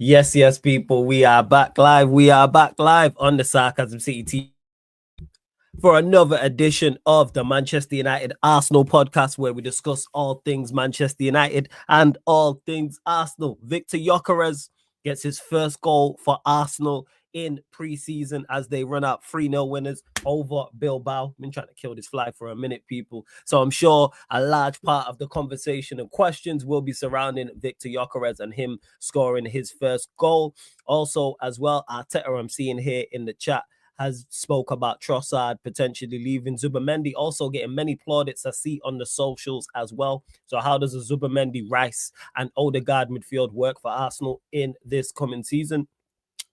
Yes, yes, people. We are back live. We are back live on the Sarcasm City TV for another edition of the Manchester United Arsenal podcast, where we discuss all things Manchester United and all things Arsenal. Victor Gyokeres gets his first goal for Arsenal in pre-season as they run out 3-0 winners over Bilbao. I've been trying to kill this fly for a minute, people. So I'm sure a large part of the conversation and questions will be surrounding Victor Gyokeres and him scoring his first goal. Also, as well, Arteta, I'm seeing here in the chat, has spoke about Trossard potentially leaving. Zubimendi also getting many plaudits I see on the socials as well. So how does a Zubimendi, Rice and Odegaard midfield work for Arsenal in this coming season?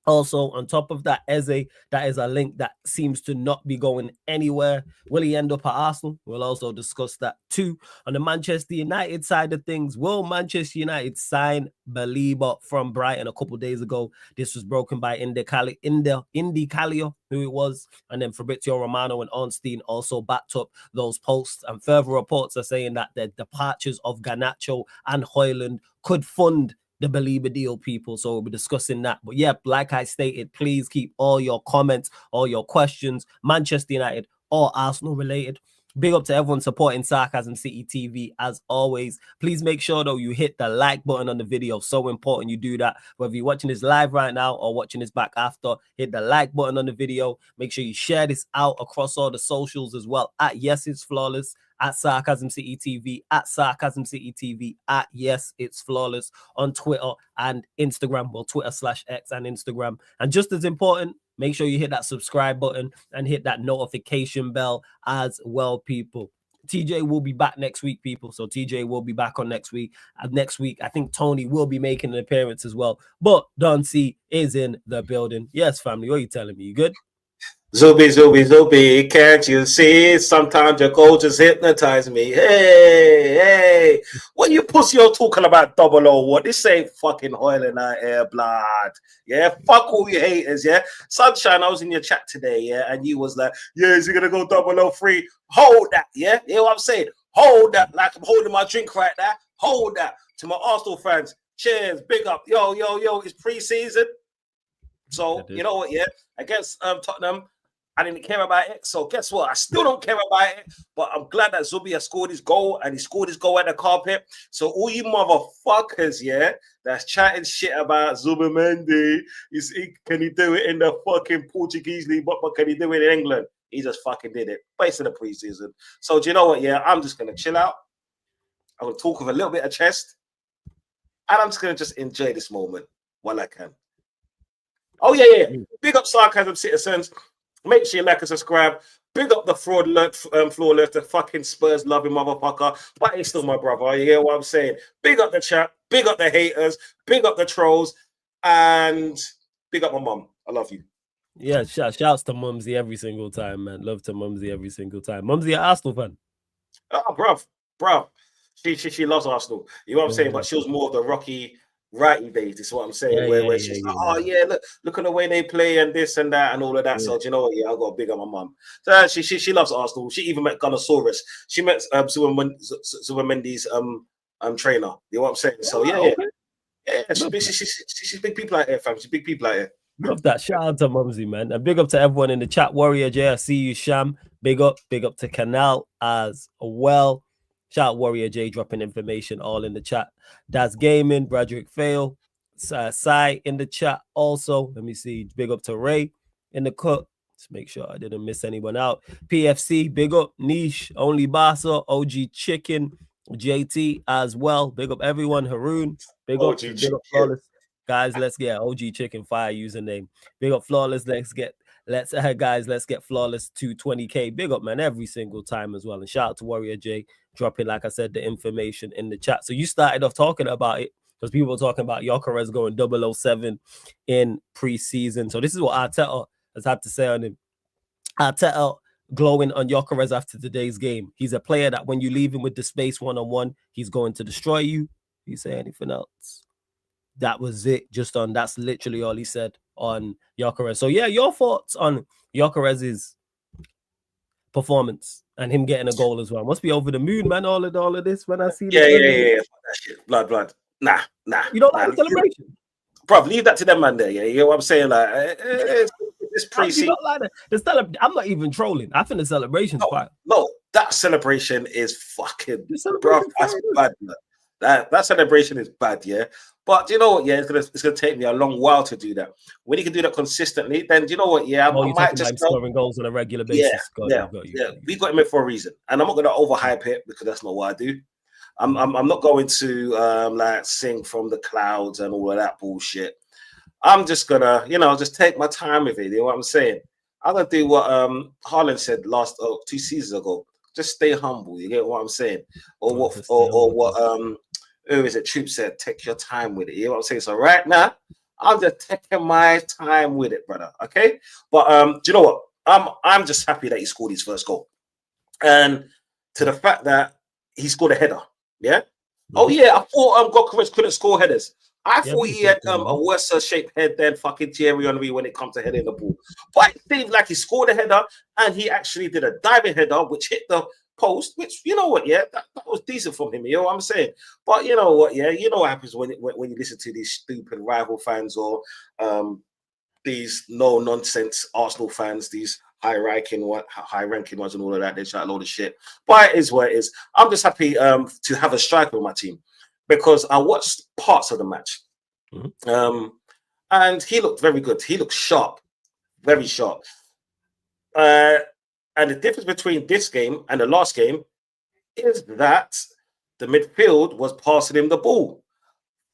Also, on top of that, Eze, that is a link that seems to not be going anywhere. Will he end up at Arsenal? We'll also discuss that too. On the Manchester United side of things, will Manchester United sign Baleba from Brighton a couple days ago? This was broken by Indy Calio, who it was. And then Fabrizio Romano and Ornstein also backed up those posts. And further reports are saying that the departures of Garnacho and Hojlund could fund the Baleba deal, people. So we'll be discussing that. But yeah, like I stated, please keep all your comments, all your questions, Manchester United or Arsenal related. Big up to everyone supporting Sarcasm City TV as always. Please make sure though you hit the like button on the video. So important you do that. Whether you're watching this live right now or watching this back after, hit the like button on the video. Make sure you share this out across all the socials as well. At Yes It's Flawless, at Sarcasm City TV, at Sarcasm City TV, at Yes It's Flawless on Twitter and Instagram. Well, Twitter/X and Instagram. And just as important, make sure you hit that subscribe button and hit that notification bell as well, people. TJ will be back next week, people. So TJ will be back on next week. And next week, I think Tony will be making an appearance as well. But Don C is in the building. Yes, family. What are you telling me? You good? Zubi, can't you see? Sometimes your goal just hypnotize me. Hey, what you pussy all talking about 001? What? This ain't fucking Hojlund out here, blood. Yeah, fuck all you haters, yeah? Sunshine, I was in your chat today, yeah, and you was like, yeah, is he gonna go 003? Hold that, yeah? You know what I'm saying? Hold that, like I'm holding my drink right now. Hold that. To my Arsenal fans, cheers, big up. Yo, it's pre-season. So, you know what, yeah? Against Tottenham, I didn't care about it. So guess what? I still don't care about it. But I'm glad that Zubi has scored his goal and he scored his goal at the carpet. So all you motherfuckers, yeah, that's chatting shit about Zubimendi, can he do it in the fucking Portuguese league? But can he do it in England? He just fucking did it based on the preseason. So do you know what? Yeah, I'm just gonna chill out. I'm gonna talk with a little bit of chest, and I'm just gonna enjoy this moment while I can. Oh yeah. Big up Sarcasm citizens. Make sure you like and subscribe. Big up the flawless, the fucking Spurs loving motherfucker. But he's still my brother. You hear what I'm saying? Big up the chat. Big up the haters. Big up the trolls. And big up my mum. I love you. Yeah, shouts to Mumsy every single time, man. Love to Mumsy every single time. Mumsy an Arsenal fan. Oh, bruv. She loves Arsenal. You know what I'm saying? But she was more of the Rocky righty days. This is what I'm saying. Where she's like, oh yeah, look at the way they play and this and that and all of that. So do you know what? Yeah, I got a big on my mum. So she loves Arsenal. She even met Gunnosaurus. She met Zubimendi's trainer. You know what I'm saying? So yeah. She's big people out here, fam. She's big people out here. Love that. Shout out to Mumsy, man. And big up to everyone in the chat. Warrior J, I see you, Sham. Big up to Canal as well. Shout out Warrior J dropping information all in the chat. That's Gaming, Bradrick Fail, Sai in the chat also. Let me see. Big up to Ray in the cut. Let's make sure I didn't miss anyone out. PFC, big up. Niche, Only Basa, OG Chicken, JT as well. Big up everyone. Haroon, big up Flawless. Guys, let's get OG Chicken Fire username. Big up Flawless. Let's get Flawless to 20K. Big up, man, every single time as well. And shout out to Warrior J dropping, like I said, the information in the chat. So you started off talking about it because people were talking about Gyokeres going 007 in preseason. So this is what Arteta has had to say on him. Arteta glowing on Gyokeres after today's game. He's a player that when you leave him with the space one-on-one, he's going to destroy you. You say anything else? That was it. That's literally all he said on Gyokeres. So yeah, your thoughts on Gyokeres' performance and him getting a goal as well. Must be over the moon, man. All of this when I see that shit. Blood. Nah. You don't like the celebration? bruv, leave that to them, man. There, yeah, you know what I'm saying? Like, it's pre-season. I'm not even trolling. I think the celebration's fine. No, that celebration is fucking, bruv. Celebration's That's fine. bad. Man. That celebration is bad, yeah. But you know what? Yeah, it's gonna take me a long while to do that. When you can do that consistently, then you know what? Yeah, I might just scoring goals on a regular basis. Yeah. We got him in for a reason, and I'm not gonna overhype it because that's not what I do. I'm not going to like sing from the clouds and all of that bullshit. I'm just gonna, just take my time with it. You know what I'm saying? I'm gonna do what Haaland said 2 seasons ago. Just stay humble. You get what I'm saying? Or what who is it? Troop said, take your time with it. You know what I'm saying? So right now, I'm just taking my time with it, brother. Okay. But do you know what? I'm just happy that he scored his first goal. And to the fact that he scored a header. Yeah. Oh yeah, I thought Gyokeres couldn't score headers. I thought he had a worse shaped head than fucking Thierry Henry when it comes to heading the ball. But it seemed like he scored a header and he actually did a diving header which hit the post, which you know what, yeah, that was decent from him. You know what I'm saying? But you know what, yeah, you know what happens when you listen to these stupid rival fans or these no nonsense Arsenal fans, these high ranking ones and all of that. They shout a load of shit. But it is what it is. I'm just happy to have a striker with my team because I watched parts of the match. And he looked very good. He looked sharp, very sharp. And the difference between this game and the last game is that the midfield was passing him the ball.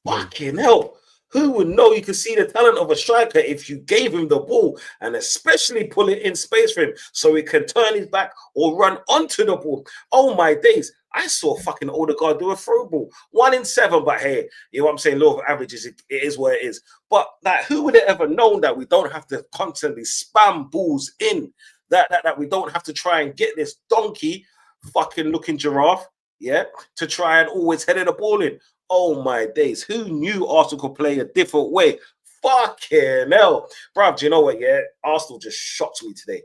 Fucking hell. Who would know you could see the talent of a striker if you gave him the ball and especially pull it in space for him so he can turn his back or run onto the ball? Oh my days. I saw fucking Odegaard do a throw ball. 1 in 7, but hey, you know what I'm saying? Law of averages, it is what it is. But like, who would have ever known that we don't have to constantly spam balls in? That we don't have to try and get this donkey fucking looking giraffe, yeah, to try and always head the ball in. Oh my days, who knew Arsenal could play a different way? Fucking hell. Bruv, do you know what? Yeah, Arsenal just shocked me today.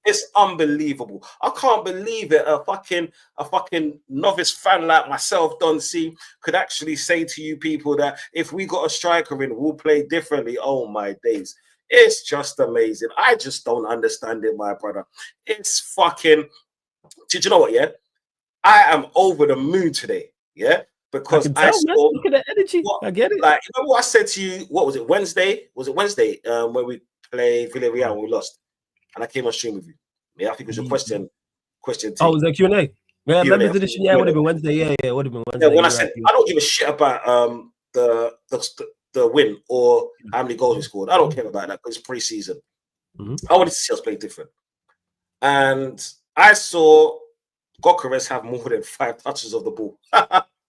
It's unbelievable. I can't believe it. A fucking novice fan like myself, Don C, could actually say to you people that if we got a striker in, we'll play differently. Oh my days. It's just amazing. I just don't understand it, my brother. It's fucking. Did you know what? Yeah, I am over the moon today. Yeah, because I saw. Look at the energy. I get it. Like, you know what I said to you? What was it? Wednesday? Was it Wednesday? When we played Villarreal and we lost, and I came on stream with you. Yeah, I think it was a question. Oh, was that Q&A? Yeah, members edition. Yeah, it would have been Wednesday. Yeah, it would have been Wednesday. Yeah, when I said I don't give a shit about the win or how many goals we scored. I don't care about that because it's pre-season. I wanted to see us play different, and I saw Gyokeres have more than 5 touches of the ball.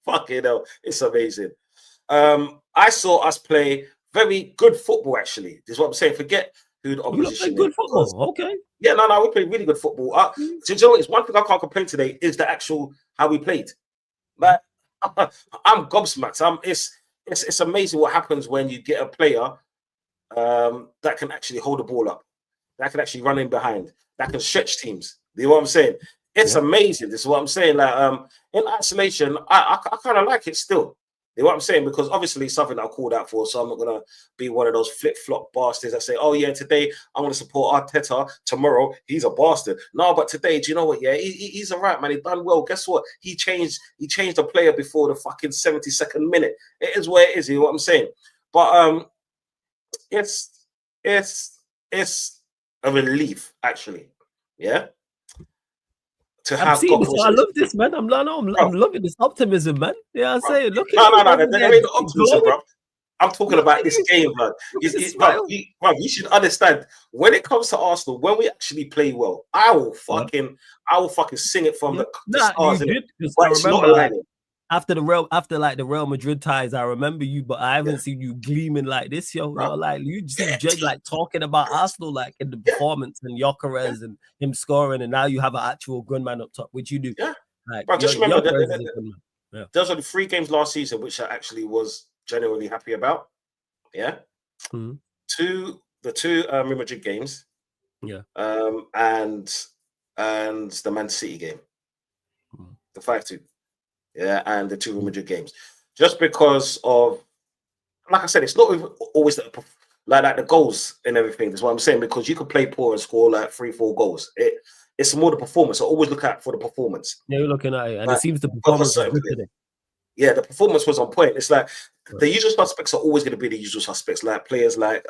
Fucking hell, it's amazing. I saw us play very good football, actually. This is what I'm saying. Forget who the opposition is. Good football, okay. Yeah, no, we played really good football. So you know, it's one thing I can't complain today is the actual how we played. But I'm gobsmacked. It's amazing what happens when you get a player that can actually hold the ball up, that can actually run in behind, that can stretch teams. You know what I'm saying? It's amazing. This is what I'm saying. Like in isolation, I kind of like it still. You know what I'm saying? Because obviously it's something I called out for. So I'm not gonna be one of those flip-flop bastards that say, "Oh yeah, today I'm gonna support Arteta. Tomorrow he's a bastard." No, but today, do you know what? Yeah, he's all right, man. He done well. Guess what? He changed the player before the fucking 72nd minute. It is where it is. You know what I'm saying? But it's a relief actually. Yeah. To have I love this, man. I'm loving this optimism, man. Yeah, I say, look at no, there ain't no optimism, bro. I'm talking about this game, man. You should understand when it comes to Arsenal, when we actually play well, I will fucking sing it from the stars. But it's not aligning. After the Real Madrid ties, I remember you, but I haven't seen you gleaming like this, yo. Like you see Jake like talking about Arsenal like in the performance and Gyokeres and him scoring, and now you have an actual good man up top, which you do. Yeah, like, but just remember that those are the 3 games last season, which I actually was genuinely happy about. Yeah, the two Real Madrid games. Yeah, and the Man City game, the 5-2. Yeah, and the 2 Real Madrid games, just because of like I said, it's not always like the goals and everything. That's what I'm saying, because you could play poor and score like 3-4 goals. It's more the performance. I always look out for the performance. Yeah, you're looking at it, and Like, it seems the performance was good today. Yeah, the performance was on point. It's like the usual suspects are always going to be the usual suspects, like players like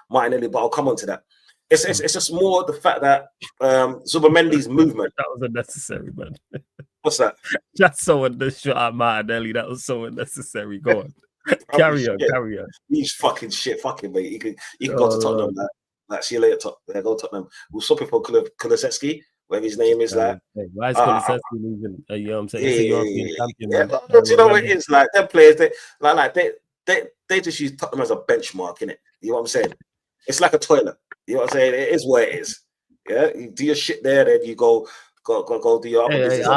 Martinelli, but I'll come on to that. It's just more the fact that Zubimendi's movement. That was unnecessary, man. What's that? That's so unnecessary. Martinelli, that was so unnecessary. Go on. Carry on. He's fucking shit. Fucking mate. You can go to Tottenham. Like, see you later. Go to Tottenham. We'll swap it for Kulusevski, whatever his name is. Like, why is Kulusevski leaving? You know what I'm saying? It's a European champion. Yeah, but you know what it is? Like, them players, they just use Tottenham as a benchmark, innit? You know what I'm saying? It's like a toilet. You know what I'm saying? It is what it is. Yeah, you do your shit there, then you go do your other business.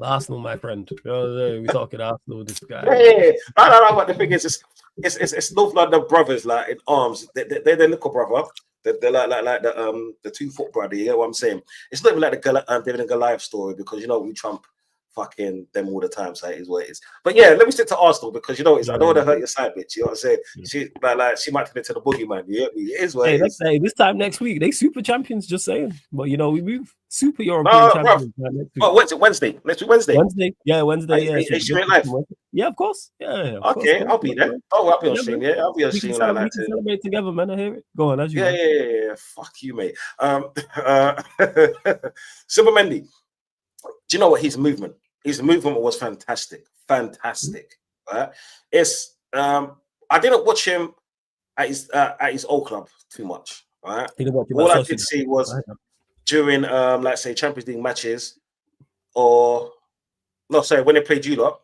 Arsenal, my friend. You know, we're talking Arsenal with this guy. No. But the thing is, it's North London brothers, like in arms. They're the little brother. They're like the 2 foot brother. You know what I'm saying? It's not even like the David and Goliath story, because you know we trump fucking them all the time. So it is what it is. But yeah, let me stick to Arsenal, because you know I don't want to hurt your side bitch. You know what I'm saying? She might turn into the boogeyman. You know what I mean? It is what it is. Say this time next week they super champions. Just saying. But you know we move super European champions. Oh, Wednesday. Next week Wednesday. Wednesday. Yeah. Live. Yeah, of course. Yeah. Okay, I'll be there. Oh, I'll be on stream. Yeah, I'll be on stream like that too. Celebrate together, man. I hear it. Go on, as you. Yeah. Fuck you, mate. Zubimendi. Do you know what his movement? His movement was fantastic. Right? It's I didn't watch him at his old club too much. Right? All I did see was during like say Champions League matches, when they played you lot.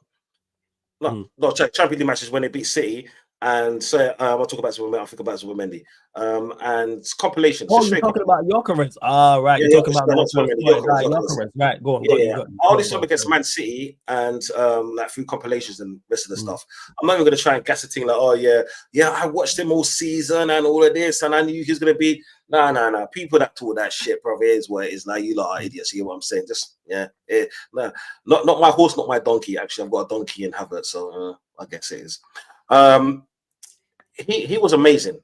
Champions League matches when they beat City. And so I'll talk about Zubimendi. I'll think about Zubimendi. And compilations. Oh, you're talking about Gyokeres. Right. You're talking about Gyokeres. Right. Go on. I only saw him against Man City and like through compilations and rest of the stuff. I'm not even going to try and gas a thing like, oh yeah, I watched him all season and all of this, and I knew he was going to be. Nah. People that talk that shit, bro, it is what it is. Like, you lot are idiots. You know what I'm saying? Just not my horse, not my donkey. Actually, I've got a donkey in Havert, so I guess it is. He was amazing.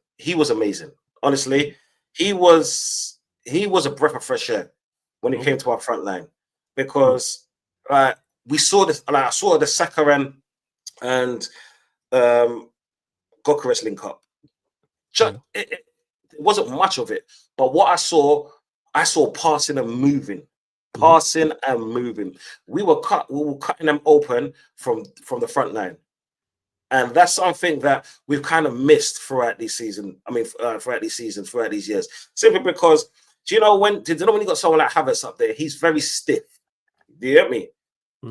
Honestly, he was a breath of fresh air when it came to our front line, because we saw this. Like, I saw the Saka and Gyokeres link up. It wasn't much of it, but what I saw passing and moving. We were cutting them open from the front line. And that's something that we've kind of missed throughout this season. I mean, throughout these years. Simply because, do you know when you got someone like Havertz up there, he's very stiff. Do you get me?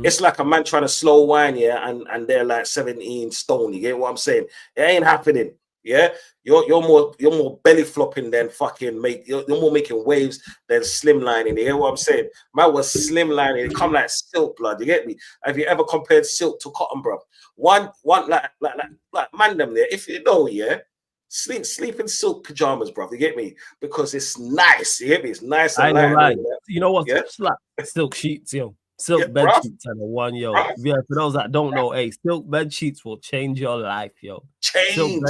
It's like a man trying to slow wine, and they're like 17 stone. You get what I'm saying? It ain't happening. Yeah, you're more belly flopping than fucking you're more making waves than slimlining. You get what I'm saying? Man was slimlining. It come like silk, blood. You get me? Have you ever compared silk to cotton, bro? One like man them there. If you know, sleep in silk pajamas, bro. You get me? Because it's nice. You get me? It's nice. And I know, right? You know what? Yeah? Like silk sheets, yo. Silk bed sheets and one, yo. Yeah, for those that don't know, silk bed sheets will change your life, yo. Silk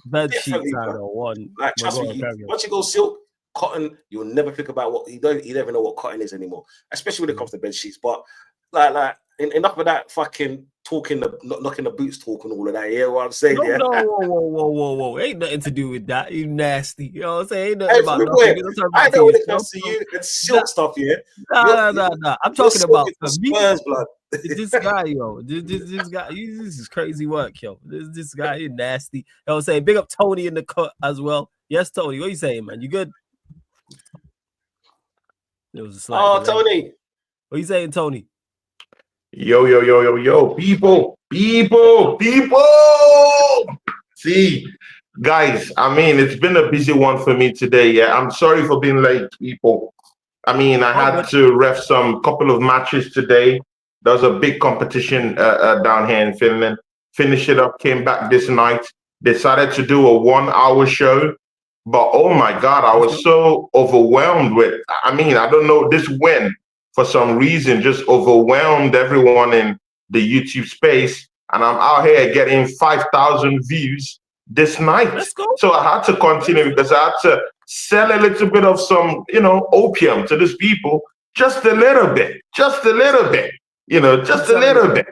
bed sheets and one. Like, trust me, once you go silk, cotton, you'll never think about you never know what cotton is anymore, especially when it comes to bed sheets. But like enough of that fucking talking, knocking the boots talk and all of that. Yeah, what I'm saying. No, whoa. Ain't nothing to do with that. You nasty. You know what I'm saying? Ain't nothing about nothing. I know when it comes to you and silk stuff, yeah. Nah. I'm talking about Spurs blood. This guy, yo. This guy, this is crazy work, yo. This guy, he's nasty. You know what I'm saying? Big up Tony in the cut as well. Yes, Tony. What you saying, man? You good? It was a slight delay. Tony. What you saying, Tony? Yo, people. See, guys, I mean, it's been a busy one for me today. Yeah, I'm sorry for being late, people. I mean, I had to ref some couple of matches today. There was a big competition down here in Finland. Finished it up, came back this night. Decided to do a 1-hour show. But oh my God, I was so overwhelmed with, I mean, I don't know, this win for some reason just overwhelmed everyone in the YouTube space. and I'm out here getting 5,000 views this night. Let's go. So I had to continue because I had to sell a little bit of some, opium to these people, just a little bit, just a little bit, just a little bit,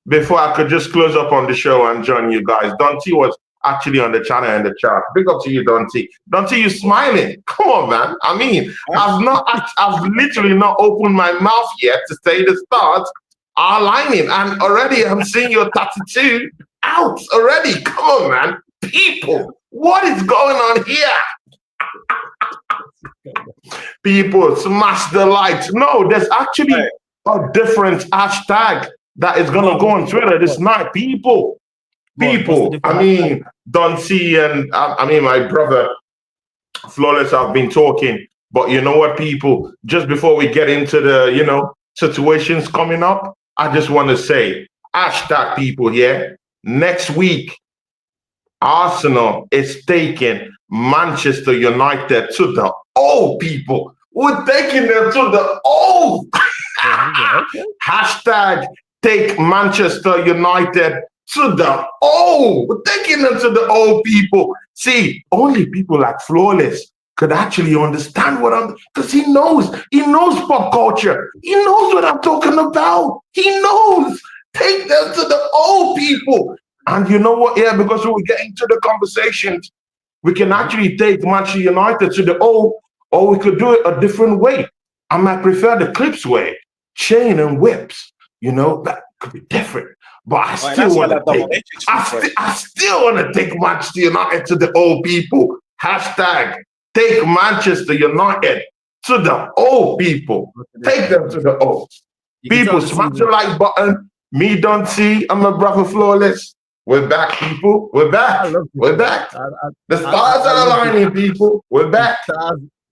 before I could just close up on the show and join you guys. Dante was actually on the channel and the chat. Big up to you, Dante. Dante, you smiling? Come on, man. I mean, I've literally not opened my mouth yet to say the stars are aligning, and already I'm seeing your tattoo out already. Come on, man. People, what is going on here? People, smash the likes. No, there's actually a different hashtag that is gonna go on Twitter this night. People. I mean, Dante and my brother Flawless have been talking, but you know what, people? Just before we get into the situations coming up, I just want to say, hashtag people here. Next week, Arsenal is taking Manchester United to the O, people. We're taking them to the O. Hashtag take Manchester United to the O. We're taking them to the O, people. See, only people like Flawless could actually understand what I'm, because he knows pop culture. He knows what I'm talking about. He knows. Take them to the O, people. And you know what? Yeah, because we're getting to the conversations, we can actually take Manchester United to the O, or we could do it a different way. I might prefer the clips way, chain and whips. That could be different. But I still want to take Manchester United to the O, people. Hashtag take Manchester United to the O, people. Take them to the O. People, smash the like button. Me, don't see. I'm a brother Flawless. We're back, people. We're back. We're back. The stars are aligning, people. We're back.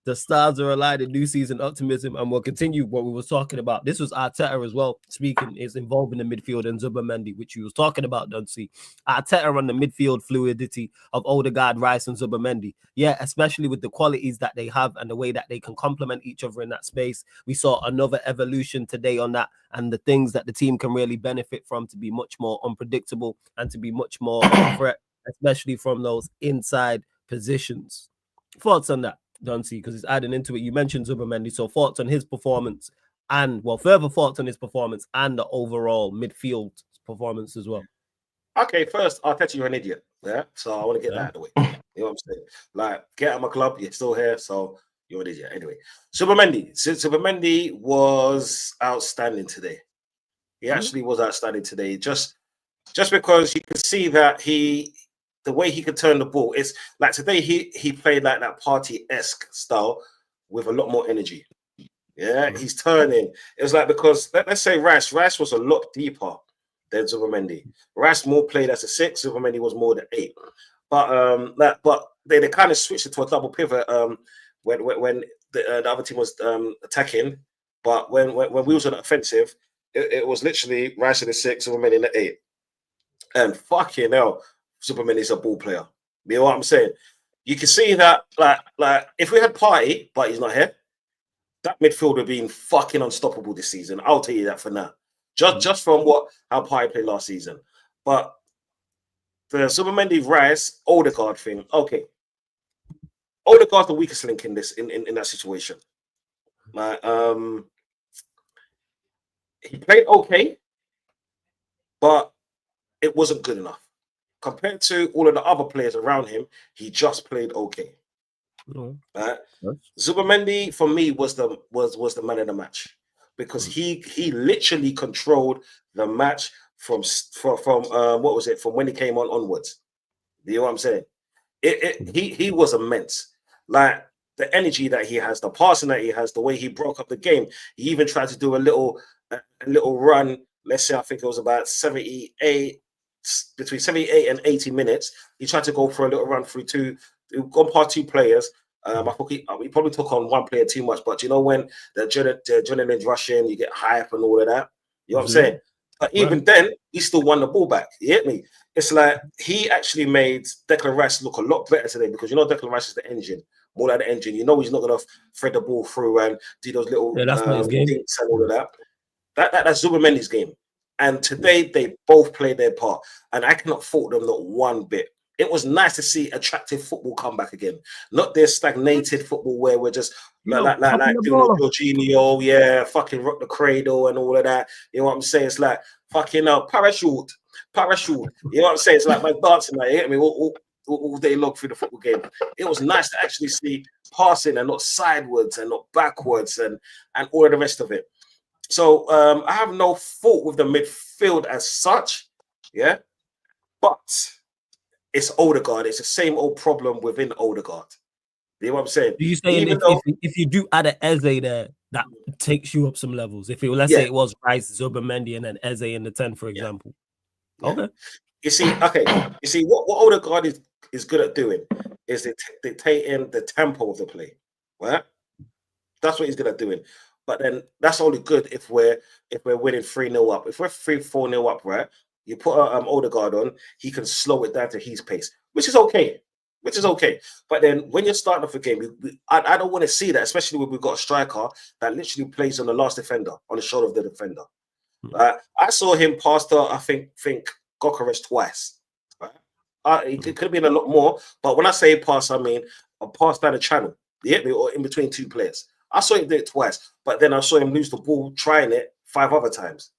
The stars are aligning. New season optimism, and we'll continue what we were talking about. This was Arteta as well. Speaking is involved in the midfield and Zubimendi, which you was talking about, Duncy. Arteta on the midfield fluidity of Odegaard, Rice, and Zubimendi. Yeah, especially with the qualities that they have and the way that they can complement each other in that space. We saw another evolution today on that, and the things that the team can really benefit from to be much more unpredictable and to be much more of a threat, especially from those inside positions. Thoughts on that, Duncy, because it's adding into it. You mentioned Zubimendi, so thoughts on his performance and, further thoughts on his performance and the overall midfield performance as well. Okay, first, Arteta, you're an idiot. Yeah, so I want to get that out of the way. You know what I'm saying? Like, get out of my club, you're still here, so you're an idiot. Anyway, Zubimendi was outstanding today. He actually was outstanding today. Just because you can see that the way he could turn the ball, it's like today he played like that party-esque style with a lot more energy. Yeah, he's turning. It was like, because let's say Rice was a lot deeper than Zubimendi. Rice more played as a 6, Zubimendi was more than 8. But they kind of switched it to a double pivot when the other team was attacking. But when we was on the offensive, it was literally Rice in the 6, Zubimendi in the 8. And fucking hell, Superman is a ball player. You know what I'm saying? You can see that, like if we had Partey, but he's not here, that midfield would have been fucking unstoppable this season. I'll tell you that for now. Just from how Partey played last season. But the Zubimendi Rice Odegaard thing, okay. Odegaard's the weakest link in this in that situation. Like, he played okay, but it wasn't good enough. Compared to all of the other players around him, he just played okay. Zubimendi for me was the man of the match, because he literally controlled the match from what was it, from when he came on onwards. You know what I'm saying? He was immense. Like, the energy that he has, the passing that he has, the way he broke up the game. He even tried to do a little run. Let's say I think it was about 78. Between 78 and 80 minutes, he tried to go for a little run through gone past 2 players. I thought he probably took on 1 player too much, but you know, when the adrenaline's rushing, you get hype and all of that. You know what I'm saying? But even then, he still won the ball back. You get me? It's like he actually made Declan Rice look a lot better today, because you know Declan Rice is the engine, more like the engine. You know he's not going to thread the ball through and do those little that's not his game. and all of that. That's Zubimendi's game. And today they both played their part, and I cannot fault them not one bit. It was nice to see attractive football come back again, not this stagnated football where we're just like doing the Jorginho, yeah, fucking rock the cradle and all of that. You know what I'm saying? It's like fucking parachute. You know what I'm saying? It's like my dancing, like, you get me all day long through the football game. It was nice to actually see passing and not sideways and not backwards and all of the rest of it. So I have no fault with the midfield as such, yeah, but it's Odegaard. It's the same old problem within Odegaard. You know what I'm saying? Do you saying if you do add an Eze there, that takes you up some levels? If let's say it was Rice, Zubimendi, and then Eze in the 10, for example. Yeah. Okay. You see what Odegaard is good at doing is dictating the tempo of the play, right? That's what he's good at doing. But then that's only good if we're winning 3-0 up. If we're 3-4-0 up, right? You put Odegaard on, he can slow it down to his pace, which is okay. But then when you're starting off a game, I don't want to see that, especially when we've got a striker that literally plays on the last defender, on the shoulder of the defender. I saw him pass to, I think Gyokeres twice. Right? It could have been a lot more, but when I say pass, I mean a pass down the channel, or in between two players. I saw him do it twice, but then I saw him lose the ball trying it 5 other times.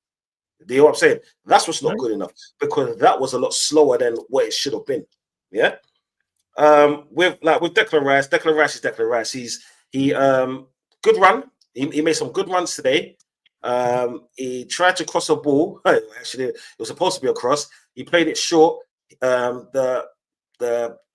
Do you know what I'm saying? That's what's not good enough, because that was a lot slower than what it should have been. Yeah. With Declan Rice is Declan Rice. He good run. He made some good runs today. He tried to cross a ball. Actually, it was supposed to be a cross. He played it short. The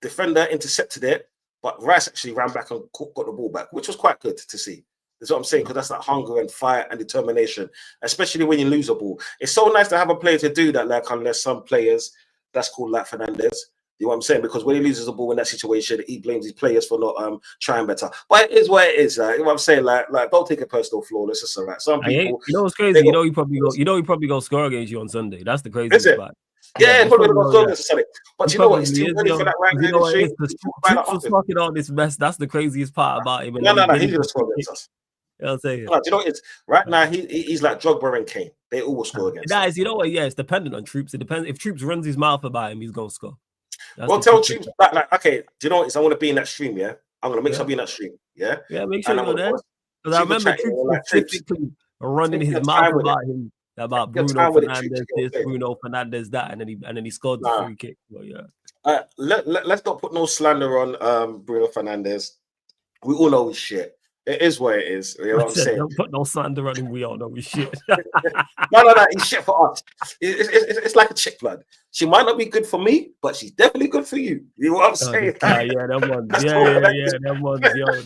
defender intercepted it, but Rice actually ran back and got the ball back, which was quite good to see. That's what I'm saying, because that's that hunger and fire and determination, especially when you lose a ball. It's so nice to have a player to do that, like, unless some players, that's called like Fernandez. You know what I'm saying? Because when he loses a ball in that situation, he blames his players for not trying better. But it is what it is. You know what I'm saying? Like don't take a personal flaw. It's just all right. Some people, you know what's crazy? You know he probably go score against you on Sunday. That's the craziest part. Yeah, probably going to score against Sunday. But you know what? It's too early for that right now. You know what it is? Troops was talking all this mess. That's the craziest part about him. No, he's going to score against us. You know what I'm saying? No, do you know what it is? Right now, he's like Drogba and Kane. They all will score against us. You know what? Yeah, it's dependent on Troops. It depends. If Troops runs his mouth about him, he's going to score. Well, tell Troops, like, okay, do you know what it is? I want to be in that stream, yeah? I'm going to make sure I be in that stream, yeah? Yeah, make sure you're there. Because I remember Troops specifically running his mouth about him, about Bruno Fernandes this, Bruno Fernandes that, and then he scored the free kick. Well, yeah. Let's not put no slander on Bruno Fernandes. We all know he's shit. It is what it is. You know what I'm saying? Don't put no slander on him. We all know he's shit. No. He's shit for us. It's like a chick, blood. She might not be good for me, but she's definitely good for you. You know what I'm saying? Yeah, them ones. Them ones. Yo, let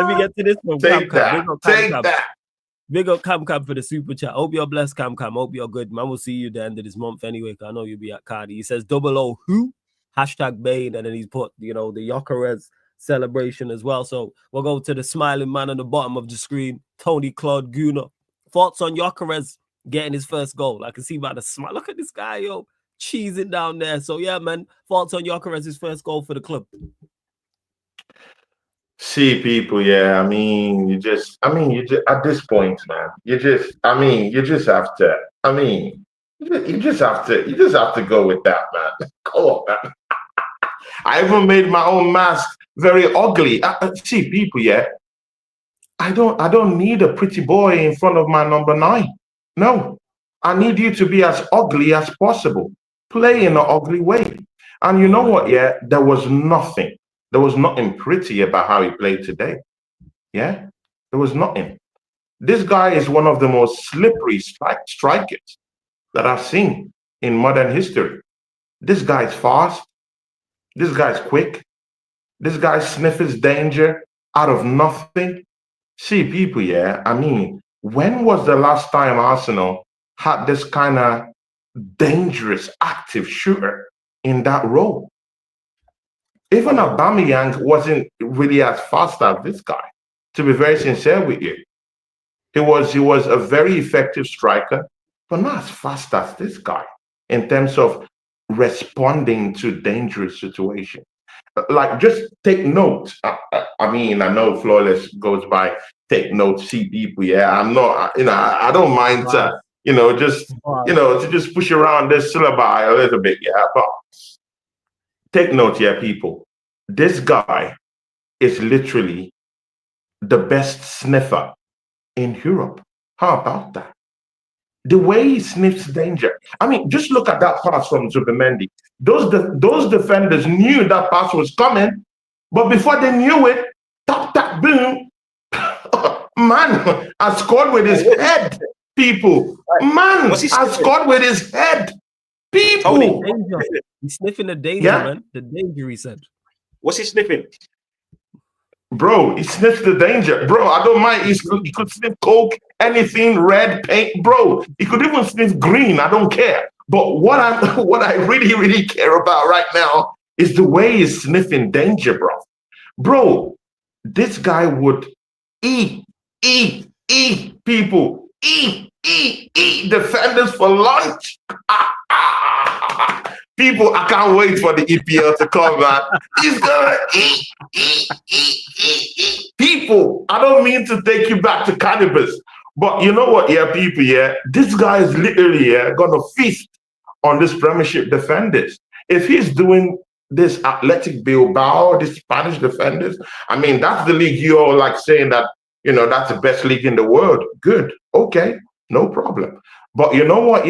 me get to this one. Take that. Big up Cam for the super chat. Hope you're blessed, Cam. Hope you're good, man. We'll see you at the end of this month anyway, because I know you'll be at Cardi. He says 00 who? #Bane, and then he's put, the Gyokeres celebration as well. So we'll go to the smiling man on the bottom of the screen, Tony Claude Guna. Thoughts on Gyokeres getting his first goal? I can see by the smile. Look at this guy, yo, cheesing down there. So yeah, man, thoughts on Gyokeres' first goal for the club? See, people, yeah. You just at this point, man, you just have to. You just have to go with that, man. Go on, man. I even made my own mask very ugly. See, people, yeah. I don't need a pretty boy in front of my number 9. No, I need you to be as ugly as possible. Play in an ugly way. And you know what? Yeah, there was nothing pretty about how he played today. Yeah, there was nothing. This guy is one of the most slippery strikers that I've seen in modern history. This guy's fast. This guy's quick. This guy sniffs danger out of nothing. See, people, yeah, when was the last time Arsenal had this kind of dangerous, active shooter in that role? Even Aubameyang wasn't really as fast as this guy, to be very sincere with you. He was a very effective striker, but not as fast as this guy in terms of responding to dangerous situations. Like, just take note. I know Flawless goes by take note, see people. Yeah, I'm not. I don't mind to just push around this syllabi a little bit, yeah. But take note here, people. This guy is literally the best sniffer in Europe. How about that? The way he sniffs danger. I mean, just look at that pass from Zubimendi. Those defenders knew that pass was coming, but before they knew it, tap, tap, boom. Man has scored with his head, people. Man has scored with his head, people. He's sniffing the danger, man. The danger, he said. What's he sniffing? Bro, he sniffs the danger. Bro, I don't mind. He could sniff coke, anything, red paint. Bro, he could even sniff green. I don't care. But what I really, really care about right now is the way he's sniffing danger, bro. Bro, this guy would eat people. Eat defenders for lunch. People, I can't wait for the EPL to come, man. He's gonna eat people. I don't mean to take you back to cannabis, but you know what, people, this guy is literally gonna feast on this Premiership defenders. If he's doing this Athletic Bilbao, this Spanish defenders, I mean, that's the league you all like saying that, that's the best league in the world. Good, okay, no problem. But you know what,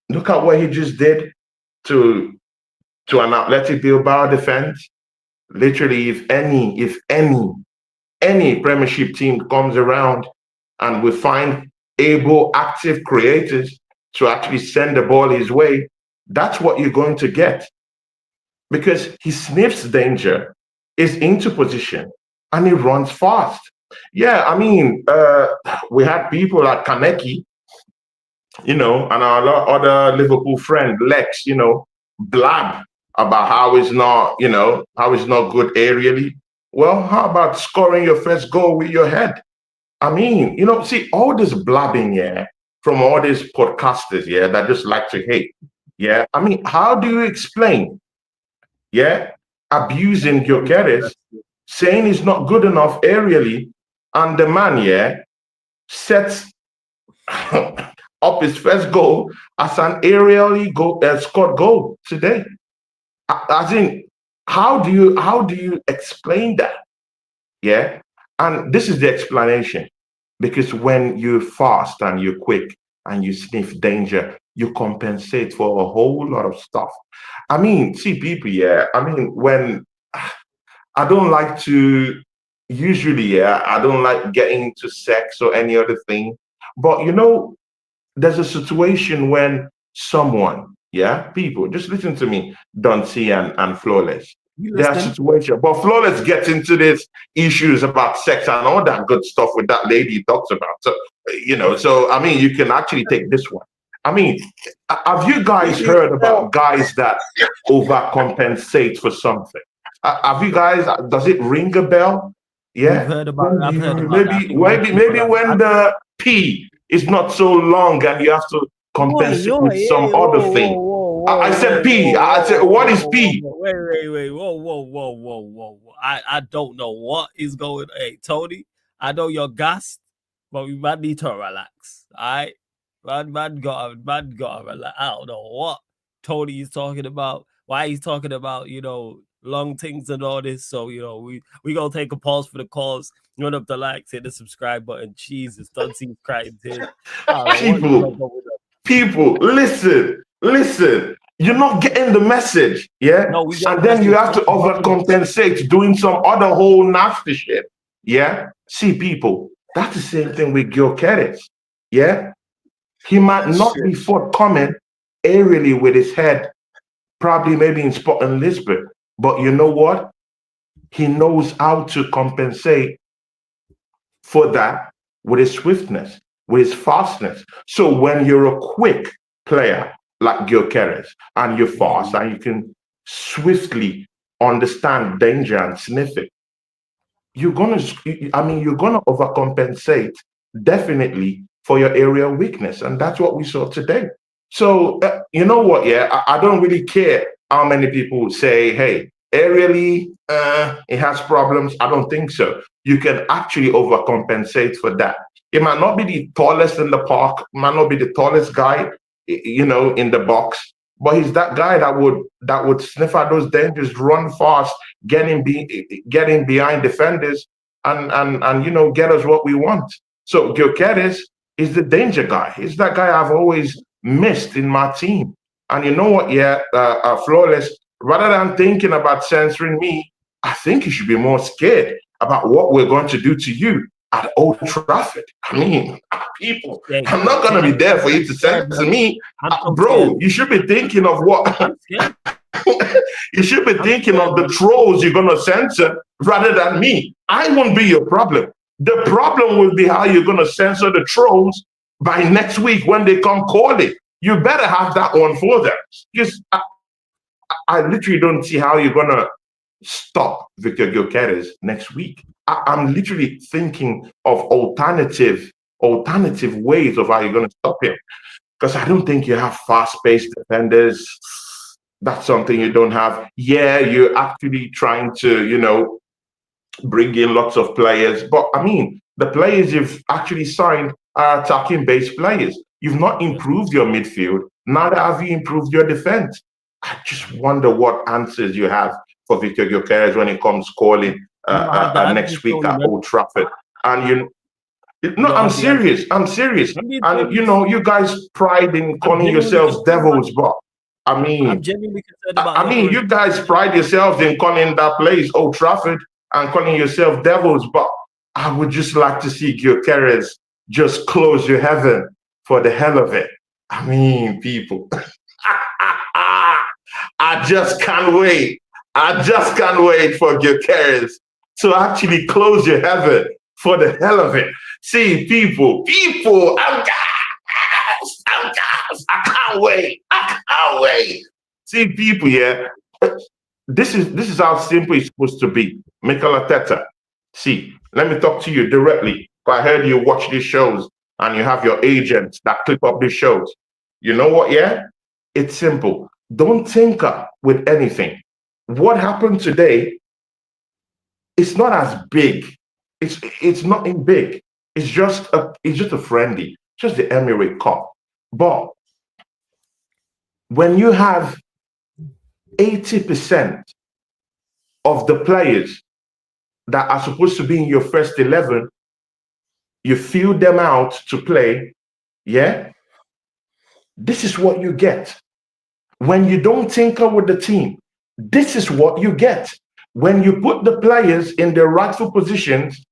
look at what he just did to an Athletic Bilbao defense. Literally, if any Premiership team comes around and we find able, active creators to actually send the ball his way, that's what you're going to get. Because he sniffs danger, is into position, and he runs fast. Yeah, I mean, we had people like Kaneki, and our other Liverpool friend Lex, blab about how it's not good aerially. Well, how about scoring your first goal with your head? I mean, see all this blabbing, from all these podcasters, that just like to hate. I mean, how do you explain, abusing Gyokeres, saying he's not good enough aerially, and the man, sets up his first goal as an aerially scored goal today? As in, how do you explain that? And this is the explanation. Because when you're fast and you're quick and you sniff danger, you compensate for a whole lot of stuff. I mean, see, people, I mean, when I don't like to, usually, I don't like getting into sex or any other thing. But, there's a situation when someone, people, just listen to me, Duncy and Flawless. There are situations, but Flawless gets into these issues about sex and all that good stuff with that lady he talks about. So, so I mean, you can actually take this one. I mean, have you guys heard about guys that overcompensate for something? Have you guys, does it ring a bell? Yeah. I've heard about maybe when the P is not so long and you have to compensate with some other thing. I said P. I said, what is P? Wait. Whoa. I don't know what is going on. Hey, Tony, I know you're gassed, but we might need to relax. All right? Man gotta relax. I don't know what Tony is talking about, why he's talking about, long things and all this. So, we gonna take a pause for the calls. Run up the likes, hit the subscribe button. Jesus, don't seem crying tears. People, listen. You're not getting the message, No, and then you have to overcompensate doing some other whole nasty shit, See, people, that's the same thing with Gyokeres, He might not be forthcoming aerially with his head, probably maybe in Sporting Lisbon, but you know what? He knows how to compensate for that with his swiftness, with his fastness. So when you're a quick player like Gyokeres and you're fast and you can swiftly understand danger and sniff it, you're gonna overcompensate definitely for your area of weakness, and that's what we saw today. So you know what? I don't really care how many people say, "Hey, aerially, it has problems." I don't think so. you can actually overcompensate for that. It might not be the tallest in the park, might not be the tallest guy, in the box, but he's that guy that would sniff out those dangers, run fast, getting behind defenders, and get us what we want. So Gyokeres is the danger guy. He's that guy I've always missed in my team. And you know what? Yeah, Flawless. Rather than thinking about censoring me, I think you should be more scared about what we're going to do to you at Old Trafford. I mean, people, I'm not going to be there for you to censor me. Bro, you should be thinking of what... You should be thinking of the trolls you're going to censor rather than me. I won't be your problem. The problem will be how you're going to censor the trolls by next week when they come calling. You better have that one for them. Because I literally don't see how you're going to stop Victor Gyokeres next week. I'm literally thinking of alternative ways of how you're going to stop him. Because I don't think you have fast-paced defenders. That's something you don't have. Yeah, you're actually trying to, bring in lots of players. But, I mean, the players you've actually signed are attacking-based players. You've not improved your midfield. Neither have you improved your defense. I just wonder what answers you have for Victor Gyokeres when it comes calling next week at Old Trafford. And I'm serious. I'm serious. And you guys pride in calling yourselves devils, but I mean, I'm genuinely concerned about. I mean, you guys pride yourselves in calling that place Old Trafford and calling yourself devils, but I would just like to see Gyokeres just close your heaven for the hell of it. I mean, people. I just can't wait. I just can't wait for Gyokeres to actually close your heaven for the hell of it. See, people, I'm gassed. I can't wait. I can't wait. See, people, yeah. This is how simple it's supposed to be. Mikel Arteta. See, let me talk to you directly. I heard you watch these shows and you have your agents that clip up these shows. You know what, yeah? It's simple. Don't tinker with anything. What happened today, it's not as big. It's nothing big. It's just a friendly, just the Emirates Cup. But when you have 80% of the players that are supposed to be in your first 11, you fill them out to play, yeah? This is what you get. When you don't tinker with the team, this is what you get. When you put the players in their rightful positions,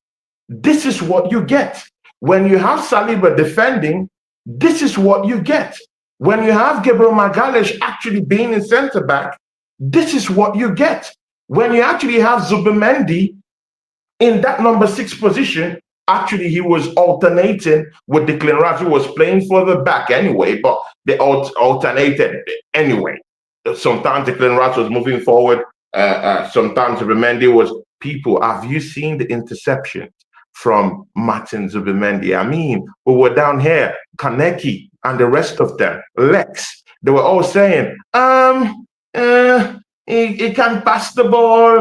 this is what you get. When you have Saliba defending, this is what you get. When you have Gabriel Magalhaes actually being in centre back, this is what you get. When you actually have Zubimendi in that number 6 position, actually he was alternating with Declan Rice, who was playing further back anyway, but they alternated anyway. Sometimes Declan Rice was moving forward, sometimes Zubimendi was. People, have you seen the interceptions from Martin Zubimendi? I mean, we were down here, Kaneki and the rest of them, Lex, they were all saying, he can't pass the ball,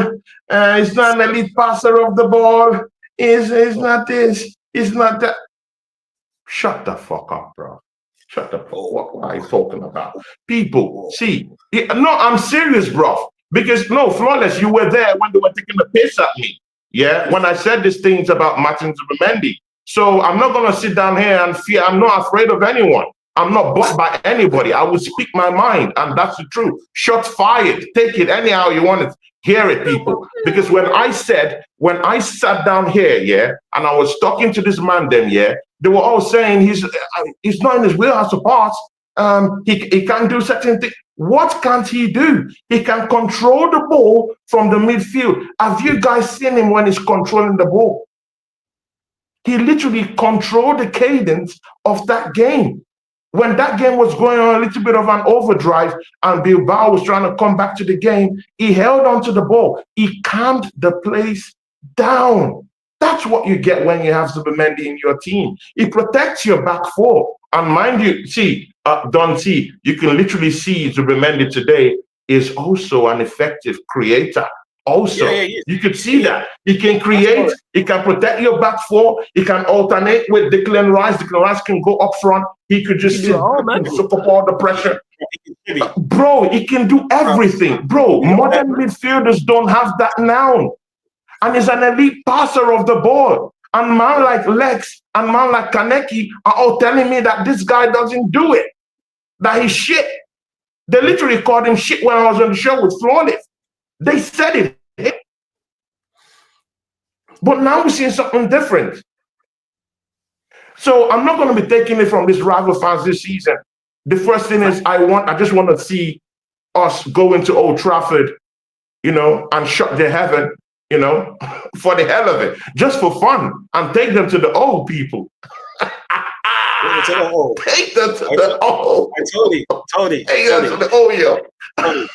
he's not an elite passer of the ball, he's not this, he's not that. Shut the fuck up, bro. Shut the fuck up. What are you talking about? People, see, no, I'm serious, bro. Because, no, Flawless, you were there when they were taking the piss at me. Yeah, when I said these things about Martin Zubimendi. So I'm not going to sit down here and fear. I'm not afraid of anyone. I'm not bought by anybody. I will speak my mind, and that's the truth. Shots fired. Take it anyhow you want to hear it, people. Because when I sat down here, yeah, and I was talking to this man then, yeah, they were all saying he's not in his wheelhouse to pass. He can't do certain things. What can't he do? He can control the ball from the midfield. Have you guys seen him when he's controlling the ball? He literally controlled the cadence of that game. When that game was going on a little bit of an overdrive and Bilbao was trying to come back to the game, he held on to the ball. He calmed the place down. That's what you get when you have Zubimendi in your team. He protects your back four. And mind you, see, you can literally see Zubimendi today is also an effective creator. Also, you could see that he can create, he can protect your back four, he can alternate with Declan Rice. Declan Rice can go up front. He could just sit back and soak up all the pressure. Bro, he can do everything. Bro, modern midfielders don't have that now. And he's an elite passer of the ball. And man like Lex and man like Kaneki are all telling me that this guy doesn't do it. That he's shit. They literally called him shit when I was on the show with Flawless. They said it. But now we're seeing something different. So I'm not going to be taking it from these rival fans this season. The first thing is I just want to see us go into Old Trafford, and shut their heaven, for the hell of it, just for fun, and take them to the old people. Take them to the old. Tony. Take them to the old, yo. You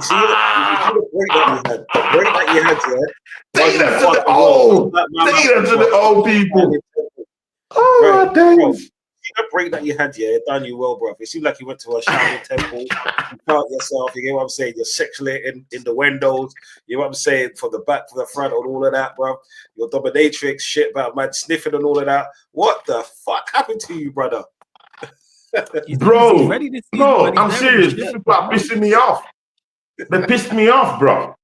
see the break that you had there. Take them to the old. Take them to the old people. Oh, my days. The break that you had here, done you well, bro. It seemed like you went to a Shaolin temple. You felt yourself. You get what I'm saying? You're sexually in the windows. You know what I'm saying? From the back to the front and all of that, bro. Your dominatrix shit about man sniffing and all of that. What the fuck happened to you, brother? Bro, I'm serious. These people are pissing me off. They pissed me off, bro.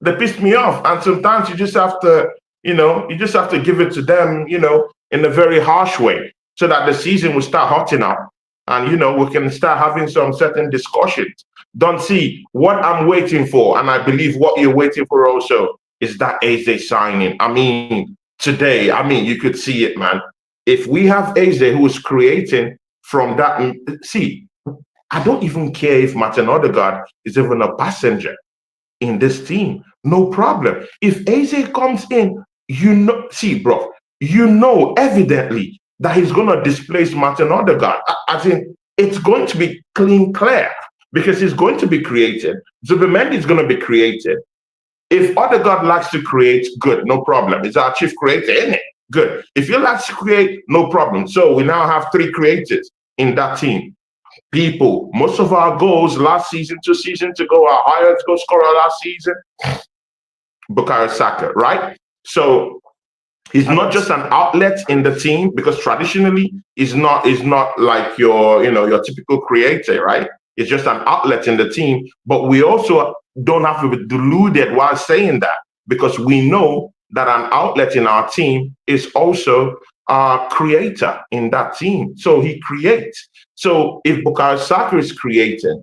They pissed me off. And sometimes you just have to, give it to them, in a very harsh way, so that the season will start hotting up and, we can start having some certain discussions. Don't see what I'm waiting for. And I believe what you're waiting for also is that Eze signing. I mean, today, you could see it, man. If we have Eze who is creating from that, see, I don't even care if Martin Odegaard is even a passenger in this team. No problem. If Eze comes in, see, bro, evidently that he's going to displace Martin Odegaard. I think it's going to be clear, because he's going to be created. Zubimendi is going to be created. If Odegaard likes to create, good, no problem. He's our chief creator, isn't it? Good. If he likes to create, no problem. So we now have 3 creators in that team. People, most of our goals last season, 2 seasons ago, our highest goal scorer last season, Bukayo Saka, right? So he's not just an outlet in the team, because traditionally he's not like your typical creator, right? It's just an outlet in the team. But we also don't have to be deluded while saying that, because we know that an outlet in our team is also a creator in that team. So he creates. So if Bukayo Saka is creating,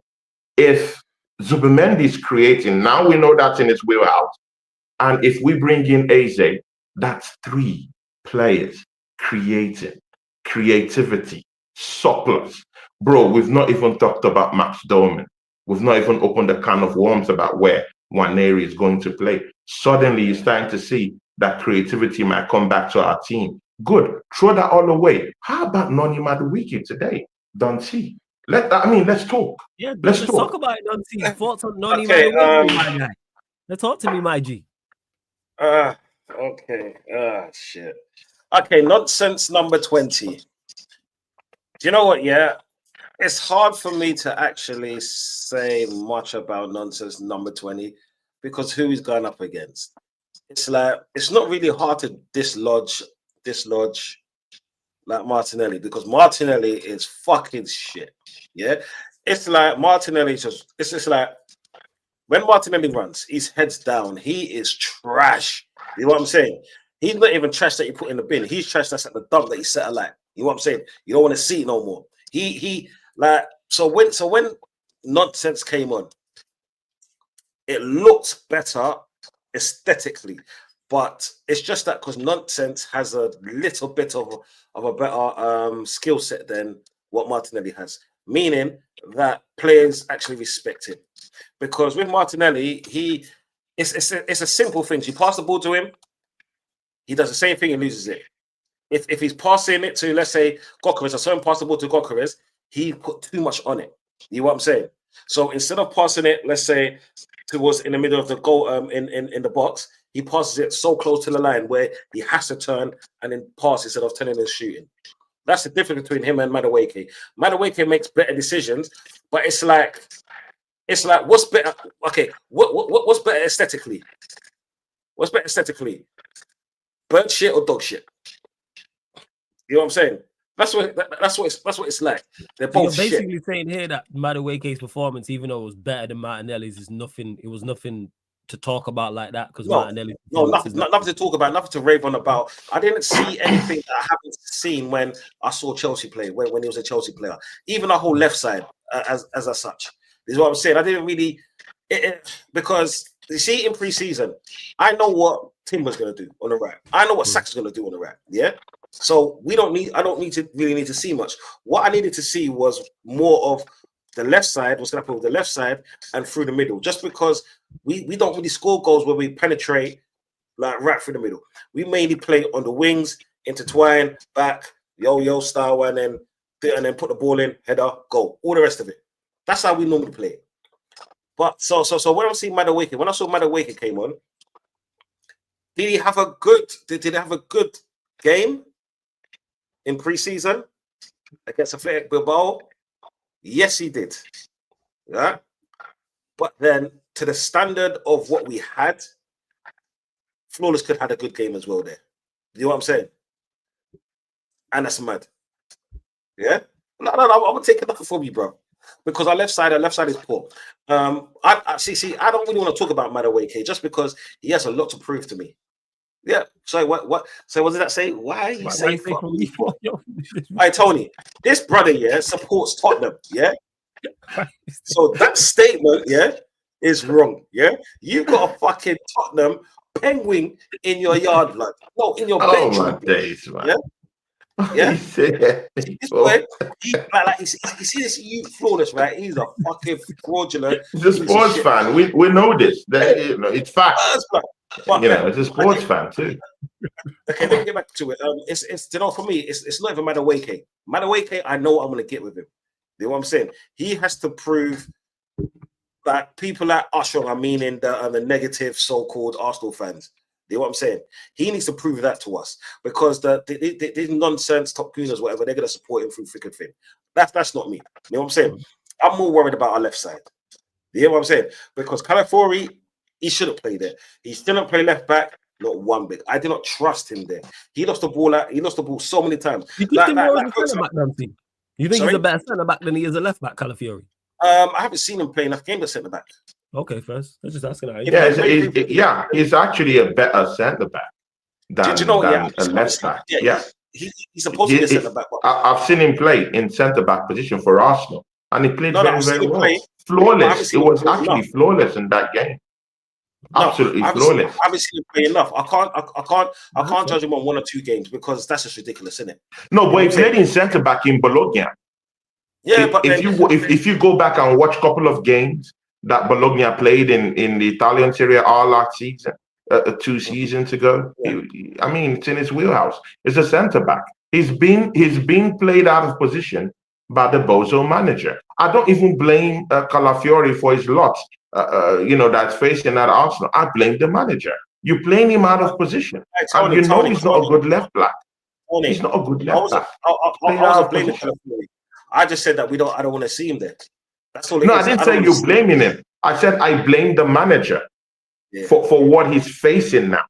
if Zubimendi is creating, now we know that's in his wheelhouse. And if we bring in Eze, that's 3 players creating, creativity, surplus. Bro, we've not even talked about Max Doman. We've not even opened a can of worms about where Nwaneri is going to play. Suddenly, you're starting to see that creativity might come back to our team. Good. Throw that all away. How about Noni Madueke today? Don't see. Let's talk. Yeah, let's talk about it, Nonsi. Thoughts on Noni Okay, Madueke, my guy. Let's talk to me, my G. Okay. Shit. Okay, nonsense number 20. Do you know what? Yeah, it's hard for me to actually say much about nonsense number 20, because who he's going up against. It's like, it's not really hard to dislodge like Martinelli, because Martinelli is fucking shit. Yeah, it's like Martinelli it's just like, when Martinelli runs, he's heads down. He is trash. You know what I'm saying? He's not even trash that you put in the bin. He's trash that's at the dump that you set alight. You know what I'm saying? You don't want to see it no more. So when nonsense came on, it looked better aesthetically, but it's just that because nonsense has a little bit of a better skill set than what Martinelli has, meaning that players actually respect him. Because with Martinelli, it's a simple thing. You pass the ball to him, he does the same thing and loses it. If he's passing it to, let's say, Gyokeres, I saw him pass the ball to Gyokeres, he put too much on it. You know what I'm saying? So instead of passing it, let's say, towards in the middle of the goal, in the box, he passes it so close to the line where he has to turn and then pass instead of turning and shooting. That's the difference between him and Madueke. Madueke makes better decisions, but it's like It's like, what's better? Okay, what's better aesthetically? What's better aesthetically? Bird shit or dog shit? You know what I'm saying? That's what it's like. They're So you're both shit. basically saying here that Madueke's performance, even though it was better than Martinelli's, is nothing. It was nothing to talk about like that because Martinelli's performance nothing to talk about, nothing to rave on about. I didn't see anything that I haven't seen when I saw Chelsea play, when he was a Chelsea player. Even our whole left side, as such. This is what I'm saying. I didn't really, because you see in pre-season, I know what Timber's going to do on the right. I know what Saka's going to do on the right. Yeah. So I don't need to see much. What I needed to see was more of the left side, what's going to happen with the left side and through the middle, just because we don't really score goals where we penetrate like right through the middle. We mainly play on the wings, intertwine, back, yo-yo style, and then put the ball in, header, goal. All the rest of it. That's how we normally play. But so when I see Madueke, when I saw Madueke came on, did he have a good game in pre-season against Athletic Bilbao? Yes, he did. Yeah. But then to the standard of what we had, Flawless could have had a good game as well there. You know what I'm saying? And that's mad. Yeah? No, I'm gonna take it from you, bro. Because our left side is poor. I see. I don't really want to talk about Madueke just because he has a lot to prove to me. Yeah. So what? So what did that say? Why you say fuck me? Hey Tony, this brother supports Tottenham. Yeah. So that statement is wrong. Yeah. You got a fucking Tottenham penguin in your yard, blood. No, in your bedroom. My days, man. Yeah. Yeah, this boy, you see this youth Flawless, right? He's a fucking fraudulent. He's a sports fan. We know this. It's fact. But, it's a sports fan too. Okay, let me get back to it. It's for me, it's not even Madueke. Madueke, I know what I'm gonna get with him. You know what I'm saying? He has to prove that people like Usher are meaning the negative so-called Arsenal fans. You know what I'm saying? He needs to prove that to us because the nonsense top gooners, whatever, they're gonna support him through thick and thin. That's not me. You know what I'm saying? I'm more worried about our left side. You hear what I'm saying? Because Calafiori, he shouldn't play there. He didn't play left back, not one bit. I did not trust him there. He lost the ball so many times. You think he's a better centre back than he is a left back, Calafiori? I haven't seen him play enough games as centre back. Okay, first. I'm just asking. He's actually a better centre back than a left back. Yeah. He's supposed to be a centre back. I've seen him play in centre back position for Arsenal, and he played very well. Flawless. It was actually flawless in that game. Absolutely flawless. I haven't seen him play enough. I can't judge him on 1 or 2 games because that's just ridiculous, isn't it? No, but he played in centre back in Bologna. Yeah, but if you go back and watch a couple of games that Bologna played in the Italian Serie A last season, 2 seasons ago, it's in his wheelhouse. It's a centre back. He's being played out of position by the bozo manager. I don't even blame Calafiori for his lot. That's facing at Arsenal. I blame the manager. You playing him out of position, and he's not a good left back. He's not a good left back. I wasn't blaming Calafiori. I just said that I don't want to see him there. That's all. I didn't say you're blaming him. I said I blame the manager for what he's facing now,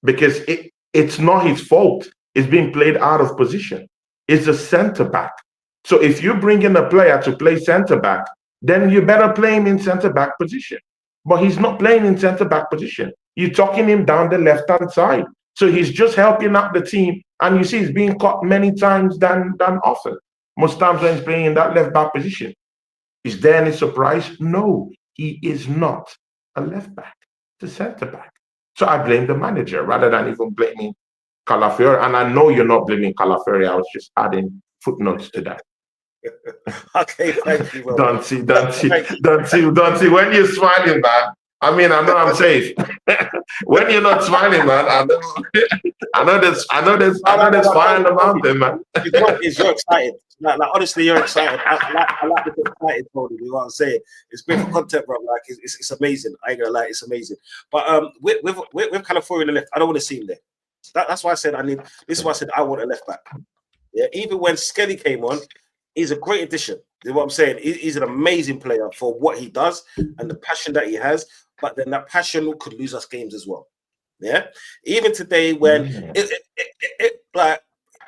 because it's not his fault. It's being played out of position. It's a centre back. So if you bring in a player to play centre back, then you better play him in centre back position. But he's not playing in centre back position. You're talking him down the left hand side. So he's just helping out the team, and you see he's being caught many times than often. Most times when he's playing in that left back position. Is there any surprise? No, he is not a left back. It's a centre back. So I blame the manager rather than even blaming Calafiori. And I know you're not blaming Calafiori. I was just adding footnotes to that. Okay, thank you. Don't see. When you're smiling, man. I know I'm safe. When you're not smiling, man, I know there's fire in the mountain, man. You're excited. Like honestly, you're excited. I like to get excited, Tony. You know what I'm saying? It's great for content, bro. Like it's amazing. I ain't gonna lie, it's amazing. But with Calafiori in the left, I don't want to see him there. That's why I said this is why I said I want a left back. Yeah, even when Skelly came on, he's a great addition. You know what I'm saying? He's an amazing player for what he does and the passion that he has. But then that passion could lose us games as well. Yeah. Even today, when like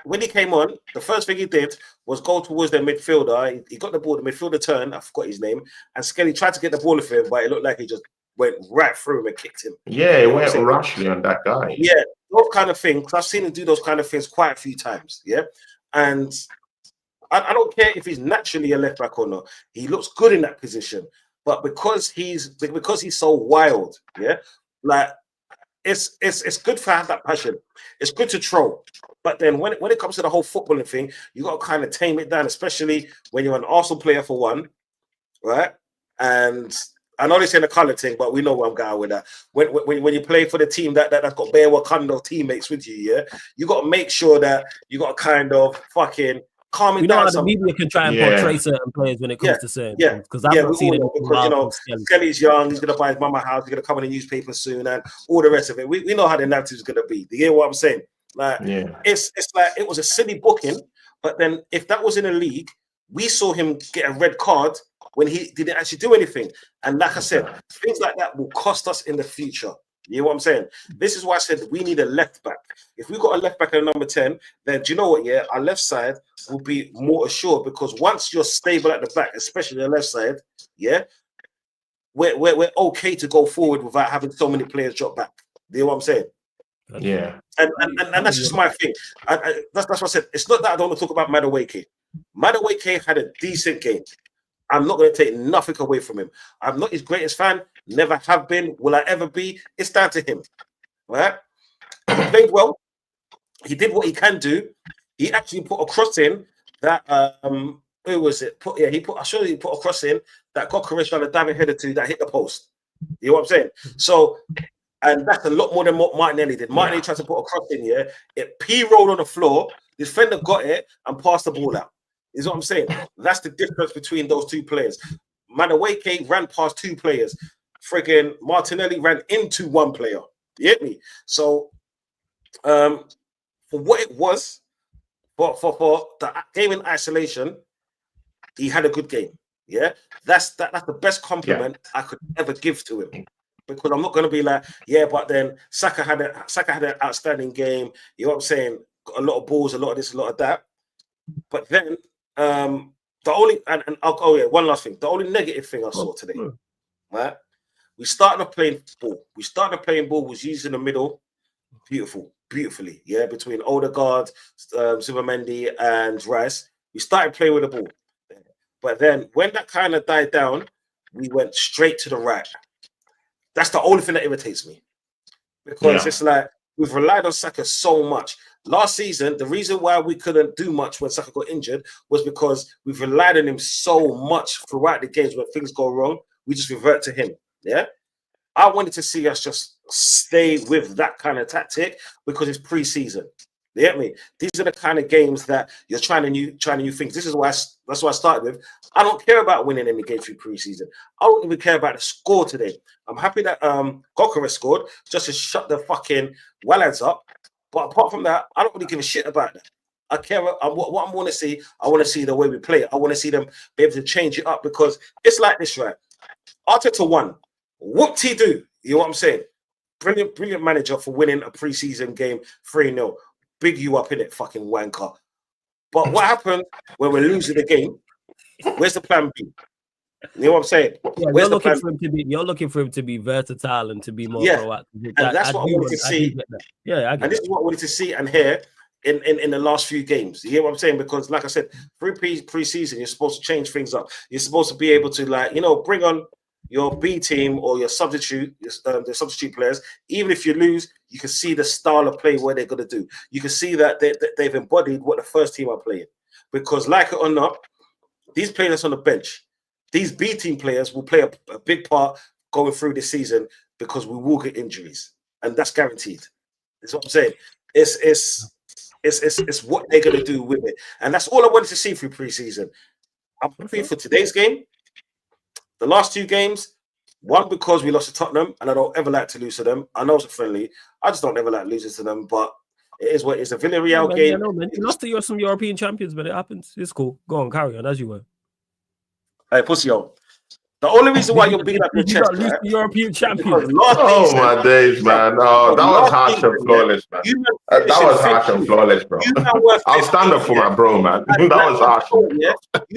when he came on, the first thing he did was go towards the midfielder. He got the ball, the midfielder turned, I forgot his name, and Skelly tried to get the ball off him, but it looked like he just went right through him and kicked him. Yeah, it went rashly on that guy. Yeah, those kind of things. I've seen him do those kind of things quite a few times. Yeah. And I don't care if he's naturally a left back or not. He looks good in that position. But because he's so wild, yeah, like it's good to have that passion. It's good to troll. But then when it comes to the whole footballing thing, you got to kind of tame it down, especially when you're an Arsenal player for one, right? And I know they're saying the colour thing, but we know where I'm going with that. When you play for the team that's got bare Wakanda teammates with you, yeah, you got to make sure that you got to kind of fucking calm it down. How the media can try and portray certain players when it comes to certain things. Because I've not seen it. Because, Skelly's young, he's going to buy his mama house, he's going to come in the newspaper soon, and all the rest of it. We know how the narrative is going to be. Do you hear what I'm saying? Like, it's like it was a silly booking, but then if that was in a league, we saw him get a red card when he didn't actually do anything. And like I said, things like that will cost us in the future. You know what I'm saying? This is why I said we need a left back. If we got a left back at number 10, then do you know what? Yeah, our left side will be more assured, because once you're stable at the back, especially the left side, yeah, we're okay to go forward without having so many players drop back. Do you know what I'm saying? Yeah. And that's just my thing. That's what I said. It's not that I don't want to talk about Madueke. Madueke had a decent game. I'm not going to take nothing away from him. I'm not his greatest fan. Never have been. Will I ever be? It's down to him. Right? He played well. He did what he can do. He actually put a cross in that who was it? He put a cross in that Gyokeres trying to dive and header to that hit the post. You know what I'm saying? So, and that's a lot more than what Martinelli did. Martinelli tried to put a cross in here. It P-rolled on the floor. The defender got it and passed the ball out. Is what I'm saying. That's the difference between those two players. Madueke ran past two players. Friggin' Martinelli ran into one player. You get me? So, for what it was, for the game in isolation, he had a good game. Yeah, that's the best compliment I could ever give to him. Because I'm not going to be like, yeah, but then Saka had an outstanding game. You know what I'm saying? Got a lot of balls, a lot of this, a lot of that. But then one last thing. The only negative thing I saw today, right? We started off playing ball. Was used in the middle, beautifully, yeah, between Odegaard, Zubimendi, and Rice. We started playing with the ball, but then when that kind of died down, we went straight to the right. That's the only thing that irritates me, because it's like we've relied on Saka so much. Last season, the reason why we couldn't do much when Saka got injured was because we've relied on him so much throughout the games. When things go wrong, we just revert to him. Yeah, I wanted to see us just stay with that kind of tactic because it's pre-season. You get me? These are the kind of games that you're trying new things. This is why that's why I started with. I don't care about winning any game through pre-season. I don't even care about the score today. I'm happy that Gyokeres scored just to shut the fucking Wallads up. But apart from that, I don't really give a shit about that. I care what I want to see. I want to see the way we play. I want to see them be able to change it up, because it's like this, right? Arteta won. Whoop-de-doo. You know what I'm saying? Brilliant manager for winning a pre-season game 3-0. Big you up in it, fucking wanker. But what happened when we're losing the game? Where's the plan B? You know what I'm saying? Yeah, you're looking for him to be versatile and to be more proactive. And that's what I wanted to see. And this is what I wanted to see and hear in the last few games. You hear what I'm saying? Because like I said, through pre-season, you're supposed to change things up. You're supposed to be able to bring on your B team or your substitute, the substitute players. Even if you lose, you can see the style of play what they're going to do. You can see that they've embodied what the first team are playing. Because like it or not, these players on the bench, these B team players will play a big part going through this season, because we will get injuries, and that's guaranteed. That's what I'm saying. It's what they're going to do with it, and that's all I wanted to see through preseason. I'm happy for today's game. The last two games, one because we lost to Tottenham, and I don't ever like to lose to them. I know it's a friendly. I just don't ever like losing to them, but It is what it's a Yeah, Villarreal man, game. man. You lost to some European champions, but it happens. It's cool. Go on, carry on as you were. Hey, pussy, yo. The only reason why you're beating up your Did you chest, not lose right? to European Because champions? last Oh season, my days, man. Oh, that was harsh and flawless, man. That was harsh and flawless, bro. I'll stand up for my bro, man. That was harsh. You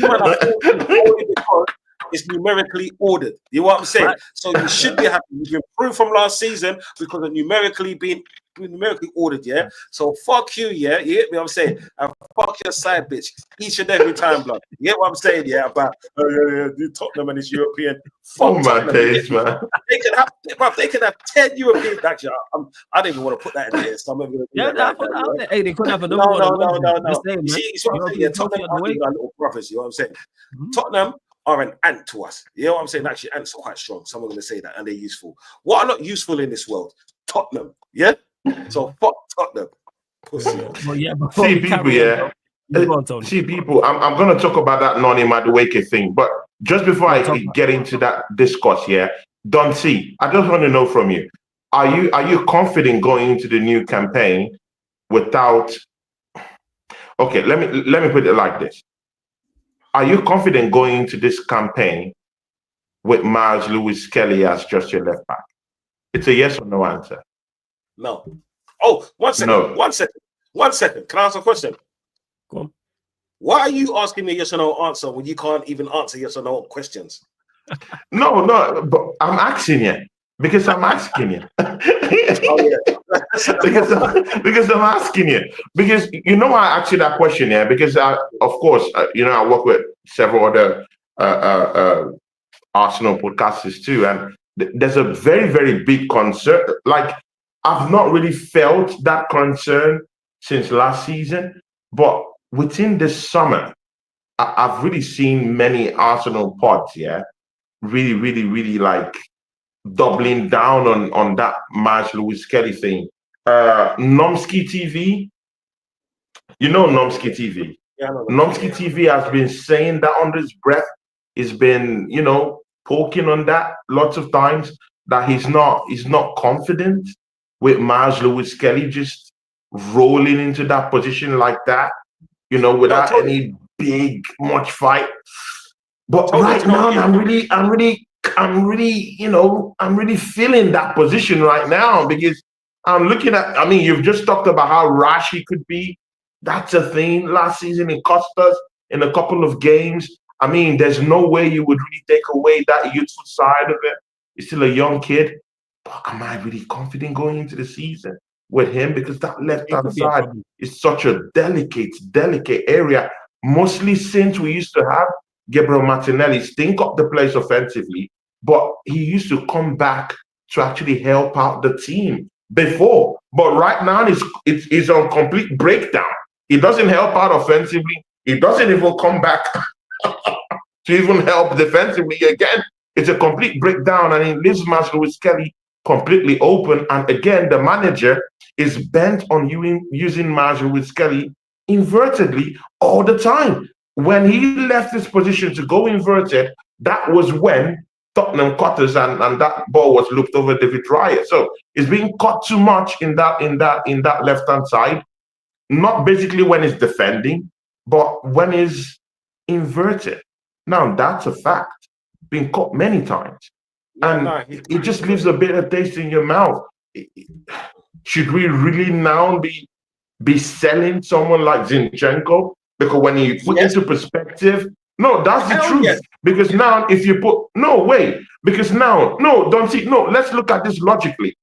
man are 14th only because it's numerically ordered. You know what I'm saying? Right. So you should be happy. You've improved from last season because of numerically ordered, yeah. So fuck you, yeah. You get me? What I'm saying, and fuck your side bitch each and every time, blood. You get what I'm saying, yeah? About Tottenham and this European. Fuck Oh my Tottenham, days, man. They can have 10 European. Actually, I don't even want to put that in there. So I'm never going to do Yeah, that right now. hey, they could have another No, one. no, on no, Wednesday. no, no. Just saying, You man. see, what I'm saying? Yeah, European Tottenham trophy on the way. are little brothers. You know what I'm saying? Mhm. Tottenham are an ant to us. You know what I'm saying? Actually, ants are quite strong. Someone's going to say that, and they're useful. What are not useful in this world? Tottenham. Yeah. So fuck Tottenham. Pussy. Well, yeah, but See, people, yeah. Go on, Tony. See, people, I'm going to talk about that Noni Madueke thing, but just before I get into that discourse here, Don C, I just want to know from you, are you confident going into the new campaign without? Okay, let me put it like this: are you confident going into this campaign with Miles Lewis Kelly as just your left back? It's a yes or no answer. No. Oh, 1 second. No. 1 second. 1 second. Can I ask a question? Go on. Why are you asking me a yes or no answer when you can't even answer yes or no questions? No, but I'm asking you because I'm asking you. Oh, yeah. because I'm asking you. Because you know I asked you that question, yeah. Because of course, I work with several other Arsenal podcasters too, and there's a very, very big concern. Like I've not really felt that concern since last season, but within this summer, I've really seen many Arsenal pods, yeah, really, really, really like doubling down on that Marge Lewis Kelly thing. Nomsky TV, you know Nomsky TV. Yeah, I know Nomsky TV has been saying that under his breath. He's been, poking on that lots of times that he's not confident with Marge Lewis Kelly just rolling into that position like that, without any big much fight. But right now, I'm really feeling that position right now because I'm looking at. I mean, you've just talked about how rash he could be. That's a thing. Last season, it cost us in a couple of games. I mean, there's no way you would really take away that youthful side of it. He's still a young kid. But am I really confident going into the season with him? Because that left-hand side is such a delicate area. Mostly since we used to have Gabriel Martinelli stink up the place offensively, but he used to come back to actually help out the team before. But right now, it's on complete breakdown. He doesn't help out offensively. He doesn't even come back to even help defensively again. It's a complete breakdown, and it leaves Marge Lewis Kelly completely open. And again, the manager is bent on using Marge Lewis Kelly invertedly all the time. When he left his position to go inverted, that was when Tottenham caught us and that ball was looped over David Raya. So it's being caught too much in that left-hand side. Not basically when he's defending, but when he's inverted. Now that's a fact. Been caught many times. And it just leaves a bitter taste in your mouth. Should we really now be selling someone like Zinchenko? Because when you put into perspective, no, that's the truth. Yes. Because now if you put let's look at this logically.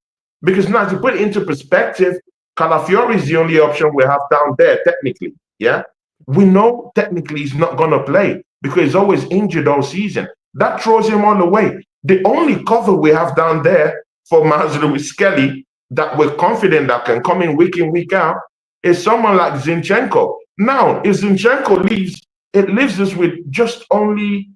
Because now if you put it into perspective, Calafiori is the only option we have down there, technically. Yeah. We know technically he's not gonna play because he's always injured all season. That throws him all the way. The only cover we have down there for Miles Lewis Kelly that we're confident that can come in, week out, is someone like Zinchenko. Now, if Zinchenko leaves, it leaves us with just only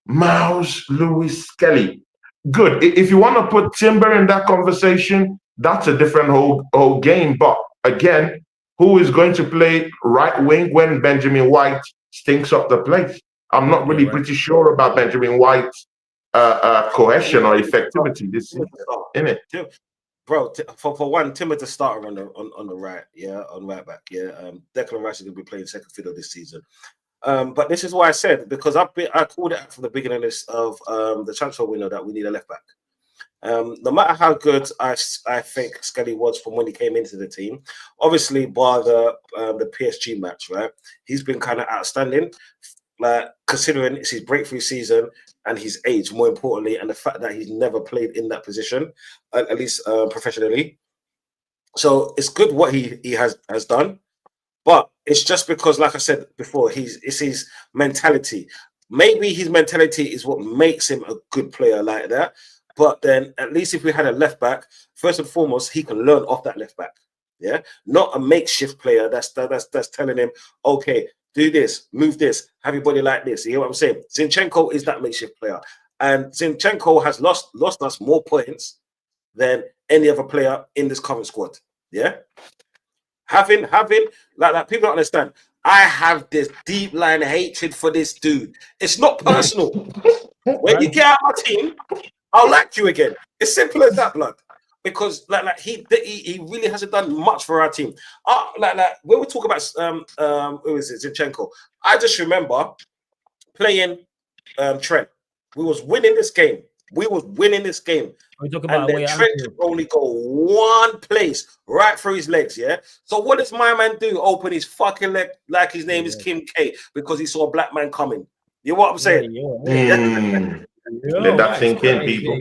Miles Lewis Kelly. Good. If you want to put Timber in that conversation, that's a different whole game. But again, who is going to play right wing when Benjamin White stinks up the place? I'm not really pretty sure about Benjamin White's cohesion or effectivity this season, innit? bro. For one, Timothy the starter on the right, on right back, Declan Rice is going to be playing second fiddle this season. But this is why I said, because I called it out from the beginning of the transfer window that we need a left back. No matter how good I think Skelly was from when he came into the team, obviously bar the PSG match, right? He's been kind of outstanding, like considering it's his breakthrough season and his age, more importantly, and the fact that he's never played in that position, at least professionally. So it's good what he has done, but it's just because, like I said before, it's his mentality. Maybe his mentality is what makes him a good player like that. But then, at least if we had a left back, first and foremost, he can learn off that left back. Yeah, not a makeshift player that's telling him, okay, do this, move this, have your body like this. You hear what I'm saying? Zinchenko is that makeshift player, and Zinchenko has lost us more points than any other player in this current squad. Yeah, having like people don't understand. I have this deep line hatred for this dude. It's not personal. When you get out of my team, I'll like you again. It's simple as that, blood. Because like he really hasn't done much for our team. Like when we talk about who is it, Zinchenko? I just remember playing Trent. We was winning this game. We talking and about then Trent could only go one place, right through his legs, yeah? So what does my man do? Open his fucking leg like his name is Kim K because he saw a black man coming. You know what I'm saying? Let that sink in, people.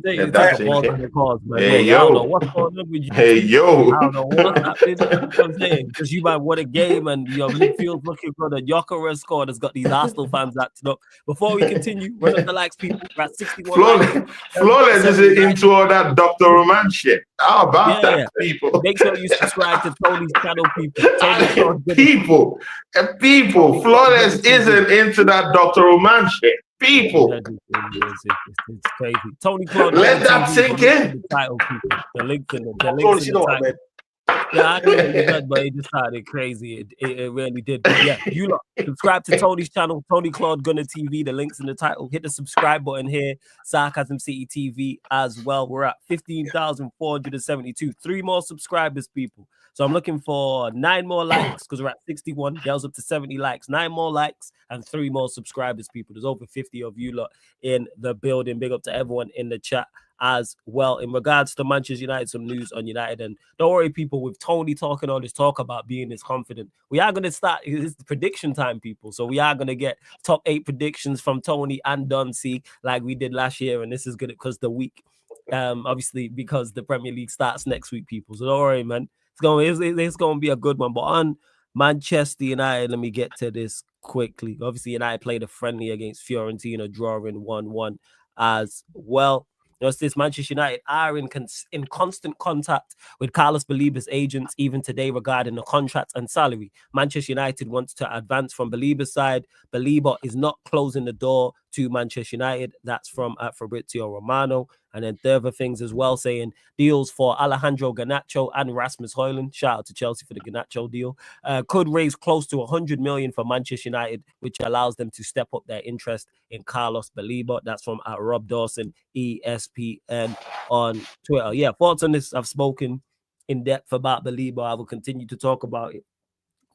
Let that sink in. Hey, yo. I don't know what's going on with you. Hey, yo. I don't know what's happening. You know what I'm saying? Because you might won a game and your midfield looking for the Gyokeres score has got these Arsenal fans acting up. Before we continue, run up the likes, people. We're at 61 Flawless is into all that Dr. Roman shit. How about that, people? Make sure you subscribe to Tony's channel, people. People. Flawless isn't into that Dr. Roman shit. People, it's crazy. Tony Claude, let that sink in. The title, people. The links in the title. Yeah, I know you said, but it just started crazy. It really did. But yeah, you lot subscribe to Tony's channel, Tony Claude Gunner TV. The links in the title. Hit the subscribe button here. Sarcasm City TV as well. We're at 15,472. 3 more subscribers, people. So I'm looking for 9 more likes because we're at 61. Girls up to 70 likes. 9 more likes and 3 more subscribers, people. There's over 50 of you lot in the building. Big up to everyone in the chat as well. In regards to Manchester United, some news on United. And don't worry, people, with Tony talking all this talk about being this confident, we are going to start. It's prediction time, people. So we are going to get top 8 predictions from Tony and Dunsey like we did last year. And this is good because the week, obviously, because the Premier League starts next week, people. So don't worry, man. It's going to be a good one. But on Manchester United, let me get to this quickly. Obviously, United played a friendly against Fiorentina, drawing 1-1 as well. This Manchester United are in constant contact with Carlos Baleba's agents even today regarding the contract and salary. Manchester United wants to advance from Baleba's side. Baleba is not closing the door to Manchester United. That's from Fabrizio Romano. And then there are things as well saying deals for Alejandro Garnacho and Rasmus Hojlund. Shout out to Chelsea for the Garnacho deal. Could raise close to 100 million for Manchester United, which allows them to step up their interest in Carlos Baleba. That's from Rob Dawson, ESPN on Twitter. Yeah, thoughts on this? I've spoken in depth about Baleba. I will continue to talk about it.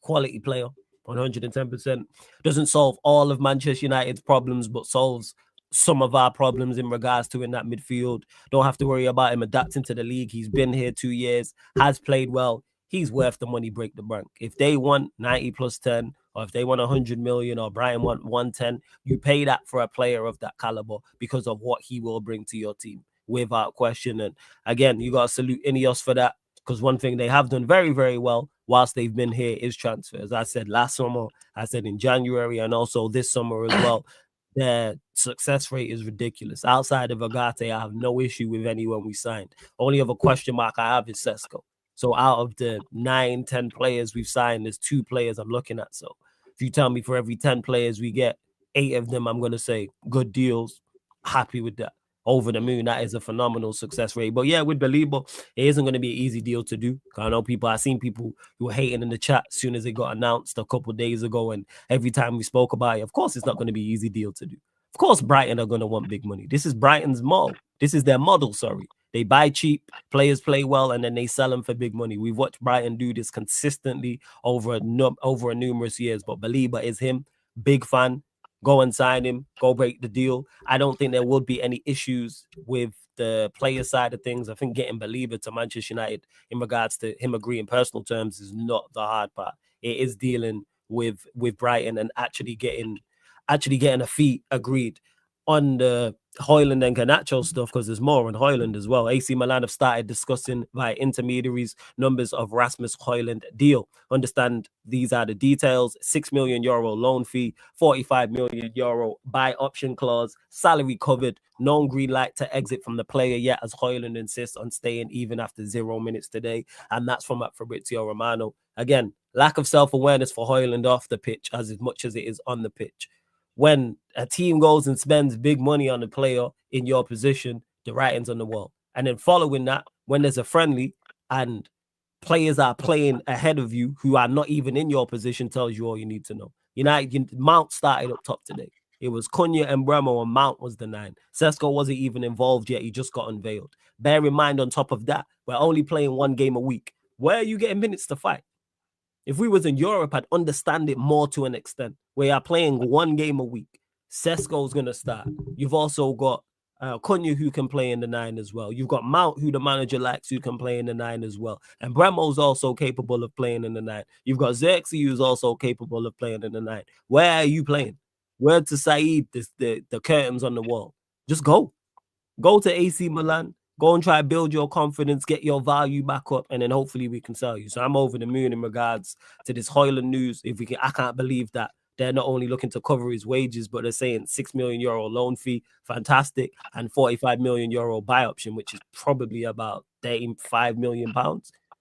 Quality player, 110%. Doesn't solve all of Manchester United's problems, but solves some of our problems in regards to in that midfield. Don't have to worry about him adapting to the league. He's been here 2 years, has played well. He's worth the money, break the bank. If they want 90 plus 10, or if they want 100 million, or Brian want 110, you pay that for a player of that caliber because of what he will bring to your team, without question. And again, you got to salute Ineos for that, because one thing they have done very, very well whilst they've been here is transfers. I said last summer, I said in January, and also this summer as well. Their success rate is ridiculous. Outside of Agate, I have no issue with anyone we signed. Only other question mark I have is Sesko. So out of the 9-10 players we've signed, there's 2 players I'm looking at. So if you tell me for every 10 players we get, 8 of them I'm going to say good deals, happy with that. Over the moon, that is a phenomenal success rate. But yeah, with Baleba, it isn't going to be an easy deal to do. I know I've seen people who were hating in the chat as soon as it got announced a couple of days ago. And every time we spoke about it, of course, it's not going to be an easy deal to do. Of course, Brighton are going to want big money. This is Brighton's model. This is their model, sorry. They buy cheap, players play well, and then they sell them for big money. We've watched Brighton do this consistently over numerous years. But Baleba is him. Big fan. Go and sign him. Go break the deal. I don't think there would be any issues with the player side of things. I think getting Baleba to Manchester United in regards to him agreeing personal terms is not the hard part. It is dealing with Brighton and actually getting a fee agreed on the Hojlund and Garnacho stuff, because there's more on Hojlund as well. AC Milan have started discussing via intermediaries numbers of Rasmus Hojlund deal. Understand these are the details: €6 million loan fee, €45 million buy option clause, salary covered, no green light to exit from the player yet, as Hojlund insists on staying even after 0 minutes today. And that's from Fabrizio Romano. Again, lack of self-awareness for Hojlund off the pitch as much as it is on the pitch. When a team goes and spends big money on a player in your position, the writing's on the wall. And then following that, when there's a friendly and players are playing ahead of you who are not even in your position, tells you all you need to know. Mount started up top today. It was Cunha and Bremo, and Mount was the 9. Sesko wasn't even involved yet. He just got unveiled. Bear in mind, on top of that, we're only playing 1 game a week. Where are you getting minutes to fight? If we was in Europe, I'd understand it more to an extent. We are playing 1 game a week. Sesko's going to start. You've also got Cunha, who can play in the 9 as well. You've got Mount, who the manager likes, who can play in the 9 as well. And Bremo's also capable of playing in the 9. You've got Xerxes, who's also capable of playing in the 9. Where are you playing? Word to Saeed, the curtains on the wall. Just go. Go to AC Milan. Go and try to build your confidence, get your value back up, and then hopefully we can sell you. So I'm over the moon in regards to this Hojlund news. I can't believe that they're not only looking to cover his wages, but they're saying €6 million loan fee, fantastic, and €45 million buy option, which is probably about £35 million,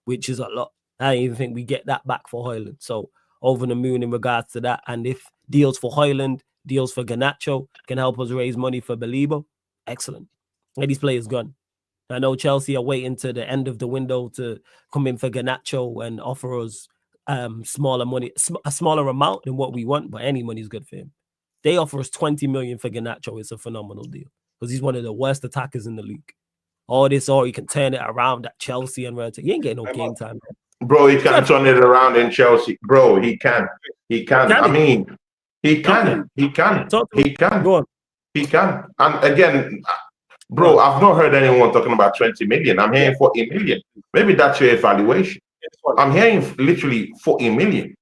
which is a lot. I don't even think we get that back for Hojlund. So over the moon in regards to that. And if deals for Hojlund, deals for Garnacho can help us raise money for Baleba, excellent. And these players gone. I know Chelsea are waiting to the end of the window to come in for Garnacho and offer us smaller money, a smaller amount than what we want, but any money is good for him. They offer us 20 million for Garnacho. It's a phenomenal deal because he's one of the worst attackers in the league. All this, or he can turn it around at Chelsea and Real. He ain't getting no game time. Bro, he can turn it around in Chelsea. Bro, he can. He can. I mean, he can. He can. He can. Go on. He can. And again, bro, I've not heard anyone talking about 20 million. I'm hearing 40 million. Maybe that's your evaluation. I'm hearing literally 40 million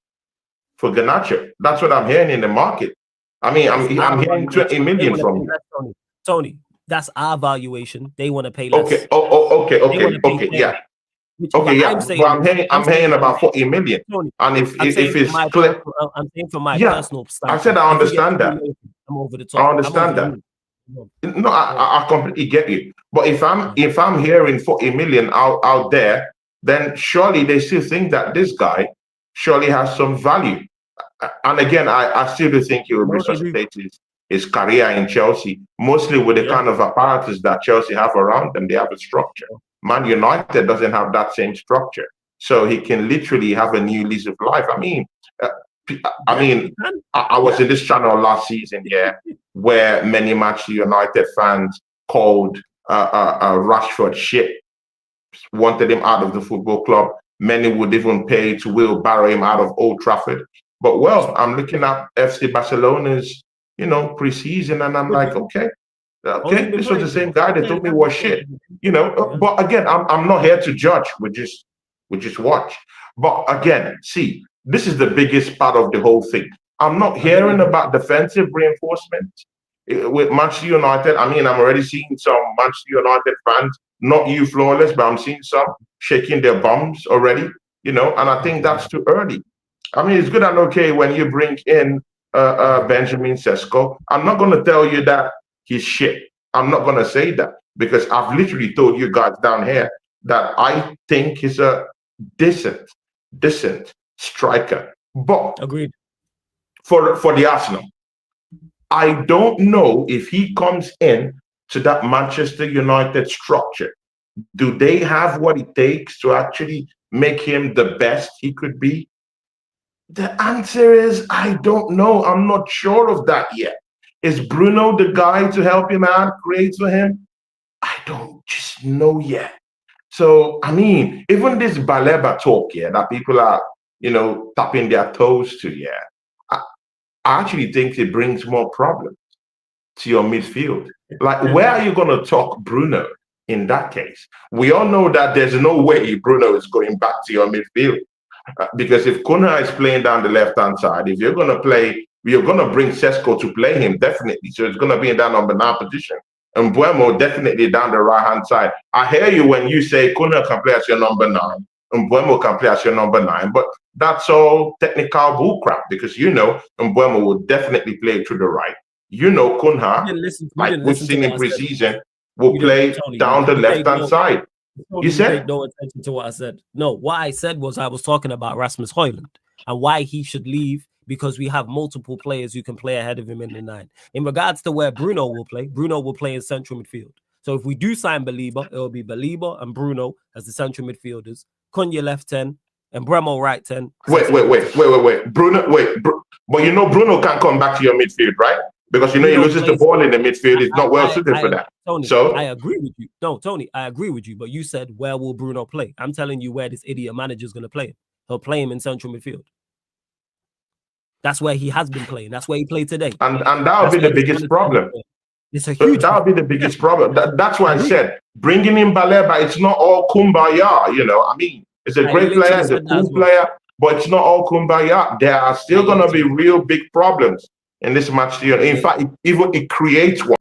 for Garnacho. That's what I'm hearing in the market. I mean, I'm hearing 20 million from you. Tony, that's our valuation. They want to pay less. Okay. Okay. Yeah. Okay, yeah. I'm hearing about 40 million. Tony, and if it's clear, I'm saying from my personal stance. I said I understand that. I'm over the top. I understand that. No, I completely get you. But if I'm hearing 40 million out there, then surely they still think that this guy surely has some value. And again, I still do think he will resuscitate his career in Chelsea, mostly with the kind of apparatus that Chelsea have around them. They have a structure. Man United doesn't have that same structure. So he can literally have a new lease of life. I mean, I was in this channel last season, where many Manchester United fans called Rashford shit, wanted him out of the football club. Many would even pay to wheelbarrow him out of Old Trafford. But I'm looking at FC Barcelona's, pre-season, and I'm like, okay, this was the same guy that told me was shit, But again, I'm not here to judge. We just watch. But again, see, this is the biggest part of the whole thing. I'm not hearing about defensive reinforcement with Manchester United. I mean, I'm already seeing some Manchester United fans, not you, Flawless, but I'm seeing some shaking their bums already, and I think that's too early. I mean, it's good and okay when you bring in Benjamin Sesko. I'm not going to tell you that he's shit. I'm not going to say that because I've literally told you guys down here that I think he's a decent striker. But agreed. For the Arsenal, I don't know if he comes in to that Manchester United structure. Do they have what it takes to actually make him the best he could be? The answer is, I don't know. I'm not sure of that yet. Is Bruno the guy to help him out, create for him? I don't just know yet. So, I mean, even this Baleba talk, yeah, that people are, tapping their toes to, yeah, I actually think it brings more problems to your midfield. Like, where are you going to talk Bruno in that case? We all know that there's no way Bruno is going back to your midfield. Because if Kuna is playing down the left-hand side, if you're going to play, you're going to bring Sesko to play him, definitely. So it's going to be in that number 9 position. And Buemo definitely down the right-hand side. I hear you when you say Kuna can play as your number 9 and Buemo can play as your number 9, but that's all technical bullcrap because Buemo will definitely play to the right. Kunha, like we've seen in preseason, will play down the left-hand side. You said no attention to what I said. No, what I said was I was talking about Rasmus Hojlund and why he should leave because we have multiple players who can play ahead of him in the 9. In regards to where Bruno will play in central midfield. So if we do sign Baleba, it will be Baleba and Bruno as the central midfielders, Cunha left 10, and Bremo right 10. Wait. Bruno, but Bruno can't come back to your midfield, right? Because he loses the ball in the midfield. He's not well suited for that. Tony, so I agree with you. No, Tony, I agree with you. But you said, where will Bruno play? I'm telling you where this idiot manager is going to play him. He'll play him in central midfield. That's where he has been playing. That's where he played today. And that would be the biggest problem. It's a huge that would be the biggest problem. That's why I said bringing in Baleba, it's not all kumbaya. I mean, it's a great player, it's a cool player, but it's not all kumbaya. There are still going to be real big problems in this match. In fact, it creates one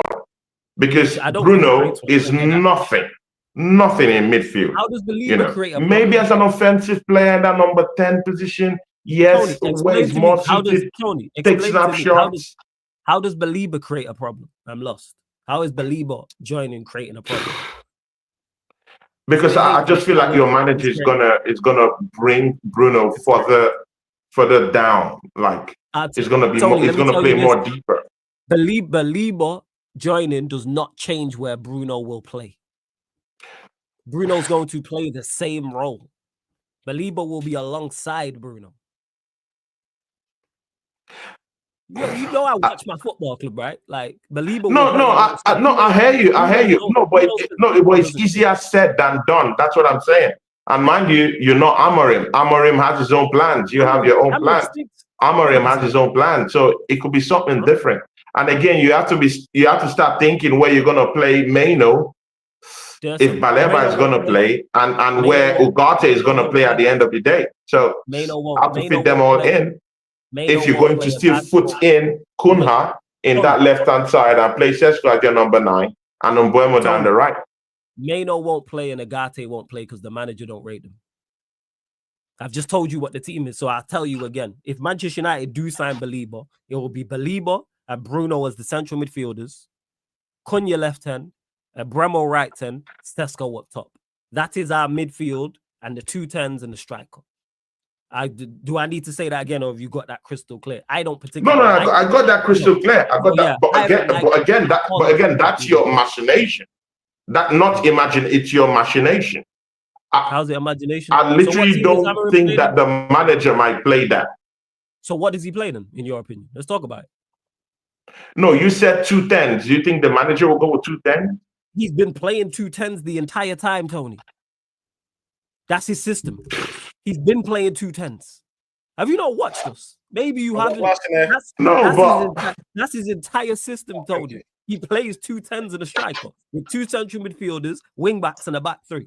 because Bruno is nothing in midfield. How does Baleba create a maybe as an offensive player in that number 10 position? Yes, where is more suited. Take snapshots. How does Baleba create a problem? I'm lost. How is Baleba joining creating a problem? Because I just feel like your manager is gonna bring Bruno further down. Like it's gonna be more, it's gonna play more deeper. Baleba joining does not change where Bruno will play. Bruno's going to play the same role. Baleba will be alongside Bruno. I watch my football club, right? Like Baleba. I hear you. No, but it's easier said than done. That's what I'm saying. And mind you, you're not Amorim. Amorim has his own plans. You have your own plans. Amorim has his own plan, so it could be something different. And again, you have to start thinking where you're gonna play Maino, if Baleba is gonna play, and where Ugarte is gonna play at the end of the day. So have to fit them all in. If you're going to still put in Kunha in that left-hand side and play Sesko as your number 9 and Mbuemo down the right. Maino won't play and Agate won't play because the manager don't rate them. I've just told you what the team is, so I'll tell you again. If Manchester United do sign Baleba, it will be Baleba and Bruno as the central midfielders, Cunha left 10, Bremo right 10, Sesko up top. That is our midfield and the 2 10s and the striker. Do I need to say that again, or have you got that crystal clear? I don't particularly. No, I got that crystal clear. I got that. But again, that's your machination. It's your machination. How's the imagination? I literally don't think that the manager might play that. So what does he play then, in your opinion? Let's talk about it. No, you said 2 10s. Do you think the manager will go with 2 10s? He's been playing 2 10s the entire time, Tony. That's his system. He's been playing 2 10s. Have you not watched us? Maybe you haven't. That's his entire system, Tony. He plays 2 10s and a striker with 2 central midfielders, wing backs, and a back 3.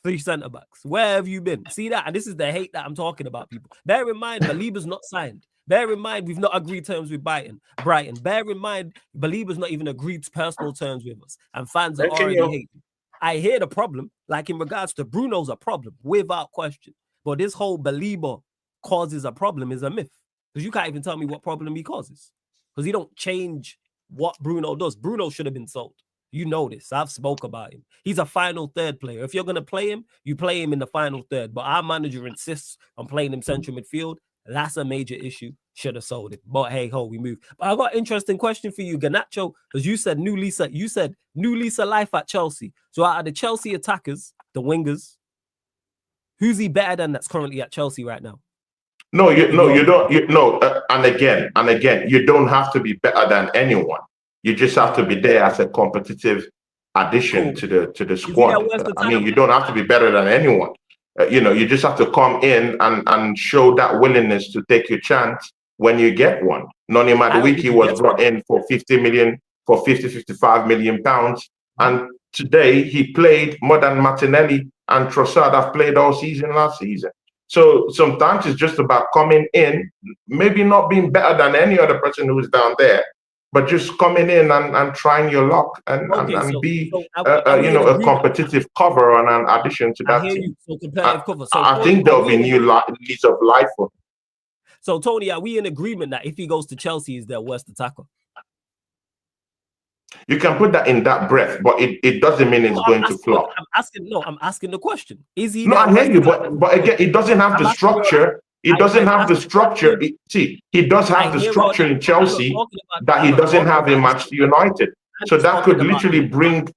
3 centre backs. Where have you been? See that? And this is the hate that I'm talking about, people. Bear in mind, Baleba's not signed. Bear in mind, we've not agreed terms with Brighton. Bear in mind, Baleba's not even agreed personal terms with us. And fans are already hating. I hear the problem, like in regards to Bruno's a problem, without question. But this whole Baleba causes a problem is a myth. Because you can't even tell me what problem he causes. Because he don't change what Bruno does. Bruno should have been sold. You know this. I've spoke about him. He's a final third player. If you're going to play him, you play him in the final third. But our manager insists on playing him central midfield. That's a major issue. Should have sold it. But hey ho, we move. But I got an interesting question for you, Garnacho, because you said new lease of life at Chelsea. So out of the Chelsea attackers, the wingers, who's he better than that's currently at Chelsea right now? You don't. And again, you don't have to be better than anyone. You just have to be there as a competitive addition to the Is he that squad. worst I mean, attacker? you don't have to be better than anyone. You just have to come in and show that willingness to take your chance when you get one. Noni Madueke was brought in for 55 million pounds. And today he played more than Martinelli and Trossard have played all season last season. So sometimes it's just about coming in, maybe not being better than any other person who's down there, but just coming in and trying your luck and be a competitive cover and an addition to that team. So competitive cover. So I think there'll be new lease of life for him. So Tony, are we in agreement that if he goes to Chelsea, he's their worst attacker? You can put that in that breath, but it doesn't mean it's going to flop. I'm asking the question. Is he? No, I hear you, but again, it doesn't have the structure. It doesn't have the structure. He does have the structure in Chelsea that he doesn't have in Manchester United. So that could literally bring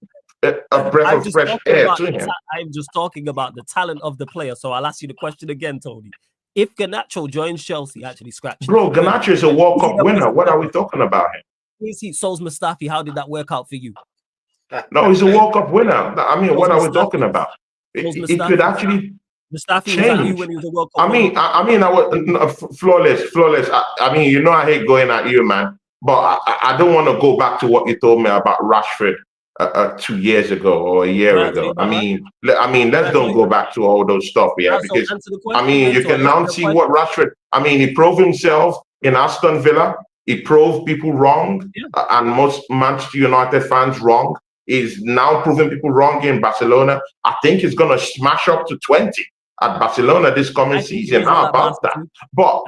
a breath of fresh air to him. I'm just talking about the talent of the player. So I'll ask you the question again, Tony. If Garnacho joins Chelsea, actually scratch. Bro, Garnacho is a World Cup winner. What are we talking about here? Is he Sol's Mustafi? How did that work out for you? No, he's a World Cup winner. I mean, what are we talking about? It could actually Mustafi change. When he was a World Cup I was flawless. I mean, I hate going at you, man. But I don't want to go back to what you told me about Rashford 2 years ago or a year ago. I mean, let's don't go back to all those stuff, because you can now see what Rashford. I mean, he proved himself in Aston Villa. He proved people wrong, and most Manchester United fans wrong. He's now proving people wrong in Barcelona. I think he's going to smash up to 20 at Barcelona this coming season. How about that? But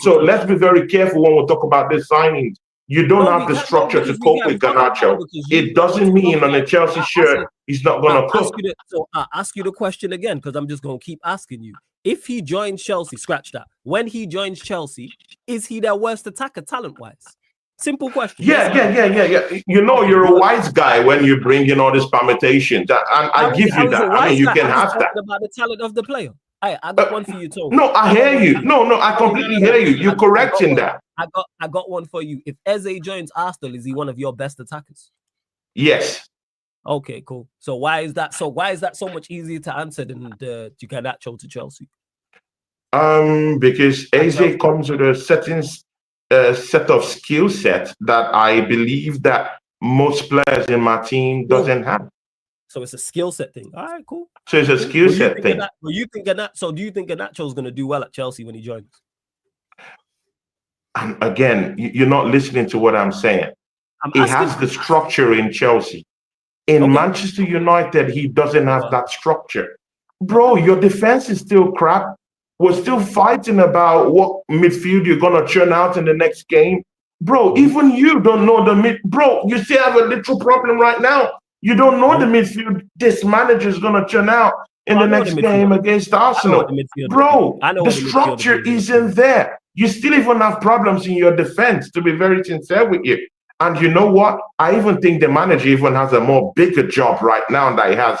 so let's be very careful when we talk about this signings. You don't have the structure to cope with Garnacho. It doesn't mean on a Chelsea shirt he's not going to cook. So I'll ask you the question again, because I'm just going to keep asking you. If he joins Chelsea, scratch that. When he joins Chelsea, is he their worst attacker talent-wise? Simple question. Yeah. You're a wise guy when you bring in all these permutations, and I give you that. I mean, you can have that. About the talent of the player. I got one for you, Tony. No, I hear you. No, I completely hear you. You're correct in that. I got one for you. If Eze joins Arsenal, is he one of your best attackers? Yes. Okay, cool. So why is that so much easier to answer than the Garnacho to Chelsea? Because Eze comes with a certain set of skill set that I believe that most players in my team doesn't have. So it's a skill set thing. All right, cool. So it's a skill set thing. Do you think Garnacho is going to do well at Chelsea when he joins? And again, you're not listening to what I'm saying. He has the structure in Chelsea. In Manchester United, he doesn't have that structure. Bro, your defense is still crap. We're still fighting about what midfield you're going to churn out in the next game. Bro, even you don't know the mid. Bro, you still have a little problem right now. You don't know the midfield this manager is going to churn out in the next game against Arsenal. Bro, the structure isn't there. You still even have problems in your defense, to be very sincere with you. And you know what? I even think the manager even has a more bigger job right now that he has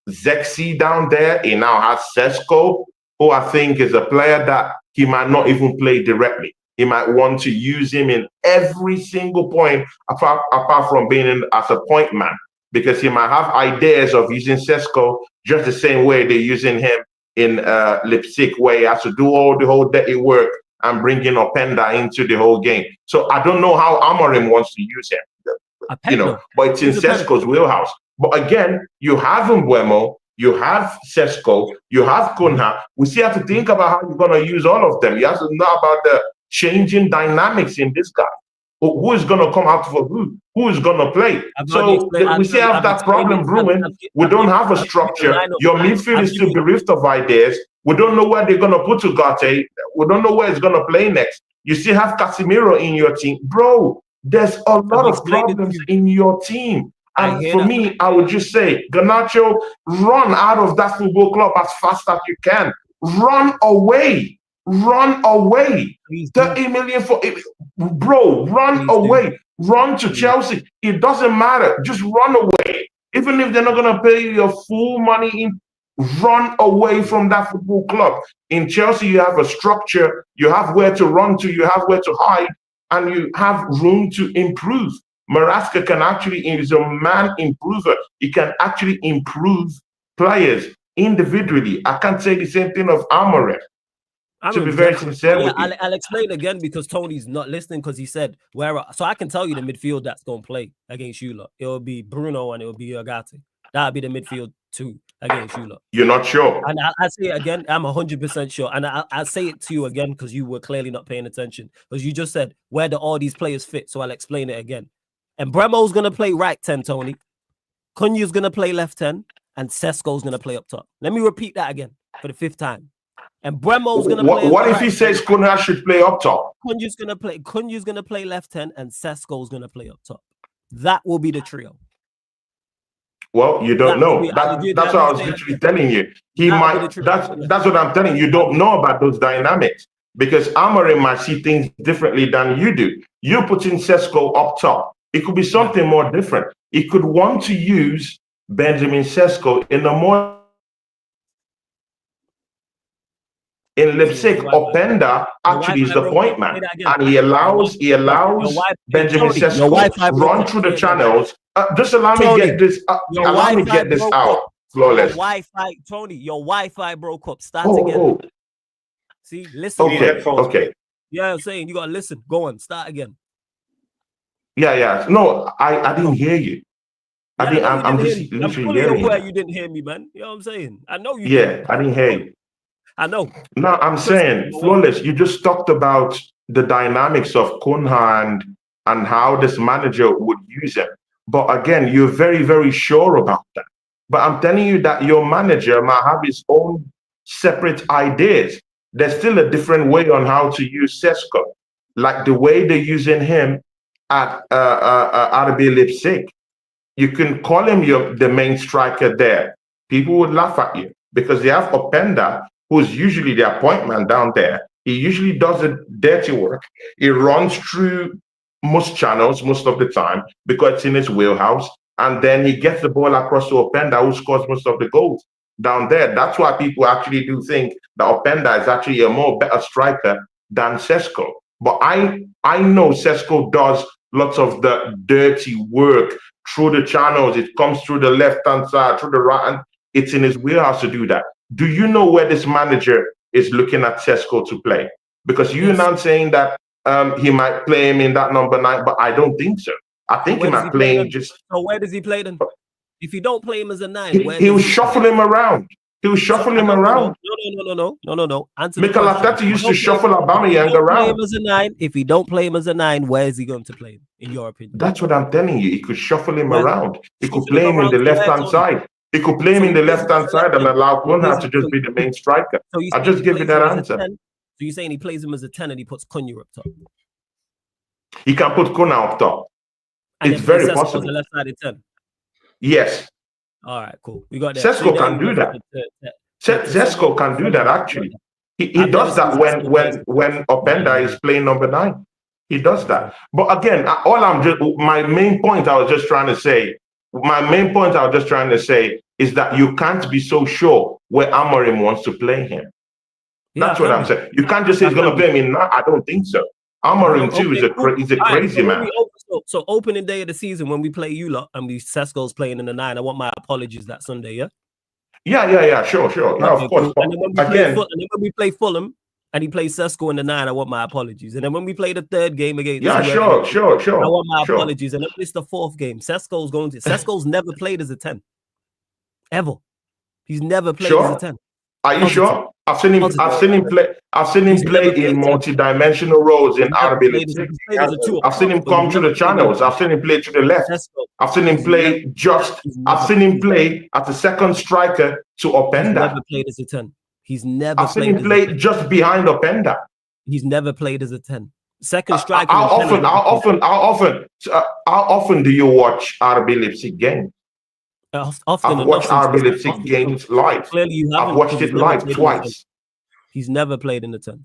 Zexi down there. He now has Sesko, who I think is a player that he might not even play directly. He might want to use him in every single point, apart from being in as a point man, because he might have ideas of using Sesko just the same way they're using him in Leipzig, where he has to do all the whole dirty work and bring in Openda into the whole game. So I don't know how Amorim wants to use him, but it's in Sesko's wheelhouse. But again, you have Mbeumo, you have Sesko, you have Cunha. We still have to think about how you're going to use all of them. You have to know about the changing dynamics in this guy. Who is going to come out for who? Who is going to play? So we still have that problem brewing. We don't have a structure. Your midfield is still bereft of ideas. We don't know where they're going to put Ugarte. We don't know where he's going to play next. You still have Casemiro in your team. Bro, there's a lot of problems in your team. And for me, I would just say, Garnacho, run out of that football club as fast as you can. Run away. Run away. 30 million for it. Bro, run away. Run to Chelsea. It doesn't matter. Just run away. Even if they're not going to pay you your full money in, run away from that football club. In Chelsea, you have a structure. You have where to run to. You have where to hide. And you have room to improve. Maraska can actually is a man improver. He can actually improve players individually. I can't say the same thing of Amorim. To be very sincere with you. I'll explain again because Tony's not listening because he said so I can tell you the midfield that's going to play against you lot. It will be Bruno and it will be Agati. That'll be the midfield too against you lot. You're not sure? And I'll say it again. I'm 100% sure. And I'll say it to you again because you were clearly not paying attention. Because you just said, where do all these players fit? So I'll explain it again. And Bremo's going to play right 10, Tony. Cunha's going to play left 10. And Sesko's going to play up top. Let me repeat that again for the 5th time. And Bremo's going to play. What if he says Cunha should play up top? Cunha's going to play left 10 and Sesko's going to play up top. That will be the trio. Well, you don't know. That's what I was literally telling you. He might. That's what I'm telling you. You don't know about those dynamics because Amorim might see things differently than you do. You're putting Sesko up top. It could be something more different. He could want to use Benjamin Sesko in a more in Leipzig. Openda actually is the point man, and he allows Benjamin Sesko run through the channels. Just allow me to get this. Allow me to get this out. Flawless. Wi-Fi, Tony. Your Wi-Fi broke up. Start again. Oh. See, listen. Okay. Yeah, I'm saying you gotta listen. Go on. Start again. Yeah. No, I didn't hear you. I'm just literally hearing you. You didn't hear me, man. You know what I'm saying? I know you. Yeah, I didn't hear you. I know. No, I'm saying, Flawless, you just talked about the dynamics of Cunha and how this manager would use him. But again, you're very, very sure about that. But I'm telling you that your manager might have his own separate ideas. There's still a different way on how to use Sesko. Like the way they're using him at RB Leipzig. You can call him the main striker there. People would laugh at you because they have Openda, who's usually their point man down there. He usually does the dirty work. He runs through most channels most of the time because it's in his wheelhouse. And then he gets the ball across to Openda, who scores most of the goals down there. That's why people actually do think that Openda is actually a more better striker than Sesko. But I know Sesko does lots of the dirty work through the channels. It comes through the left-hand side, through the right, and it's in his wheelhouse to do that. Do you know where this manager is looking at Sesko to play? Because you're now saying that he might play him in that number 9, but I don't think so. I think he might play him just. So where does he play then? If you don't play him as a 9, he'll shuffle him around. He'll shuffle him around. No. Mikel Arteta used to shuffle Aubameyang around. If he don't play him as a 9, where is he going to play him, in your opinion? That's what I'm telling you. He could shuffle him around. He could play him in the left-hand side. He could play him in the left-hand side and allow Cunha to just be the main striker. I'll just give you that answer. So you're saying he plays him as a 10 and he puts Cunha up top? He can put Cunha up top. And it's very possible. The left side 10. Yes. All right, cool. We got that. Sesko can do that. Sesko can do that actually. He does that when Openda is playing number 9. He does that. But again, my main point I was just trying to say is that you can't be so sure where Amorim wants to play him. That's what I'm saying. You can't just say he's going to play him in. I don't think so. Amorim too is a crazy man. So opening day of the season when we play you lot and Sesko's playing in the 9, I want my apologies that Sunday, yeah? Yeah, sure. Yeah, of course. And then when we play Fulham and he plays Sesko in the 9, I want my apologies. And then when we play the 3rd game against sure. I want my apologies. And then it's the 4th game. Sesko's never played as a 10. Ever. He's never played as a 10. Are you sure? I've seen him play in multi-dimensional roles in RB Leipzig. I've seen him come through the channels. I've seen him play to the left. I've seen him play as a second striker to Openda. He's never played as a 10. I've seen him play just behind Openda. He's never played as a 10. Second striker. How often do you watch RB Leipzig games? I've watched RB Leipzig games live. Clearly you haven't. I've watched it live twice. He's never played in the 10.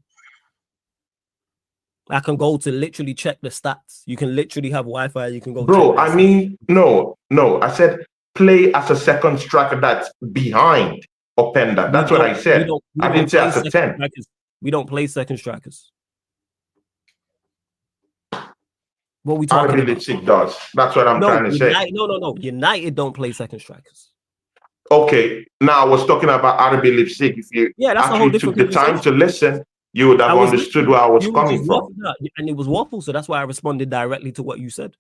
I can go to literally check the stats. You can literally have Wi-Fi. You can go. Bro, I mean, no. I said play as a second striker that's behind Openda. That's what I said. I didn't say as a 10. We don't play second strikers. What we talking about? Leipzig does. That's what I'm trying to say. No. United don't play second strikers. Okay, now I was talking about RB Leipzig. If you that's a whole actually took different the time to listen, you would have understood where I was coming from. And it was waffle, so that's why I responded directly to what you said.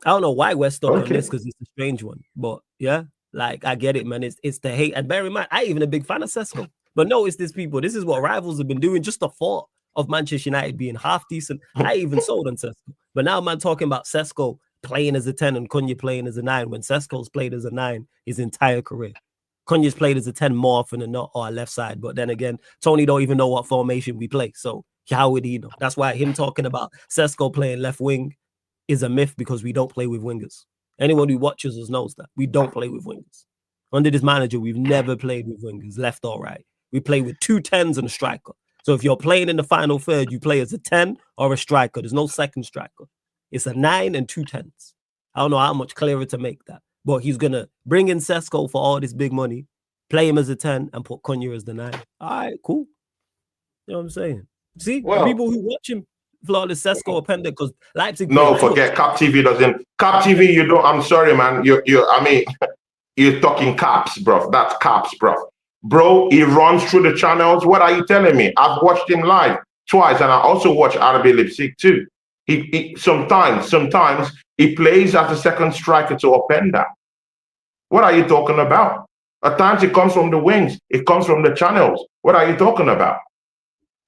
I don't know why we're stuck on this because it's a strange one, but yeah, like I get it, man. It's the hate, and bear in mind, I ain't even a big fan of Sesko, but notice this, people. This is what rivals have been doing. Just the thought of Manchester United being half decent, I even sold on Sesko, but now man talking about Sesko playing as a 10 and Cunha playing as a 9 when Sesko's played as a 9 his entire career. Cunha's played as a 10 more often than not, or left side. But then again, Tony don't even know what formation we play. So how would he know? That's why him talking about Sesko playing left wing is a myth, because we don't play with wingers. Anyone who watches us knows that. We don't play with wingers. Under this manager, we've never played with wingers, left or right. We play with 2 10s and a striker. So if you're playing in the final third, you play as a 10 or a striker. There's no second striker. It's a 9 and 2 10s. I don't know how much clearer to make that. But he's going to bring in Sesko for all this big money, play him as a 10, and put Cunha as the 9. All right, cool. You know what I'm saying? See, people who watch him, flawless Sesko appendix, because Leipzig. No, forget Cap TV doesn't. Cap TV, you don't. I'm sorry, man. I mean, you're talking caps, bro. That's caps, bro. Bro, he runs through the channels. What are you telling me? I've watched him live twice, and I also watch RB Leipzig too. He sometimes he plays as a second striker to Openda. What are you talking about? At times it comes from the wings, it comes from the channels. What are you talking about?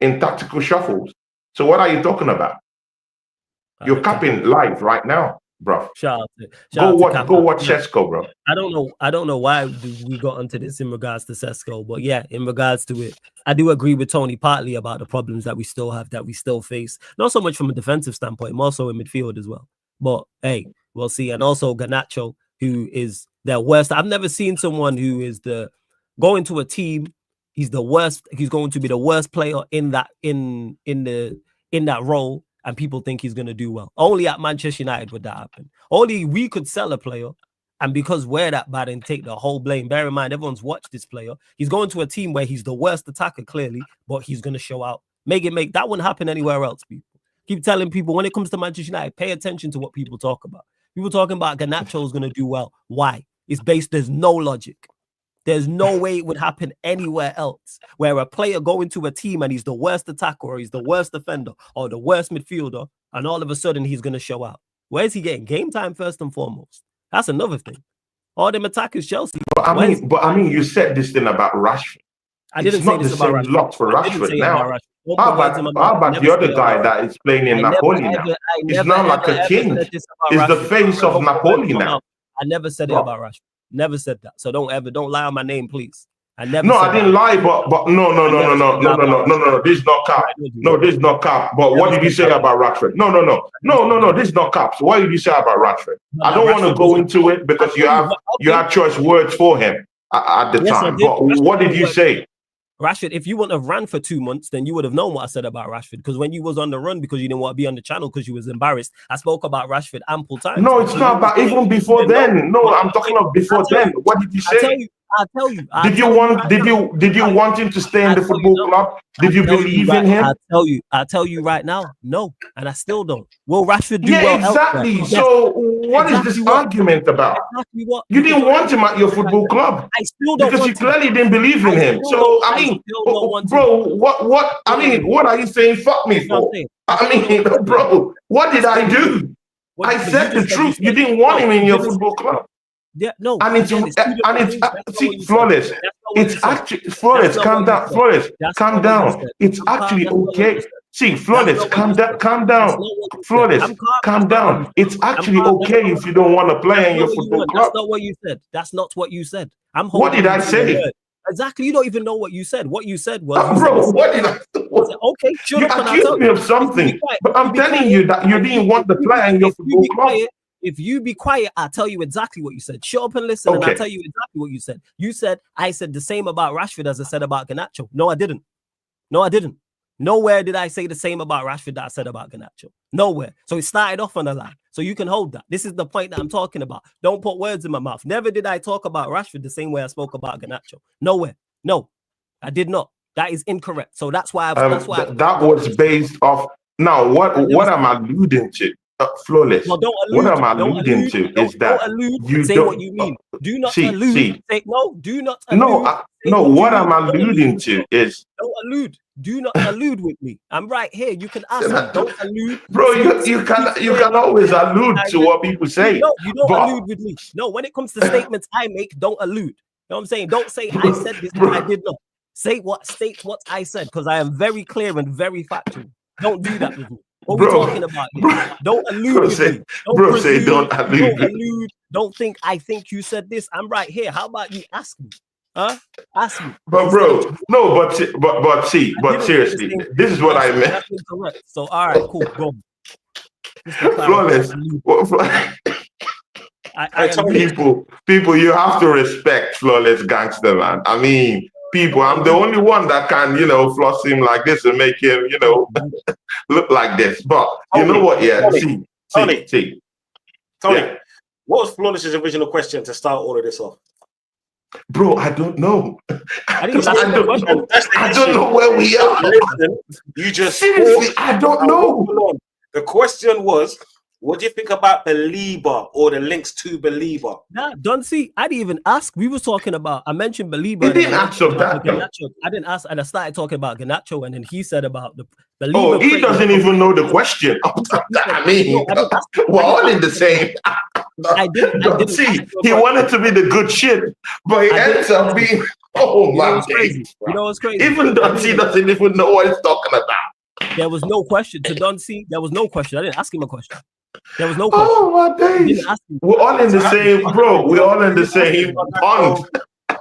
In tactical shuffles. So what are you talking about? You're capping live right now, bro. Go watch Sesko, bro. I don't know why we got onto this in regards to Sesko, but yeah, in regards to it, I do agree with Tony partly about the problems that we still have, that we still face. Not so much from a defensive standpoint, more so in midfield as well. But hey, we'll see. And also Garnacho, who is their worst. I've never seen someone who is going to a team. He's the worst. He's going to be the worst player in that role, and people think he's going to do well. Only at Manchester United would that happen. Only we could sell a player, and because we're that bad and take the whole blame. Bear in mind, everyone's watched this player. He's going to a team where he's the worst attacker, clearly, but he's going to show out. That wouldn't happen anywhere else, people. Keep telling people, when it comes to Manchester United, pay attention to what people talk about. People talking about Garnacho is going to do well. Why? There's no logic. There's no way it would happen anywhere else, where a player going to a team and he's the worst attacker, or he's the worst defender, or the worst midfielder, and all of a sudden he's going to show out. Where's he getting? Game time first and foremost. That's another thing. All them attackers, Chelsea. But I mean, you said this thing about Rashford. I didn't say this about Rashford. Lot for Rashford now. How about the other guy that is playing in Napoli now? He's not like a king. He's the face of Napoli now. I never said it about Rashford. Never said that. So don't lie on my name, please. I never. No, I didn't lie, but no. This is not cap. No, this is not cap. But what did you say about Rashford? No. This is not cap. So what did you say about Rashford? I don't want to go into it because you had choice words for him at the time. But what did you say? Rashford, if you wouldn't have ran for 2 months, then you would have known what I said about Rashford. Because when you was on the run, because you didn't want to be on the channel because you was embarrassed, I spoke about Rashford ample time. No, it's not about even before then. No, I'm talking of before then. What did you say? I'll tell you. Did you want him to stay in the football club? Did you believe in him? I'll tell you right now, no, and I still don't. Will Rashford do well? Yeah, exactly. So what is this argument about? Exactly what? You didn't want him at your football club. I still don't, because you clearly didn't believe in him. So I mean, bro, what? I mean, what are you saying? Fuck me for? I mean, bro, what did I do? I said the truth. You didn't want him in your football club. Yeah, no, and it's see, Flawless. It's actually Flawless. Calm down, Flawless. Calm down. It's actually okay. See, Flawless, calm down. Flawless, calm down. It's actually okay if you don't want to play in your football club. That's not what you said. That's not what you said. What did I say? Exactly. You don't even know what you said. What you said was, bro. What did I? Okay, you accused me of something, but I'm telling you that you didn't want to play in your football club. If you be quiet, I'll tell you exactly what you said. Shut up and listen, and I'll tell you exactly what you said. You said, I said the same about Rashford as I said about Garnacho. No, I didn't. Nowhere did I say the same about Rashford that I said about Garnacho. Nowhere. So it started off on a lie. So you can hold that. This is the point that I'm talking about. Don't put words in my mouth. Never did I talk about Rashford the same way I spoke about Garnacho. Nowhere. No, I did not. That is incorrect. So that's why. That was based off Now, what I'm alluding to, Flawless. No, don't What allude. I'm alluding to is Don't that allude. you Say don't what you mean. Do not see. allude. Say no. Do not No, allude. Say no. what you What mean. I'm Don't alluding allude. to is, Don't allude. Do not allude with me. I'm right here. You can ask Can me. I- Don't allude. bro. Speak You clearly. can always allude to what people say, No, you don't but allude with me. No, when it comes to statements I make, don't allude. You know what I'm saying? Don't say I said this, bro, I did not. State what I said, because I am very clear and very factual. Don't do that with me. What are we talking about here? Don't allude with me. Don't bro, presume. say don't allude. Don't allude. Don't think I think you said this. I'm right here. How about you ask me? Huh? Ask me. But bro, no, but seriously, this is what I meant. That's incorrect. So all right, cool. Go. Flawless. People, you have to respect Flawless Gangster, man. I mean, people, I'm the only one that can, floss him like this and make him, look like this. But you know what? Yeah, Tony, yeah. What was Flawless's original question to start all of this off? Bro, I don't know. I don't know where we are. Listen, you just seriously, I don't know. The question was, what do you think about Baleba or the links to Baleba? Nah, don't see. I didn't even ask. We were talking about. I mentioned Baleba. He didn't ask of that. Garnacho. I didn't ask, and I started talking about Garnacho, and then he said about the Baleba. Oh, he doesn't even know the question. I mean, we're all in the same. I didn't see. He wanted to be the good shit, but he ends up being. Oh my crazy. You know what's crazy? Even Duncy doesn't even know what he's talking about. There was no question to Duncy. There was no question. I didn't ask him a question. There was no question. Oh my days! We're all in the same, bro. We're all in the same pond.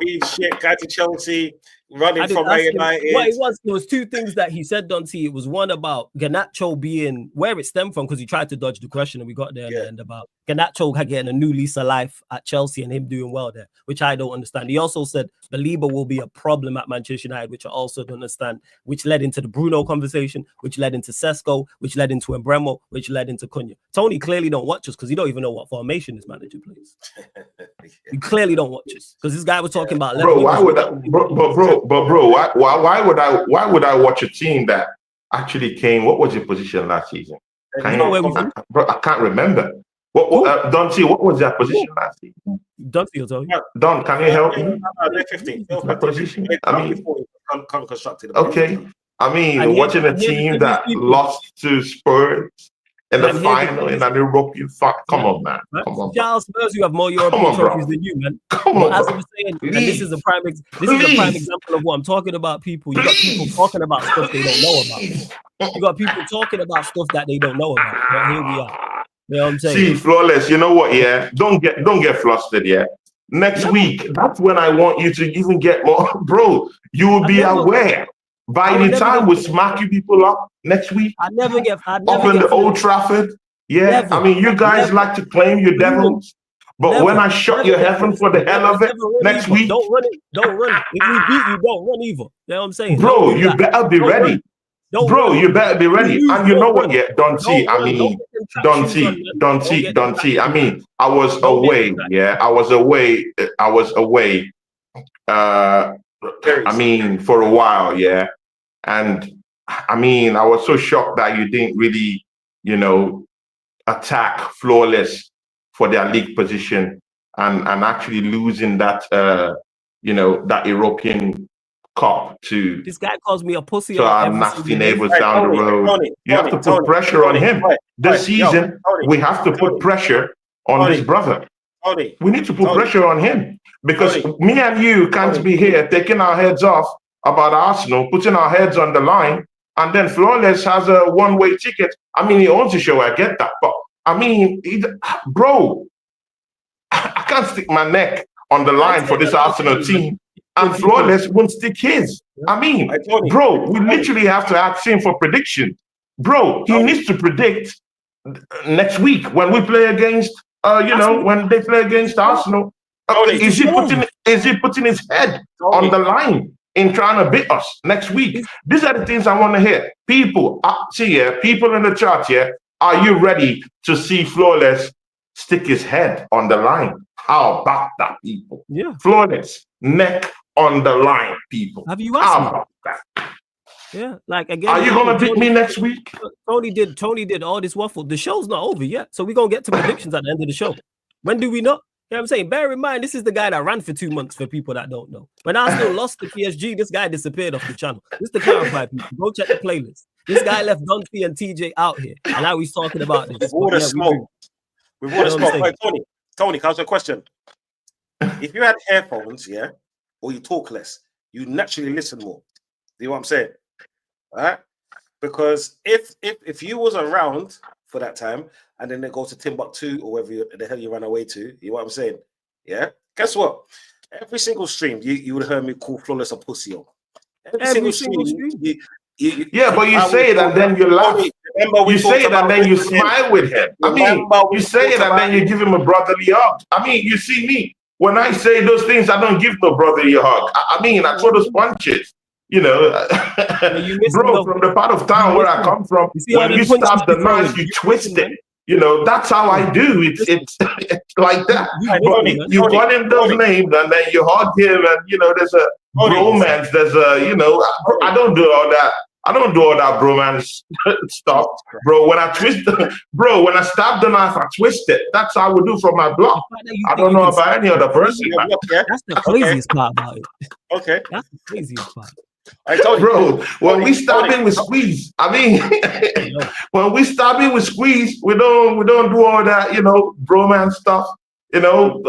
Shit, guy to Chelsea, running from Man United. What it was two things that he said, Duncy. It was one about Garnacho being where it stemmed from, because he tried to dodge the question, and we got there and about Garnacho getting a new lease of life at Chelsea and him doing well there, which I don't understand. He also said Baleba will be a problem at Manchester United, which I also don't understand, which led into the Bruno conversation, which led into Sesko, which led into Embremo, which led into Cunha. Tony clearly don't watch us because he don't even know what formation this manager plays. You clearly don't watch us because this guy was talking about. Bro, why would I? Why would I watch a team that actually came? What was your position last season? Bro, I can't remember. Duncy, what was their position last season? Duncy will tell you. Don, can you help me? They're 15. Position? I mean, constructed. Okay. I mean, watching a team that lost to Spurs in the final in an European final. Come on, man. Come on. Charles Spurs, you have more European trophies than you, man. Come on, as I was saying, and this is a prime example of what I'm talking about. People, you got people talking about stuff they don't know about. You got people talking about stuff that they don't know about. But here we are. You know what I'm saying? See, Flawless, you know what? Yeah, don't get flustered. Yeah, next week, that's when I want you to even get more, bro. You will be aware. By the time we smack you people up next week, I never get up in the Old Trafford. Yeah, never. I mean, you guys like to claim your devils, but when I shut your heaven for the hell of it next week, don't run it. Don't run. If we beat you, don't run either. You know what I'm saying? Bro, you better be ready. Bro, you better be ready. And you know what? Yeah, don't see. I mean, don't see. I mean, I was away. Yeah, I was away. I mean, for a while. Yeah, and I mean, I was so shocked that you didn't really, attack Flawless for their league position and actually losing that, that European Cup to this guy calls me a pussy. To our nasty neighbors down the road. You have to put pressure on him. This season, we have to put pressure on this brother. We need to put pressure on him because me and you can't be here taking our heads off about Arsenal, putting our heads on the line, and then Flawless has a one-way ticket. I mean, he owns the show. I get that, but I mean, bro, I can't stick my neck on the line for this Arsenal team. And Flawless won't stick his. I mean, bro, we literally have to ask him for prediction. Bro, he needs to predict next week when we play against, when they play against Arsenal. Is he putting his head on the line in trying to beat us next week? These are the things I want to hear. People, people in the chat here, are you ready to see Flawless stick his head on the line? How about that, people? Yeah. Flawless, neck on the line, people. Have you asked me? Yeah, like again. Are you gonna beat me next week? Tony did all this waffle. The show's not over yet, so we're gonna get to predictions at the end of the show. When do we not? You know what I'm saying? Bear in mind, this is the guy that ran for 2 months for people that don't know. When Arsenal lost to PSG, this guy disappeared off the channel. Just to clarify, people, go check the playlist. This guy left Dunphy and TJ out here, and now he's talking about this. We've all the smoke. We've all the smoke. Right, Tony, can I ask you a question? If you had earphones, yeah, or you talk less, you naturally listen more. Do you know what I'm saying? All right? Because if you was around for that time and then they go to Timbuktu or wherever the hell you ran away to, you know what I'm saying? Yeah. Guess what? Every single stream you would have heard me call Flawless a pussy. Every single stream. But you say it and then you laugh. You say it and then you smile with him. I mean, you say it and then you give him a brotherly hug. I mean, you see me. When I say those things, I don't give no brotherly hug. I mean, I throw those punches. You know, bro, from the part of town where I come from, when you stab the knife, you twist it. You know, that's how I do. It's like that. But you call him those names and then you hug him and, you know, there's a bromance. There's a, you know, I don't do all that. I don't do all that bromance stuff, bro. When I stab the knife, I twist it. That's how I would do from my block. I don't know about any other person. That's the craziest part about it. Okay. That's the craziest part. I told you, bro, when we stab in with squeeze, I mean, when we stab in with squeeze, we don't do all that, you know, bromance stuff, you know,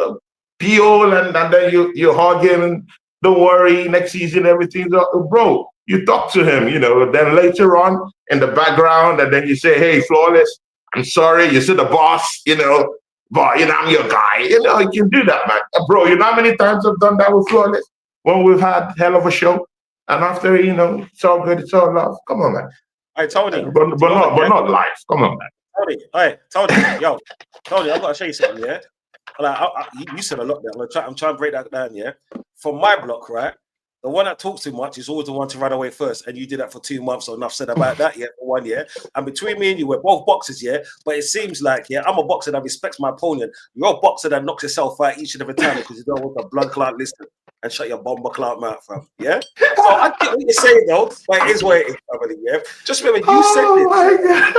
PO and then you hug him and don't worry, next season everything's up. Bro, you talk to him, you know, then later on in the background, and then you say, hey, Flawless, I'm sorry, you see the boss, you know, but you know, I'm your guy. You know, you can do that, man. Bro, you know how many times I've done that with Flawless when we've had hell of a show? And after, you know, it's all good, it's all love. Come on, man. I told you. But not life. Come on, man. Tony, yo, Tony, I gotta show you something, yeah. Like you said a lot there. I'm trying to break that down, yeah. From my block, right? The one that talks too much is always the one to run away first, and you did that for 2 months. So enough said about that, yeah. For 1 year, and between me and you, we're both boxers, yeah. But it seems like, yeah, I'm a boxer that respects my opponent. You're a boxer that knocks yourself out each and every time because you don't want a blood clot listen and shut your bomber clout mouth, fam. Yeah. So I get what you're saying though, but it is what it is, family. Yeah. Just remember, you said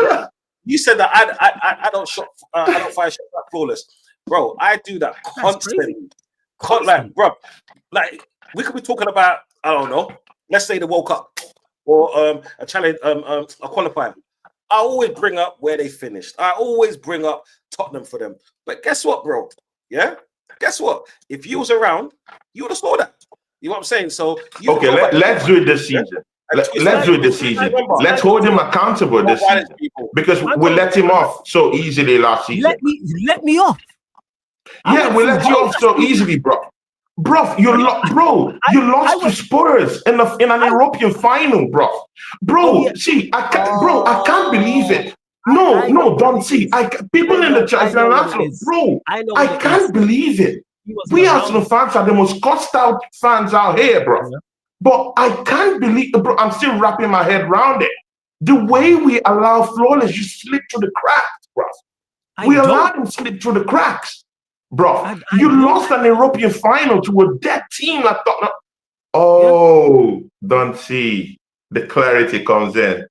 this. You said that I don't fire shots at Flawless, bro. I do that constantly. Like, bro, like we could be talking about, I don't know, let's say the World Cup or a challenge, a qualifier. I always bring up where they finished. I always bring up Tottenham for them. But guess what, bro? Yeah. Guess what? If you was around, you would have scored that. You know what I'm saying? So let's do it this season. Let's do it this season. Let's hold him accountable this season because we let him off so easily last season. Let me off. Yeah, we let you off so easily, bro. You lost to Spurs in an European final, bro. See, I can't believe it. No, don't see. People in the chat, bro. I can't believe it. We Arsenal fans are the most cussed out fans out here, bro. Yeah. But I can't believe, bro. I'm still wrapping my head around it. The way we allow Flawless, you slip through the cracks, bro. We allowed him to slip through the cracks, bro. You lost an European final to a dead team. I thought, don't see. The clarity comes in.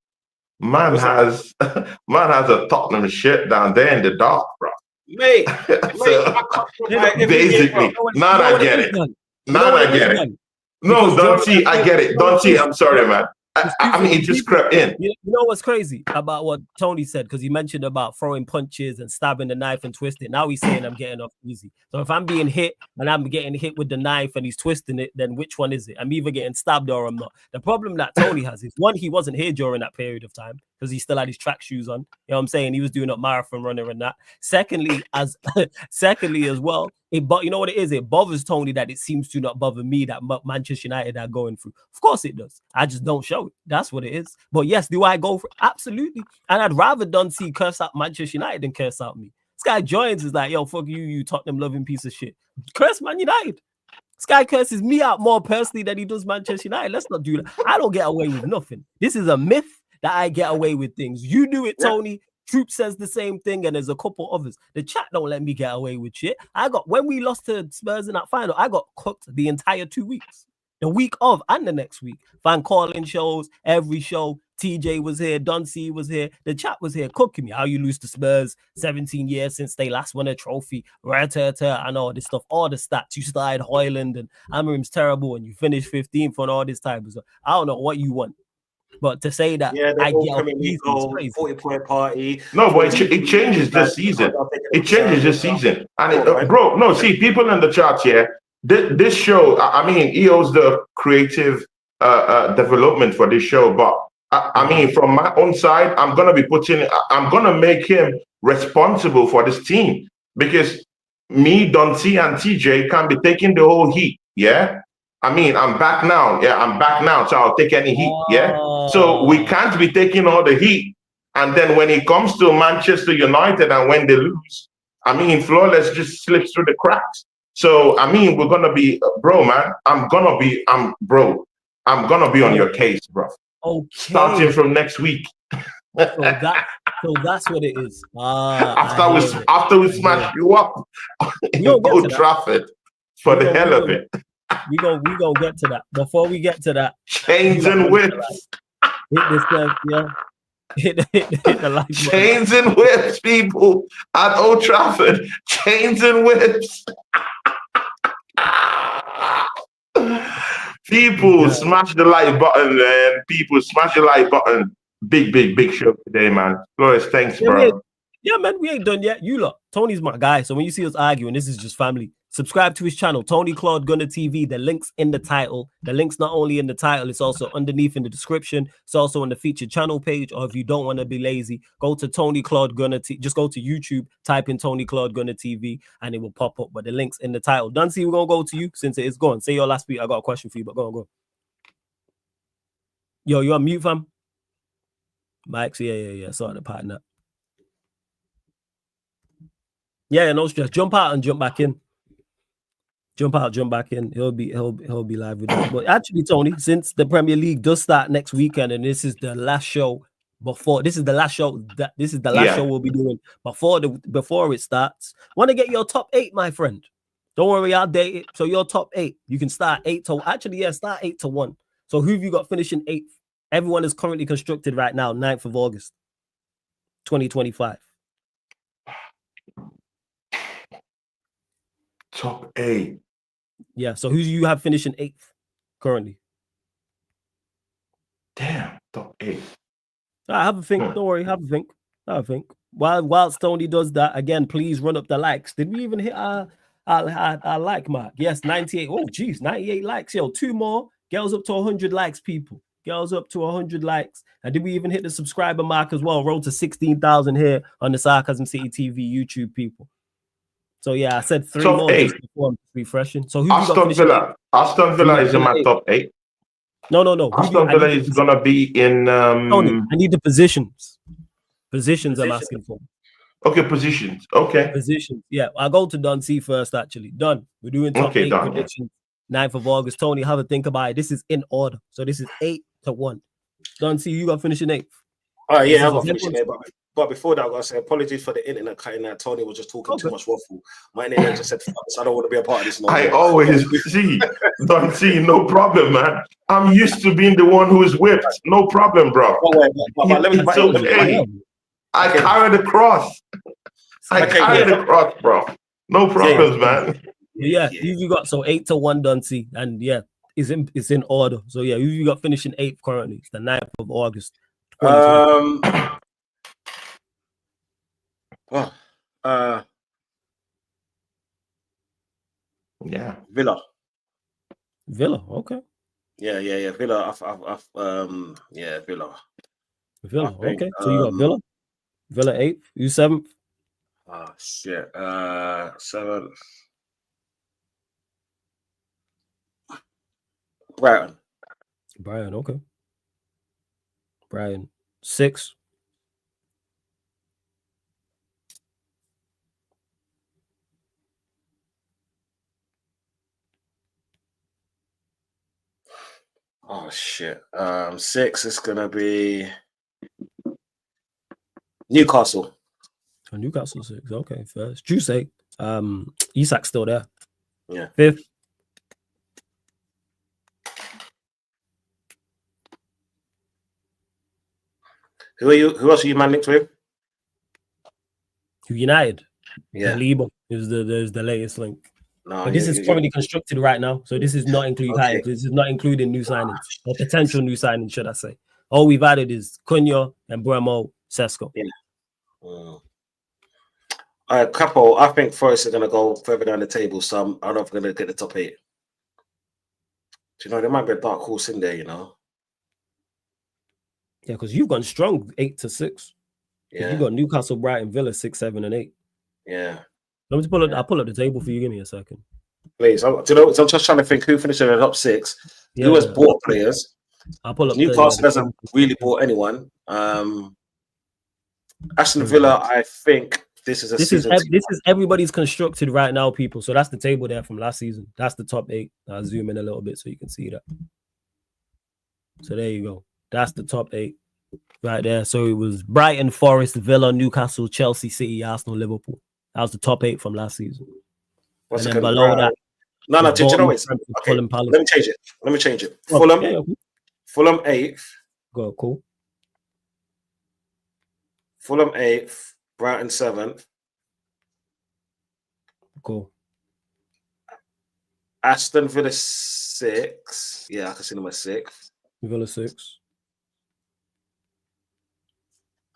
Man has a Tottenham shirt down there in the dark, bro. Mate, basically, now I get it. Now I get it. No, don't see. I get it. Don't see. I'm sorry, man. I mean, it just crept in. You know what's crazy about what Tony said? Because he mentioned about throwing punches and stabbing the knife and twisting. Now he's saying I'm getting off easy. So if I'm being hit and I'm getting hit with the knife and he's twisting it, then which one is it? I'm either getting stabbed or I'm not. The problem that Tony has is, one, he wasn't here during that period of time because he still had his track shoes on. You know what I'm saying? He was doing a marathon runner and that. Secondly, as well, but you know what it is? It bothers Tony that it seems to not bother me that Manchester United are going through. Of course it does. I just don't show it. That's what it is. But yes, do I go for it? Absolutely. And I'd rather Dunsey curse out Manchester United than curse out me. This guy joins is like, yo, fuck you, you Tottenham loving piece of shit. Curse Man United. This guy curses me out more personally than he does Manchester United. Let's not do that. I don't get away with nothing. This is a myth that I get away with things. You do it, Tony. Troop says the same thing, and there's a couple others. The chat don't let me get away with shit. When we lost to Spurs in that final, I got cooked the entire 2 weeks. The week of and the next week. Fan calling shows, every show. TJ was here, Don C was here, the chat was here cooking me. How you lose to Spurs 17 years since they last won a trophy, and all this stuff, all the stats. You started Hojlund and Amarim's terrible and you finished 15th on all this time. So I don't know what you want. But to say that they all Premier easy League goals, 40-point party. No, but it changes this season. It changes this season. And see, people in the chat here, this show, I mean, he owes the creative development for this show, but I mean, from my own side, I'm going to make him responsible for this team because me, Don C, and TJ can be taking the whole heat. Yeah. I mean, I'm back now. Yeah, I'm back now. So I'll take any heat. Yeah. So we can't be taking all the heat. And then when it comes to Manchester United and when they lose, I mean, Flawless just slips through the cracks. So, I mean, we're going to be, bro, man, I'm going to be on your case, bro. Okay. Starting from next week. So that's what it is. After we smash you up in Old Trafford for the hell of it. We gonna get to that. Before we get to that, chains and whips. Hit this stuff, yeah. Hit the like chains and whips, people at Old Trafford. Chains and whips. People, smash the like button, man. People, smash the like button. Big show today, man. Flores, thanks, bro. Yeah, man, we ain't done yet. You lot, Tony's my guy. So when you see us arguing, this is just family. Subscribe to his channel, Tony Claude Gunner TV. The link's in the title. The link's not only in the title, it's also underneath in the description. It's also on the featured channel page. Or if you don't want to be lazy, go to Tony Claude Gunner TV. Just go to YouTube, type in Tony Claude Gunner TV, and it will pop up. But the link's in the title. Dunsey, we're gonna go to you since it is gone. Say your last week. I got a question for you, but go. Yo, you on mute, fam? Mike's, yeah. Sorry to partner. Yeah, no stress. Jump out and jump back in. Jump out, jump back in. He'll be live with us. But actually, Tony, since the Premier League does start next weekend, and this is the last show show we'll be doing before it starts. Want to get your top 8, my friend? Don't worry, I'll date it. So your top 8, you can start 8 to 1. So who have you got finishing 8th? Everyone is currently constructed right now, 9th of August, 2025. Top 8. Yeah, so who do you have finishing 8th currently? Damn, top 8. I have a think. Don't worry, have a think. Whilst Tony does that, again, please run up the likes. Did we even hit our like mark? Yes, 98. Oh, geez, 98 likes. Yo, 2 more. Girls up to 100 likes, people. Girls up to 100 likes. And did we even hit the subscriber mark as well? Roll to 16,000 here on the Sarcasm City TV YouTube, people. So yeah, I said 3 top more 8. just before I'm refreshing. So who Aston Villa. Aston Villa is in my top 8. No. Aston Villa is gonna be in. Tony, I need the positions. Positions I'm asking for. Okay, positions. Okay. Positions. Yeah, I'll go to Don C first. Actually, done. We're doing top 8 predictions. 9th of August. Tony, have a think about it. This is in order. So this is 8 to 1. Don C, you got finishing 8th. Oh yeah, I got finishing 8th. But before that, I gotta say apologies for the internet cutting out. Tony was just talking too much waffle. My internet just said, I don't want to be a part of this. I always see, Don C, no problem, man. I'm used to being the one who is whipped. No problem, bro. It's okay. I carry the cross. I carry the cross, bro. No problems, man. Yeah, you got 8 to 1, Don C, and yeah, it's in order. So yeah, you got finishing 8th currently. It's the 9th of August. Yeah, Villa, okay. Yeah, Villa. Villa, okay. So you got Villa 8th. You 7th. Oh shit. 7th. Brian, okay. Brian 6th. Oh shit. 6 is gonna be Newcastle. Newcastle 6. Okay, first. Juice 8. Isak's still there. Yeah. 5th. Who are you? Who else are you man linked with? United. Yeah. Baleba is the latest link. No, But this is currently constructed right now, so this is not including Okay. this is not including new signings or potential new signings, should I say? All we've added is Cunha and Bremo Sesko. Yeah. A couple. I think Forest are going to go further down the table, so I'm not going to get the top 8. Do you know there might be a dark horse in there? You know. Yeah, because you've gone strong 8-6. Yeah. You got Newcastle, Brighton, Villa 6, 7, and 8. Yeah. Let me pull up. I'll pull up the table for you. Give me a second. Please. Do you know? So I'm just trying to think who finished in the top 6. Yeah, who has bought players? I'll pull up. Newcastle hasn't really bought anyone. Aston Villa, I think this is this is everybody's constructed right now, people. So that's the table there from last season. That's the top 8. I'll zoom in a little bit so you can see that. So there you go. That's the top 8 right there. So it was Brighton, Forest, Villa, Newcastle, Chelsea, City, Arsenal, Liverpool. That was the top 8 from last season. What's and then below that, no, do you know what? Okay, let me change it. Fulham, Fulham 8th. Go, cool. Fulham 8th, Brighton 7th. Cool. Aston Villa 6. Yeah, I can see them at 6th. Villa 6.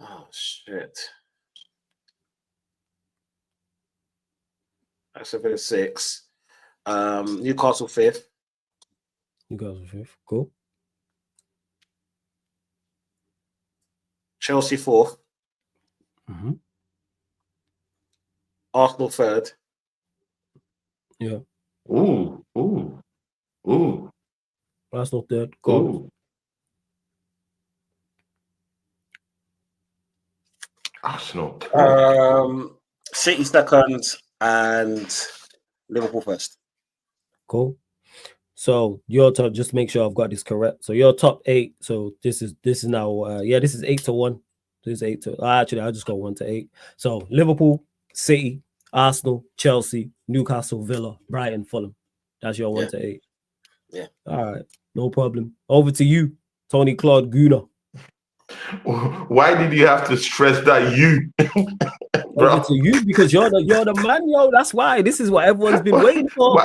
Oh shit. Aston Villa 6. Newcastle 5th. Newcastle 5th. Cool. Chelsea 4th. Mm-hmm. Arsenal 3rd. Yeah. Ooh. Arsenal 3rd. Cool. Arsenal. City 2nd and Liverpool 1st. Cool. So your top, just make sure I've got this correct. So your top 8. So this is now this is 8-1. This is 8 to actually I'll just go 1-8. So Liverpool, City, Arsenal, Chelsea, Newcastle, Villa, Brighton, Fulham. That's your 1-8. Yeah. All right, no problem. Over to you, Tony Claude Guna. Why did you have to stress that you? Over to you because you're the man, yo. That's why. This is what everyone's been waiting for.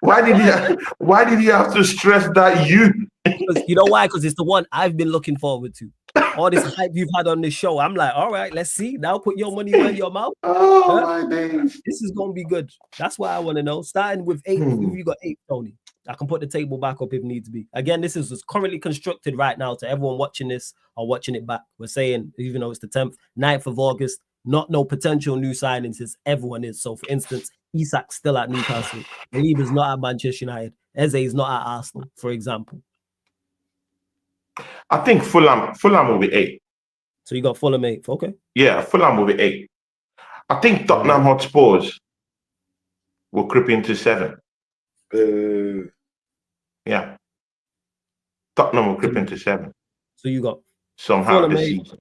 Why did you have to stress that you? Because you know why? Because it's the one I've been looking forward to. All this hype you've had on this show. I'm like, all right, let's see. Now put your money where your mouth. My days. This is gonna be good. That's why I want to know. Starting with 8. If you got 8, Tony, I can put the table back up if needs be. Again, this is currently constructed right now to everyone watching this or watching it back. We're saying, even though it's the 10th, 9th of August, no potential new signings as everyone is. So, for instance, Isak's still at Newcastle. Baleba is not at Manchester United. Eze is not at Arsenal, for example. I think Fulham will be 8. So you got Fulham 8th, okay? Yeah, Fulham will be 8. I think Tottenham Hotspurs will creep into 7. Yeah. Tottenham will creep into 7. So you got somehow Fulham this 8. season.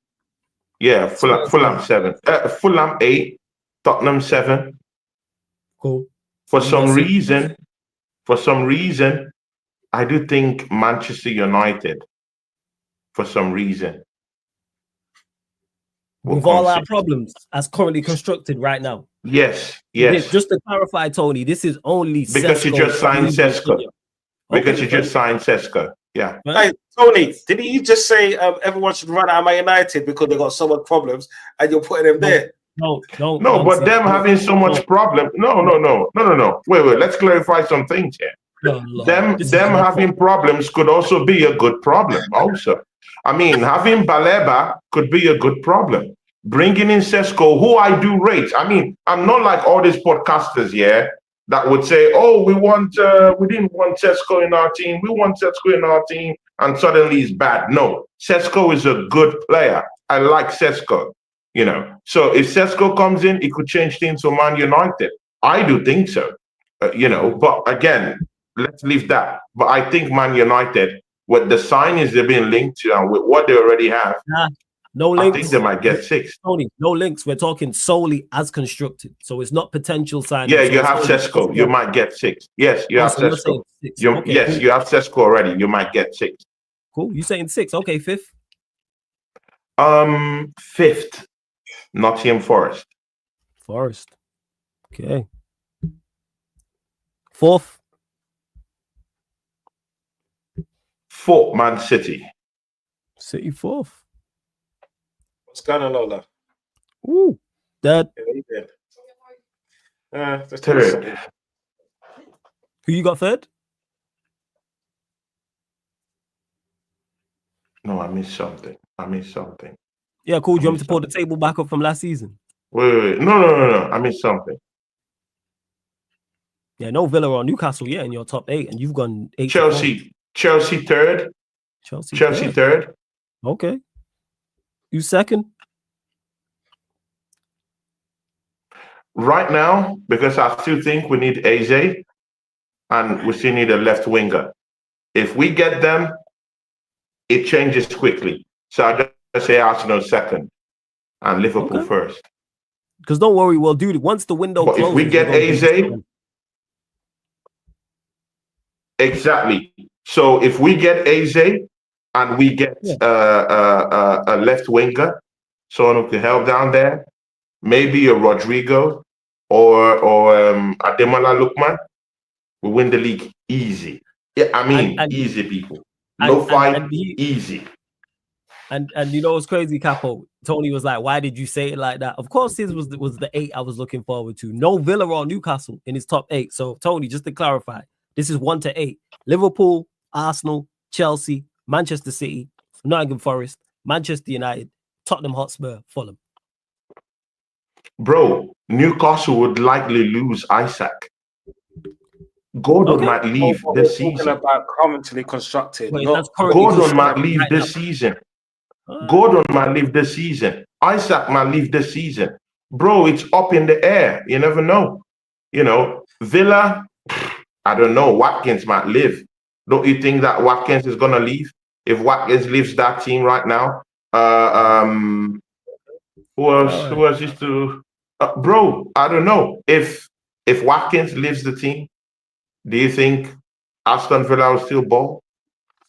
Yeah, Fulham 7. Fulham 8, Tottenham 7. Cool. For some reason, I do think Manchester United, for some reason, with all our problems as currently constructed right now. Yes. Just to clarify, Tony, this is only because you just signed Sesko. Because you just signed Sesko. Yeah. Hey, Tony, did you just say everyone should run out of Man United because they got so much problems and you're putting them there? No, but them having so much problem. No. Wait. Let's clarify some things here. Them having problems could also be a good problem. Also, I mean, having Baleba could be a good problem. Bringing in Sesko, who I do rate. I mean, I'm not like all these podcasters here that would say, "Oh, we didn't want Sesko in our team. We want Sesko in our team," and suddenly it's bad. No, Sesko is a good player. I like Sesko. You know, so if Sesko comes in, it could change things for Man United. I do think so. But again, let's leave that. But I think Man United, with the signings they've been linked to and with what they already have, no links. I think they might get 6. Tony, no links. We're talking solely as constructed. So it's not potential signings. Yeah, you have Sesko. You might get 6. Yes, you have Sesko. Yes, you have Sesko already. You might get 6. Cool. You saying 6? Okay, 5th. Fifth, Nottingham Forest. Forest. Okay. Fourth. Fourth, Man City. City fourth. What's going on, Lola? Ooh. Third. Third. Who you got third? No, I missed something. Yeah, cool. Do you want me to pull the table back up from last season? Wait. No. I missed something. Yeah, no Villa or Newcastle yet in your top 8, and you've gone 8. Chelsea third. Chelsea third. Okay. You second? Right now, because I still think we need Eze and we still need a left winger. If we get them, it changes quickly. So I just say Arsenal second and Liverpool first. Because don't worry, we'll do it once the window closes. If we get Eze, exactly. So if we get Eze and we get a left winger, someone who can help down there, maybe a Rodrigo or Ademola Lookman, we win the league easy. Yeah, I mean, easy, people. No fight, easy. And you know what's crazy, Capo? Tony was like, why did you say it like that? Of course, his was the 8 I was looking forward to. No Villa or Newcastle in his top 8. So, Tony, just to clarify, this is 1 to 8. Liverpool, Arsenal, Chelsea, Manchester City, Nottingham Forest, Manchester United, Tottenham Hotspur, Fulham. Bro, Newcastle would likely lose Isaac. Gordon might leave this season. Talking about currently constructed. Gordon might leave this season. Gordon might leave this season. Isaac might leave this season. Bro, it's up in the air. You never know. You know, Villa, I don't know. Watkins might leave. Don't you think that Watkins is going to leave? If Watkins leaves that team right now, who else is to... bro, I don't know. If Watkins leaves the team, do you think Aston Villa will still ball?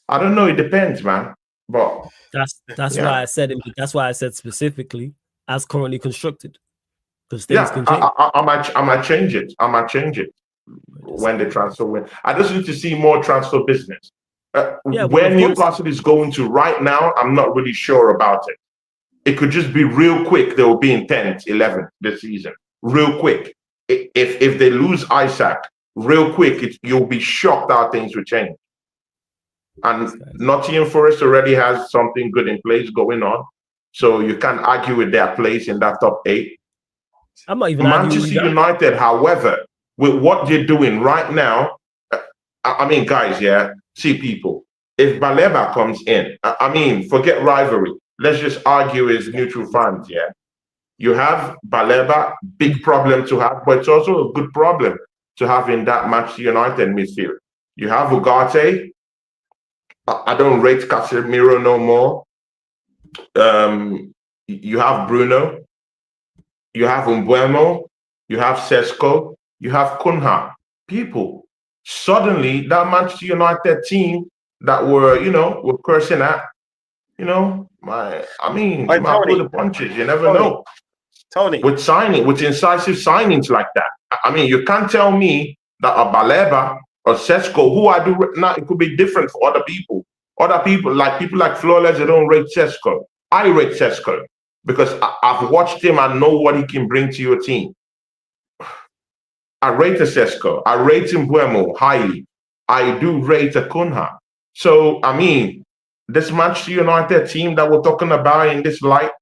I don't know. It depends, man. But that's why I said it. That's why I said specifically as currently constructed, because things can change. I might change it. When the transfer win. I just need to see more transfer business. Where Newcastle is going to right now, I'm not really sure about it. It could just be real quick. They will be in 10th, 11th this season. Real quick. If they lose Isaac, real quick, you'll be shocked how things will change. And Nottingham Forest already has something good in place going on. So you can't argue with their place in that top 8. I'm not even Manchester United, however, with what they're doing right now, I mean, guys, see people. If Baleba comes in, I mean, forget rivalry. Let's just argue as neutral fans, You have Baleba, big problem to have, but it's also a good problem to have in that Manchester United midfield. You have Ugarte. I don't rate Casemiro no more. You have Bruno. You have Umbuemo. You have Sesko. You have Cunha. People, suddenly that Manchester United team that were cursing at, might pull the punches. You never know. Tony. With incisive signings like that. I mean, you can't tell me that a Baleba or Sesko, who I do now, it could be different for other people. Other people like Flawless, they don't rate Sesko. I rate Sesko because I've watched him and know what he can bring to your team. I rate a Sesko. I rate Umbuemo highly. I do rate a Cunha. So, I mean, this Manchester United team that we're talking about in this light,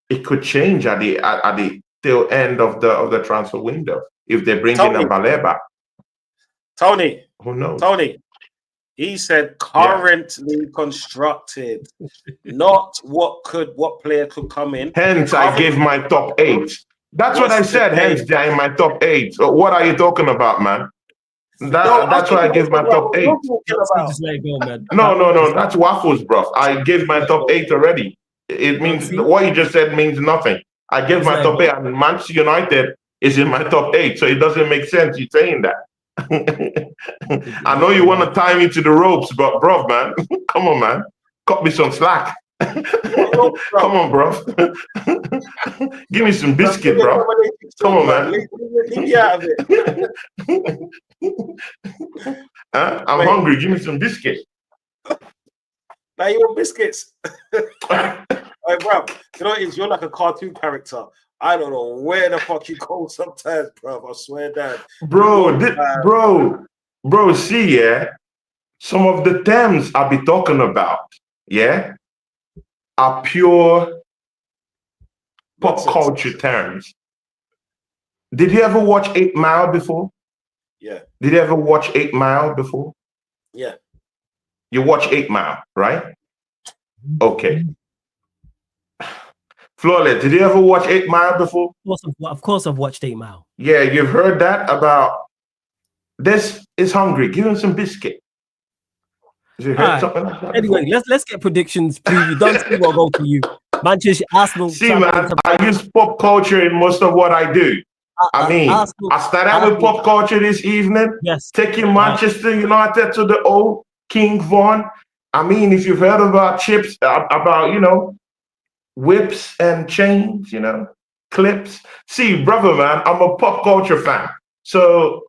it could change at the tail end of the transfer window if they bring in a Baleba. Tony, who knows? Tony, he said currently constructed, not what player could come in. Hence, I gave my top 8. That's what I said. Hence, they're in my top 8. So what are you talking about, man? That's why I gave my top 8. Just let it go, man. No. That's waffles, bro. I gave my top 8 already. It means what you just said means nothing. I gave my top 8, and Manchester United is in my top 8, so it doesn't make sense you saying that. I know you want to tie me to the ropes, but bro, man, come on, man, cut me some slack. Come on, bro. Give me some biscuit, bro. Come on, man. Leave me out of it. Huh? I'm hungry. Give me some biscuit. Now you want biscuits. Hey, bro, you know what it is? You're like a cartoon character. I don't know where the fuck you go sometimes, bro. I swear that. Bro, see, yeah, some of the terms I be talking about, yeah, are pure pop culture terms. Did you ever watch 8 Mile before? Yeah. Did you ever watch 8 Mile before? Yeah. You watch 8 Mile, right? Okay. Flawless, did you ever watch 8 Mile before? Of course I've watched 8 Mile. Yeah, you've heard that about this is hungry. Give him some biscuit. Have you heard something like that? Anyway, let's get predictions, please. Don't see what go to you. Manchester, Arsenal. See, man, I use pop culture in most of what I do. Arsenal, I started with pop culture this evening. Yes. Taking Manchester United to the old King Von. I mean, if you've heard about chips, about, whips and chains, clips. See, brother, man, I'm a pop culture fan. So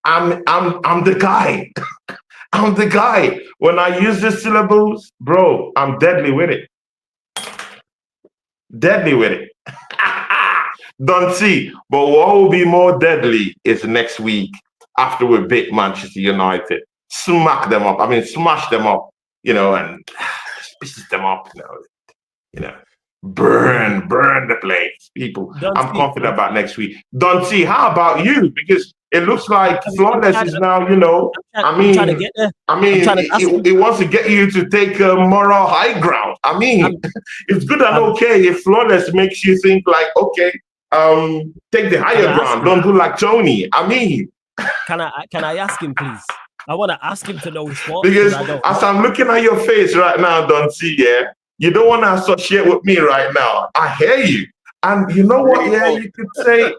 I'm the guy. I'm the guy. When I use the syllables, bro, I'm deadly with it. Deadly with it. Don't see. But what will be more deadly is next week after we beat Manchester United. Smash them up, and pieces them up, burn the place, people. I'm confident about next week. Don't see. How about you? Because it looks like Flawless is now, it wants to get you to take a moral high ground. It's good and okay if Flawless makes you think like, okay, take the higher ground. Don't do like Tony. Can I ask him, please? I want to ask him to know his fault. Because as I'm looking at your face right now, don't see, yeah, you don't want to associate with me right now. I hear you. And you know what, yeah, you could say,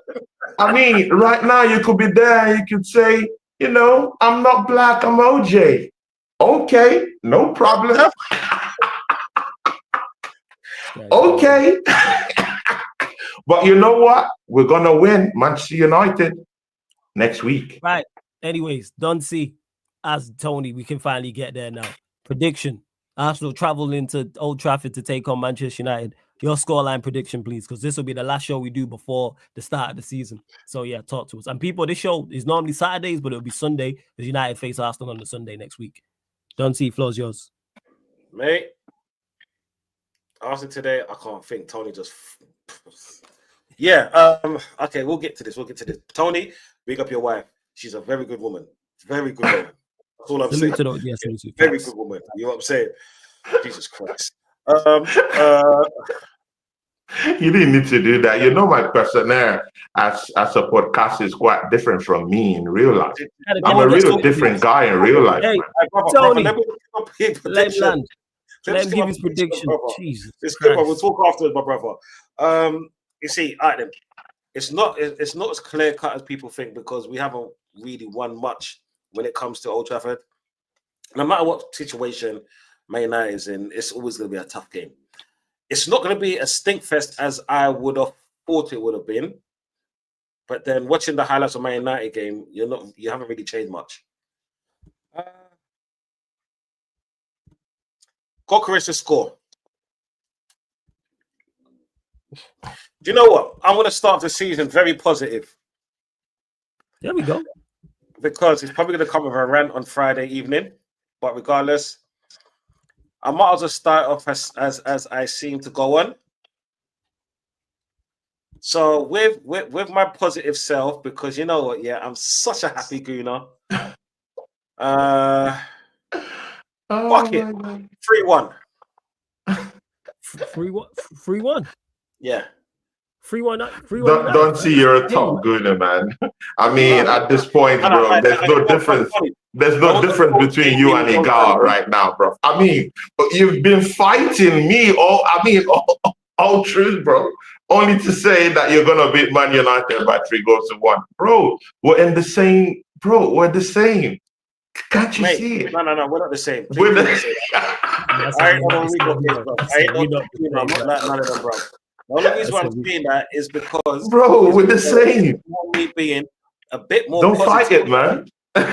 right now you could be there and you could say, I'm not black, I'm OJ. Okay, no problem. Okay. But you know what? We're going to win Manchester United next week. Right. Anyways, don't see. As Tony, we can finally get there now. Prediction. Arsenal travel into Old Trafford to take on Manchester United. Your scoreline prediction, please, because this will be the last show we do before the start of the season. So, yeah, talk to us. And people, this show is normally Saturdays, but it'll be Sunday because United face Arsenal on the Sunday next week. Don't see. Floor's yours. Mate, after today, I can't think. Tony just... Yeah, okay, we'll get to this. Tony, big up your wife. She's a very good woman. Very good woman. That's all I'm saying. Very good woman. You know what I'm saying? Jesus Christ. You didn't need to do that. My personnel as a podcast is quite different from me in real life. I'm a real different guy in real life. Hey, man. Tony, let him give his prediction. Jesus Christ. We'll talk afterwards, my brother. You see, it's not as clear cut as people think because we haven't really won much when it comes to Old Trafford. No matter what situation Man United is in, it's always going to be a tough game. It's not going to be a stink fest as I would have thought it would have been. But then watching the highlights of Man United game, you haven't really changed much. Gyokeres to score. Do you know what? I'm going to start the season very positive. There we go. Because he's probably going to come with a rant on Friday evening. But regardless, I might as well start off as I seem to go on. So with my positive self, because you know what, yeah, I'm such a happy gooner. Fuck it. 3-1. 3-1. Yeah. 3-1. Don't see you're a top gooner, man. At this point, bro, there's no difference. There's no difference between you and Igar right now, bro. You've been fighting me all truth, bro. Only to say that you're gonna beat Man United by 3-1. Bro, we're the same. Can't you Mate, see it? no, we're not the same. We're Please the- don't say that. I ain't gonna read your face, bro. I ain't no, you know, I'm not like none of them, bro. The only reason why I'm saying that is because, Bro, we're the same. me being a bit more Don't positive. fight it, man.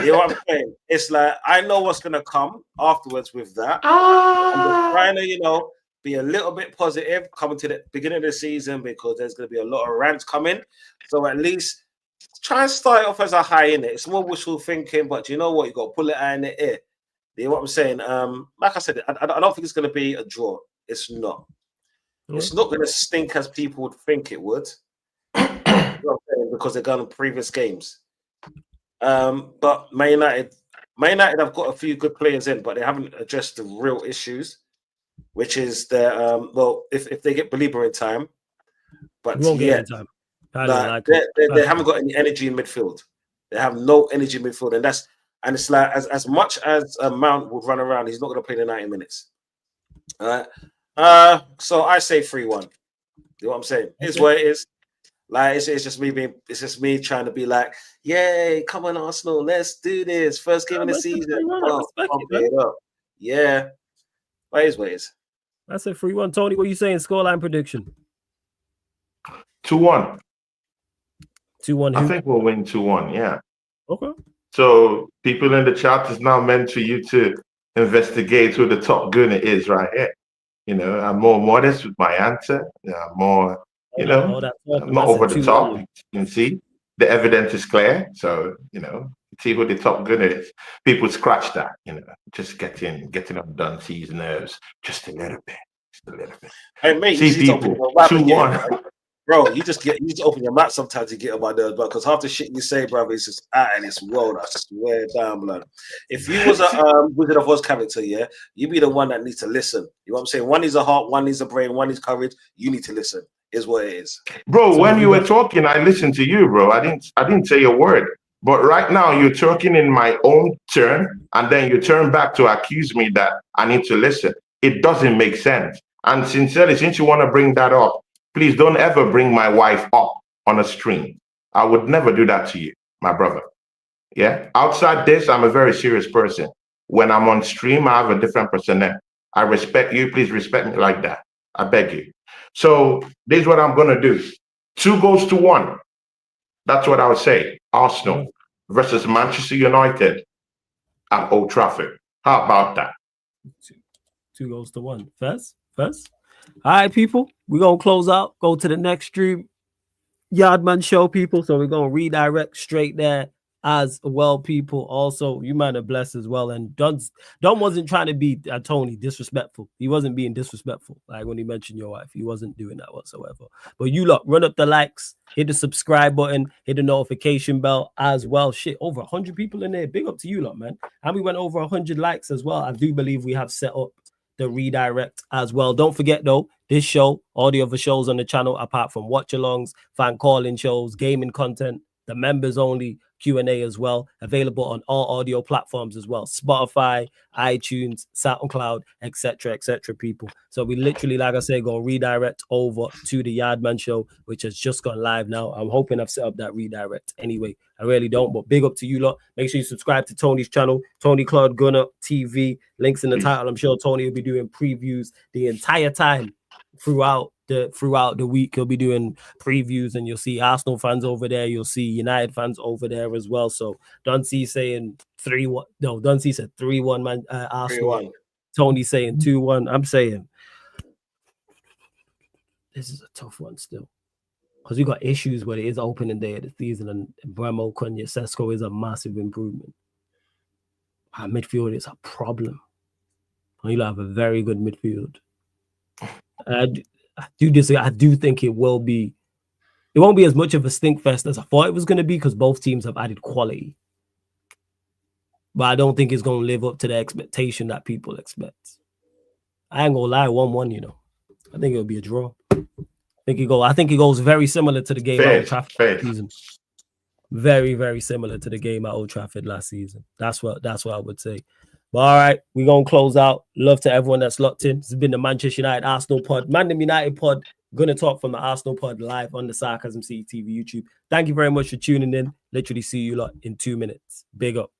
You know what I'm saying? It's like I know what's gonna come afterwards with that. I'm just trying to, you know, be a little bit positive coming to the beginning of the season because there's gonna be a lot of rants coming. So at least try and start off as a high in it. It's more wishful thinking, but you know what? You got to pull it out in the air. You know what I'm saying? Like I said, I don't think it's going to be a draw. It's not. It's not going to stink as people would think it would. You know what I'm saying? Because they've gone previous games. But Man United have got a few good players in, but they haven't addressed the real issues, which is their if they get Baleba in time, but we won't get in time. They haven't got any energy in midfield. They have no energy in midfield, and it's like as much as Mount would run around, he's not going to play the 90 minutes. All right. So I say 3-1. You know what I'm saying? It's what it is. Like it's just me trying to be like, yay, come on, Arsenal, let's do this. First game of the season. Yeah. What it is. That's a 3-1. Tony, what are you saying? Scoreline prediction. 2-1. 2-1. I think we'll win 2-1. Yeah. Okay. So people in the chat is now meant for you to investigate who the top gunner is right here. You know, I'm more modest with my answer. I'm more, I'm not over the top. You can see the evidence is clear. So, see who the top gunner is. People scratch that, just getting on Dunsee's nerves just a little bit. Hey, mate, see people, 2-1. Bro, you just open your mouth sometimes to get on my nerves, bro. Because half the shit you say, bro, is just out in this world. I swear down, blood. If you was a Wizard of Oz character, yeah, you be the one that needs to listen. You know what I'm saying? One needs a heart, one needs a brain, one needs courage. You need to listen. Is what it is. Bro, so when you were talking, I listened to you, bro. I didn't say a word. But right now you're talking in my own turn, and then you turn back to accuse me that I need to listen. It doesn't make sense. And sincerely, since you want to bring that up, please don't ever bring my wife up on a stream. I would never do that to you, my brother. Yeah. Outside this, I'm a very serious person. When I'm on stream, I have a different personnel. I respect you. Please respect me like that. I beg you. So this is what I'm going to do. 2-1. That's what I would say. Arsenal versus Manchester United at Old Trafford. How about that? 2-1. First. All right, people. We're going to close out. Go to the next stream. Yardman Show, people. So we're going to redirect straight there as well, people. Also, you might have blessed as well. And Don wasn't trying to be Tony disrespectful. He wasn't being disrespectful. Like when he mentioned your wife, he wasn't doing that whatsoever. But you lot, run up the likes, hit the subscribe button, hit the notification bell as well. Shit, over 100 people in there. Big up to you lot, man. And we went over 100 likes as well. I do believe we have set up the redirect as well. Don't forget though, this show, all the other shows on the channel, apart from watch-alongs, fan calling shows, gaming content, the members only Q&A as well, available on all audio platforms as well, Spotify, iTunes, SoundCloud, etc., people. So we literally, like I say, go redirect over to the Yardman Show, which has just gone live now. I'm hoping I've set up that redirect anyway. I really don't, but big up to you lot. Make sure you subscribe to Tony's channel, Tony Claude Gunner TV. Links in the title. I'm sure Tony will be doing previews the entire time throughout the week. He'll be doing previews, and you'll see Arsenal fans over there. You'll see United fans over there as well. So Dunsey saying 3-1. No, Dunsey said 3-1, man. Arsenal. 3-1. Tony saying 2-1. I'm saying this is a tough one still, because we got issues where it is opening day of the season, and Bremo, Cunha, Sesko is a massive improvement. Our midfield is a problem. And you'll have a very good midfield. I do think it won't be as much of a stink fest as I thought it was going to be, because both teams have added quality. But I don't think it's going to live up to the expectation that people expect. I ain't going to lie, 1-1, I think it'll be a draw. I think it goes very similar to the game at Old Trafford last season. Very, very similar to the game at Old Trafford last season. That's what I would say. But all right, we're going to close out. Love to everyone that's locked in. This has been the Manchester United Arsenal pod, Mandem United pod. Going to talk from the Arsenal pod live on the Sarcasm City TV YouTube. Thank you very much for tuning in. Literally see you lot in 2 minutes. Big up.